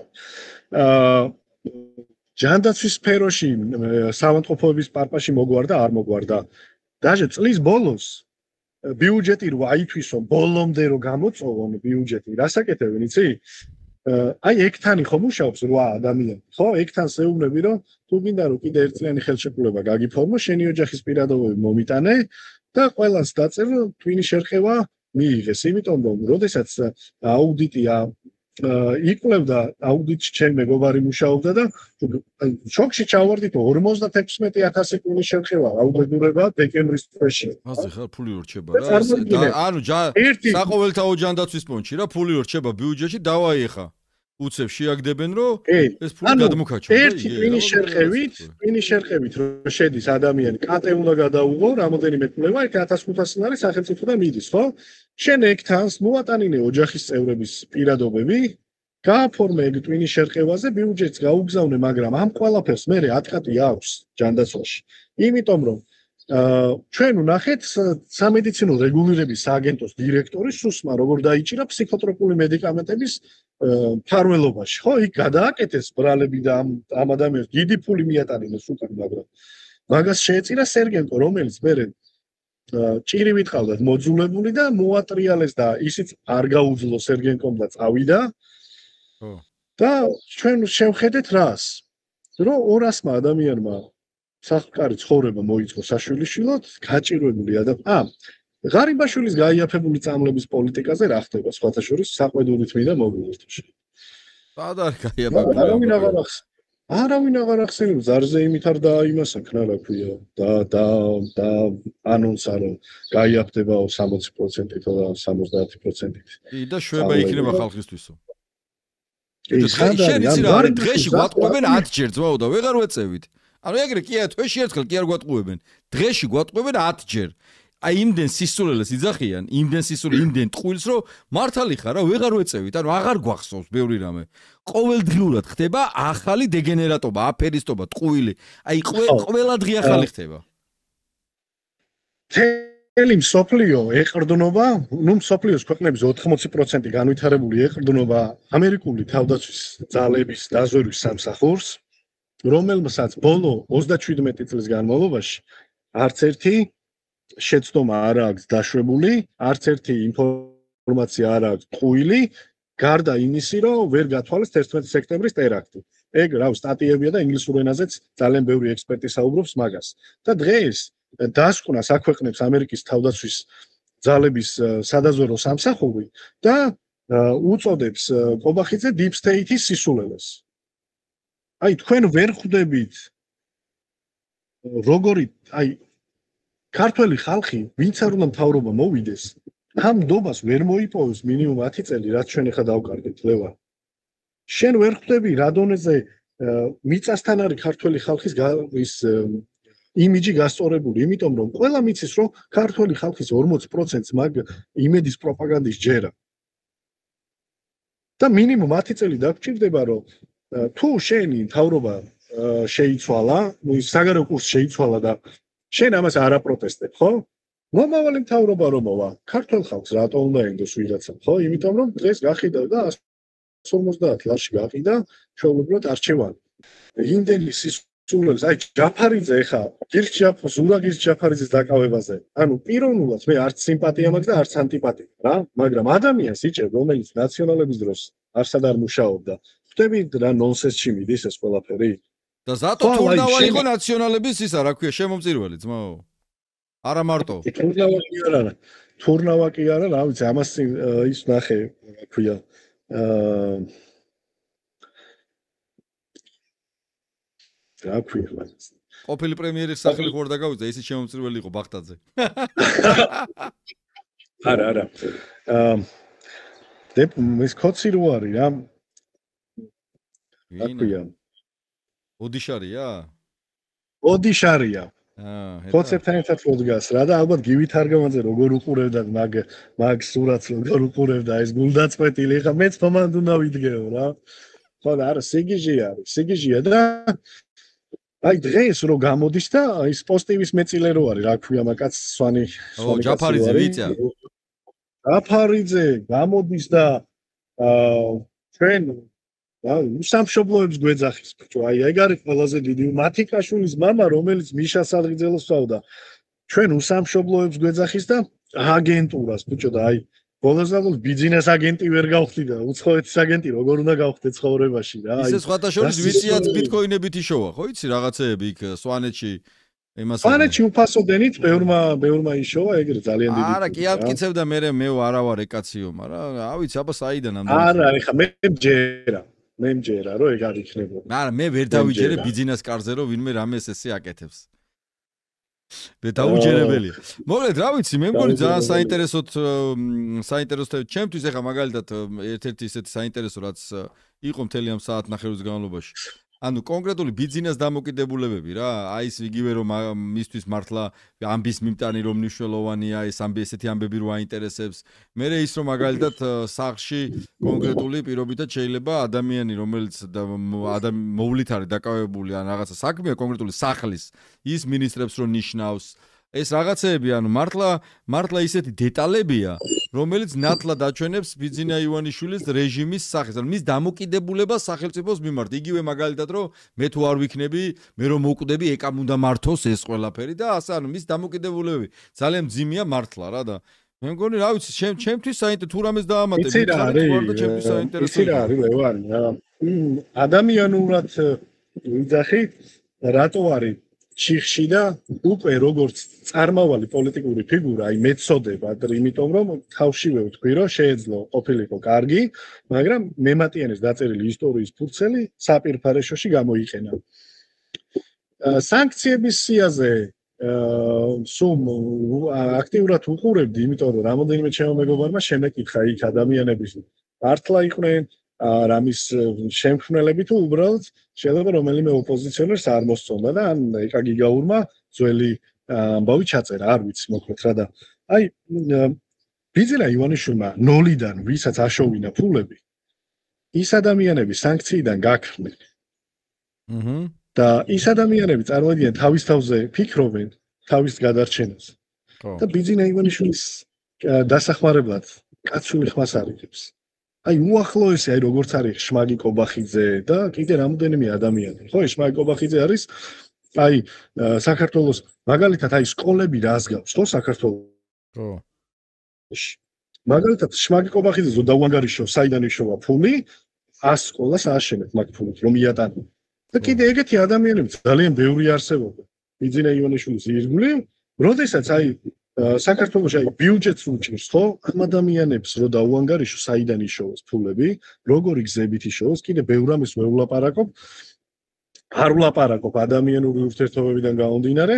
ჯანდაცვის სფეროში საავადმყოფოების პარპაში მოგვარდა, არ მოგვარდა. დაჟე წლის ბოლოს ბიუჯეტი რო აითვისო ბოლომდე რო გამოწოვონ ბიუჯეტი რასაკეთებენ იცი აი ეგთანი ხო მუშაობს 8 ადამიანი ხო ეგთან შეუძლები რომ თუ გინდა რომ კიდე ერთიანი ხელშეკრულება გაგიფორმო შენი ოჯახის პირადობები მომიტანე და ყველას დაწერ twin-ის შერყევა მიიღეს იმიტომ რომ როდესაც აუდიტია იკვლევდა აუდიტში ჩემი მეგობარი მუშაობდა და შოქში ჩავარდით 56000 twin-ის შერყევა აუდიტურება დეკემბრის თვეში. ასე ხარ ფული რჩება რა. ანუ საყოველთაო ჯანდაცვის ფონდში რა ფული რჩება ბიუჯეტში დავაიხა. უცებ შეაგდებენ რომ ეს ფული გადმოქაჩო. ერთი twin-ის შერყევით რო შედის ადამიანი კატე უნდა გადაუღო რამოდენიმე კვლევა 1500 ლარი სახელმწიფოდან მიდის ხო? შენ ეგთანს მოატანინე ოჯახის წევრების პირადობები, გააფორმე ეგ twin-ის შერყევაზე ბიუჯეტს გაუგზავნე, მაგრამ ამ ყველაფერს მე 10 კატი აქვს ჯანდაცვაში. იმიტომ რომ ჩვენ ვნახეთ სამედიცინო რეგულირების სააგენტოს დირექტორის სუსმა როგორ დაიჭირა ფსიქოტროპული მედიკამენტების მფარველობაში, ხო? იქ გადააკეთეს ბრალები და ამ ადამიანს დიდი ფული მიატანინეს უკან, მაგრამ მაგას შეეწირა სერგენტო, რომელიც მე ჭირივით ყავდათ მოძულებული და მოატრიალეს და ისიც არ გაუძლო სერგენტომ და წავიდა. და ჩვენ შევხედეთ რას? რომ 200-მა ადამიანმა სახკარი ცხოვრება მოიწყო საშვილიშვილოდ, გაჭირვებული ღარიბაშვილის გაიაფებული წამლების პოლიტიკაზე რა ხდება? სხვათა შორის საყვედურით მინდა მოგვიერთოს. სად არის გაიაფებული? არავინ აღარ ახსენებს ზარზე იმით არ დააიმასა ქნა რა ქვია და ანონსა რომ გაიაფდებაო 60%-ით და 70%-ით. და შვება იქნება ხალხისთვისო. შენ იცი რა არის დღეში გვატყუებენ 10 ჯერ ძმაო და ვეღარ ვეწევით. ანუ ეგრე კია თვეში ერთხელ კი არ გვატყუებენ. დღეში გვატყუებენ 10 ჯერ. აი იმდენ სისულელეს იძახიან, იმდენ ტყუილს რომ მართალი ხარ რა ვეღარ ვეწევით. ანუ აღარ გვახსოვს ბევრი რამე. ყოველდღიურად ხდება ახალი დეგენერატობა, აფერისტობა, ტყუილი. აი ყველა დღე ახალი ხდება. მთელი მსოფლიო ეყრდნობა, ნუ მსოფლიოს ქვეყნების 80% განვითარებული ეყრდნობა ამერიკული თავდაცვის ძალების დაზვერვის სამსახურს, რომელმაც ბოლო 37 წლის განმავლობაში არც ერთი შეცდომა არ აქვს დაშვებული, არც ერთი ინფორმაცია არ აქვს ტყუილი, გარდა იმისი, რომ ვერ გათვალეს 11 სექტემბრის ტერაქტი. ეგ რავი სტატიებია და ინგლისურ ენაზეც ძალიან ბევრი ექსპერტი საუბრობს მაგას. და დღეს დასკვნას აქვეყნებს ამერიკის თავდაცვის ძალების სადაზვერო სამსახური და უწოდებს კობახიძე deep state-ის სისულელეს. აი თქვენ ვერ ხვდებით როგორი აი ქართველი ხალხი ვინც არ უნდა მთავრობა მოვიდეს ამ დობას ვერ მოიპოვებს მინიმუმ 10 წელი რაც ჩვენ ახლა დავკარგეთ ლევა შენ ვერ ხვდები რა დონეზე მიწასთან არის ქართველი ხალხის ის იმიჯი გასწორებული იმიტომ რომ ყველა მიცის რომ ქართველი ხალხის 40%-ს მაგ იმედის პროპაგანდის ჯერა და მინიმუმ 10 წელი დაგჭირდება რომ თუ შენი მთავრობა შეიცვალა საგარეო კურსი შეიცვალა და შენ ამას არ აპროტესტებ, ხო? მომავალი მთავრობა რომ მოვა, ქართულ ხალხს რატო უნდა ენდოს ვიღაცა, ხო? იმიტომ რომ დღეს გახიდა და 150 ლარში გაყიდა, ჩვეულებრივად არჩევანი. იმდენი სულებს აი ჯაფარიძე ხა ზურაგის ჯაფარიძის დაკავებაზე ანუ პიროვნულად მე არც სიმპათია მაქვს და არც ანტიპათია რა მაგრამ ადამიანს იჭერ რომელიც ნაციონალების დროს არსად არ მუშაობდა ხვდები რა ნონსენსში მიდის ეს ყველაფერი და ზატო თურნავა იყო ნაციონალების ისა რა ქვია შემომწირველი ძმაო არა მარტო თურნავა კი არა რა ვიცი ამას ის ნახე რა ქვია რა ქვია მას ყოფილი პრემიერის სახელი ხوار დაგავიძა ისიც შემომწირველი იყო ბახტაძე არა ეს კოცი რო არის რა რა ქვია ოდიშარია კონცეფტთან ერთად მოდგას რა და ალბათ გივით არგამაძე როგორ უყურებდა მაგ სურათს როგორ უყურებდა ეს გულდაწყვეტილი ხა მეც მომანდ უნდა ვიდგეო რა ხო და არა სიგიჟია და აი დღეს რო გამოდის და ის პოზიტივის მეწილე რო არის რა ქვია მაგაც სვანი ჯაფარიძე ვიწა ჯაფარიძე გამოდის და ჩვენ სამშობლოებს გვეძახის ბიჭო აი ეგ არის ყველაზე დიდი მათიკაშვილის მამა რომელიც მიშა სალღიძელოს სწავდა ჩვენ უსამშობლოებს გვეძახის და აგენტურას ბიჭო და აი ბოლოსდაბოლოს ბიზნეს აგენტი ვერ გავხდი და უცხოეთის აგენტი როგორ უნდა გავხდე ცხოვრებაში რა აი ის სხვათა შორის ვიციათ ბიტკოინებით იშოვა ხო იცი რაღაცეები იქ სვანეთში იმას სვანეთში უფასო დენით ბევრმა იშოვა ეგრე ძალიან დიდი არა კი ამტკიცებდა მე არა ვარ ეკაციო მაგრამ ავიცი აბა საიდან ამდენი არა ეხა მე მჯერა რომ ეგ არ იქნებოდა არა მე ვერ დავიჯერე ბიზნეს კარზე რომ ვინმე რამეს ესე აკეთებს მე დაუჯერებელია. მოკლედ, რა ვიცი, მე მგონი ძალიან საინტერესო ჩემთვის ეხა მაგალითად ერთ-ერთი ისეთი საინტერესო რაც იყო მთელი ამ საათნახევრის განმავლობაში. ანუ კონკრეტული ბიზნეს დამოკიდებულებები რა, აი ეს იგივე რომ მისთვის მართლა ამბის მიმტანი რომ მნიშვნელოვანია, ეს ესეთი ამბები რო აინტერესებს. მე ის რომ მაგალითად სახლში კონკრეტული პირობითად შეიძლება ადამიანი რომელიც მოვლით არის დაკავებული ან რაღაცა საქმეა კონკრეტული სახლის ის მინისტრებს რო ნიშნავს ეს რაღაცეები ანუ მართლა ისეთი დეტალებია რომელიც ნათლად აჩვენებს ბიძინა ივანიშვილის რეჟიმის სახეს ანუ მის დამოკიდებულებას სახელმწიფოს მიმართ იგივე მაგალითად რომ მე თუ არ ვიქნები მე რომ მოვკვდები ეკამ უნდა მართოს ეს ყველაფერი და ასე ანუ მის დამოკიდებულებები ძალიან მძიმეა მართლა რა და მე მგონი რა ვიცი ჩემთვის საინტერესო თუ რამეს დაამატებ იცი რა არის ლევანი ადამიანურად ვიძახი რატო არის ჩიხში და უკვე როგორც წარმავალი პოლიტიკური ფიგურა, აი მეწოდება, იმიტომ რომ თავშივე ვთქვი, რომ შეეძლო ყოფილიყო კარგი, მაგრამ მემატიანეს დაწერილი ისტორიის ფურცელი საპირფარეშოში გამოიყენა. სანქციების სიაზე სულ აქტიურად უყურებდი, იმიტომ რომ რამოდენიმე ჩემო მეგობარმა შემეკითხა იქ ადამიანების მართლა იყვნენ რამის შემქმნელები თუ უბრალოდ შეიძლება რომელიმე ოპოზიციონერს არ მოსწონდა და ან ეკაგიგაურმა ძველი ამბავი ჩაწერა, არ ვიცი მოკლედ რა და აი ბიძინა ივანიშვილმა ნოლიდან ვისაც აშოვინა ფულები ის ადამიანები სანქციიდან გაქრნენ. და ის ადამიანები წარმოიდგინეთ თავის თავზე ფიქრობენ თავის გადარჩენას. და ბიძინა ივანიშვილის დასახმარებლად კაცული ხმას არიგებს. აი უახლოესი აი როგორც არის შმაგი კობახიძე და კიდე რამოდენიმე ადამიანი. ხო, შმაგი კობახიძე არის აი საქართველოს მაგალითად აი სკოლები რას გავს, ხო, საქართველოს. ხო. მაგალითად შმაგი კობახიძე ზოდაუანგარიშო საიდან იშოვა ფული 100 სკოლას ააშენეთ მაგ ფულით რომ იატანო. და კიდე ეგეთი ადამიანები ძალიან ბევრი არსებობდა. ბიძინა ივანიშვილის ირგვლივ, როდესაც აი საქართველოს აი ბიუჯეტს უჭირს, ხო? ამ ადამიანებს რო დაუანგარიშო საიდან იშოვოს ფულები, როგორი გზებით იშოვოს, კიდე ბევრ ამის ვეულაპარაკობ. არ ვლაპარაკობ ადამიანური ურთიერთობებიდან გამომდინარე.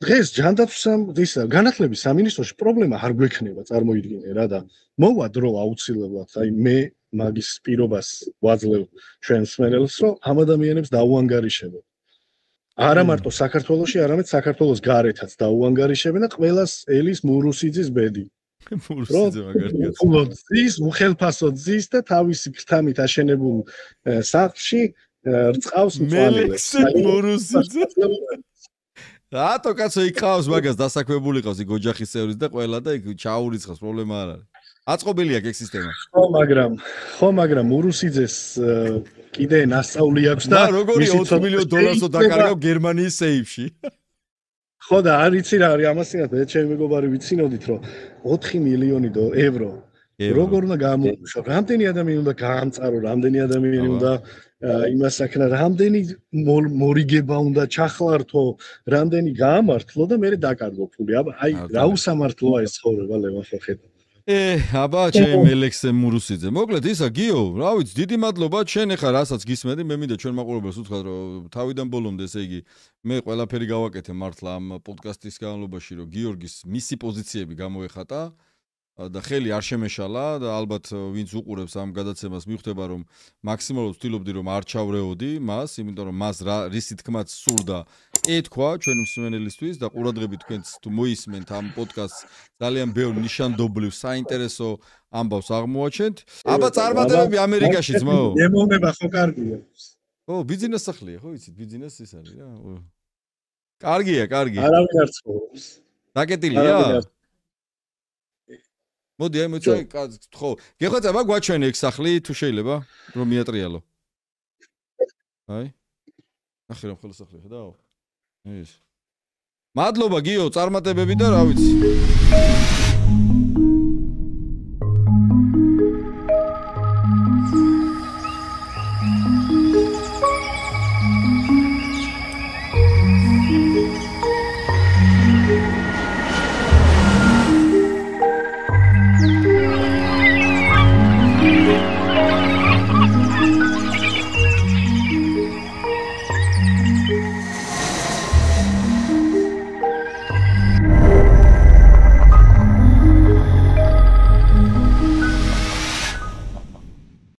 დღეს ჯანდაცვის განათლების სამინისტროში პრობლემა არ გვექნება, წარმოიდგინე რა და მოვა დრო აუცილებლად, აი მე მაგის პირობას ვაძლევ ჩვენს მენელს, რომ ამ ადამიანებს დაუანგარიშებო. არა მარტო საქართველოში, არამედ საქართველოს გარეთაც დაუანგარიშებენ და ყველას ელის მურუსიძის ბედი. მურუსიძე მაგარია. ფულოძის, უხელფასო ძის და თავისი ქრთამით აშენებულ სახლში რწყავს მწვალებს. მურუსიძე. რატო კაცო იქ ყავს მაგას დასაქმებული ყავს იქ ოჯახის წევრის და ყველა და იქ ჩაურიცხავს პრობლემა არ არის. აწყობილია ეგ სისტემა. ხო, მაგრამ ურუსიძეს კიდე ნასწავლი აქვს და როგორი 20 მილიონ დოლარსო დაკარგავ გერმანიის სეიფში. ხო და არ იცი რა არის ამასინათ მე ჩემი მეგობარი ვიცინოდით რომ 4 მილიონი ევრო როგორ უნდა გამოუშვა რამდენი ადამიანი უნდა გაამწარო რამდენი ადამიანი უნდა იმას აქნა რამდენი მორიგება უნდა ჩახლართო რამდენი გაამართლო და მე დაკარგო ფული აი რა უსამართლოა ეს ცხოვრება ლევან ხო ხედავ აბა ჩემ ელექსე მურუსიძე მოკლედ ისა გიო რა ვიცი დიდი მადლობა ჩვენ ახლა რასაც გისმენდი მე მინდა ჩვენ მაყურებელს უთხრათ რომ თავიდან ბოლომდე ესე იგი მე ყველაფერი გავაკეთე მართლა ამ პოდკასტის განმავლობაში რომ გიორგის მისი პოზიციები გამოეხატა და ხელი არ შემეშალა და ალბათ ვინც უყურებს ამ გადაცემას მიხვდება რომ მაქსიმალურად ვთილობდი რომ არ ჩავრეოდი მას იმიტომ რომ მას რისი თქმაც სურდა ეთქვა ჩვენი მსმენელისთვის და ყურადღებით თქვენც თუ მოისმენთ ამ პოდკასტს ძალიან ბევრ ნიშანდობლივ საინტერესო ამბავს აღმოაჩენთ აბა წარმატებები ამერიკაში ძმაო მემოვნება ხო კარგია ო ბიზნეს სახლია ხო იცით ბიზნესი ის არის რა კარგია არავინ არ ცხოვრობს დაკეტილია მოდი აი მოიწვი ხო გეხვეწება გვაჩვენე ეგ სახლი თუ შეიძლება რომ მიატრიალო აი ნახე რომ ხოლმე სახლი ხედავ ის მადლობა გიო წარმატებები და რა ვიცი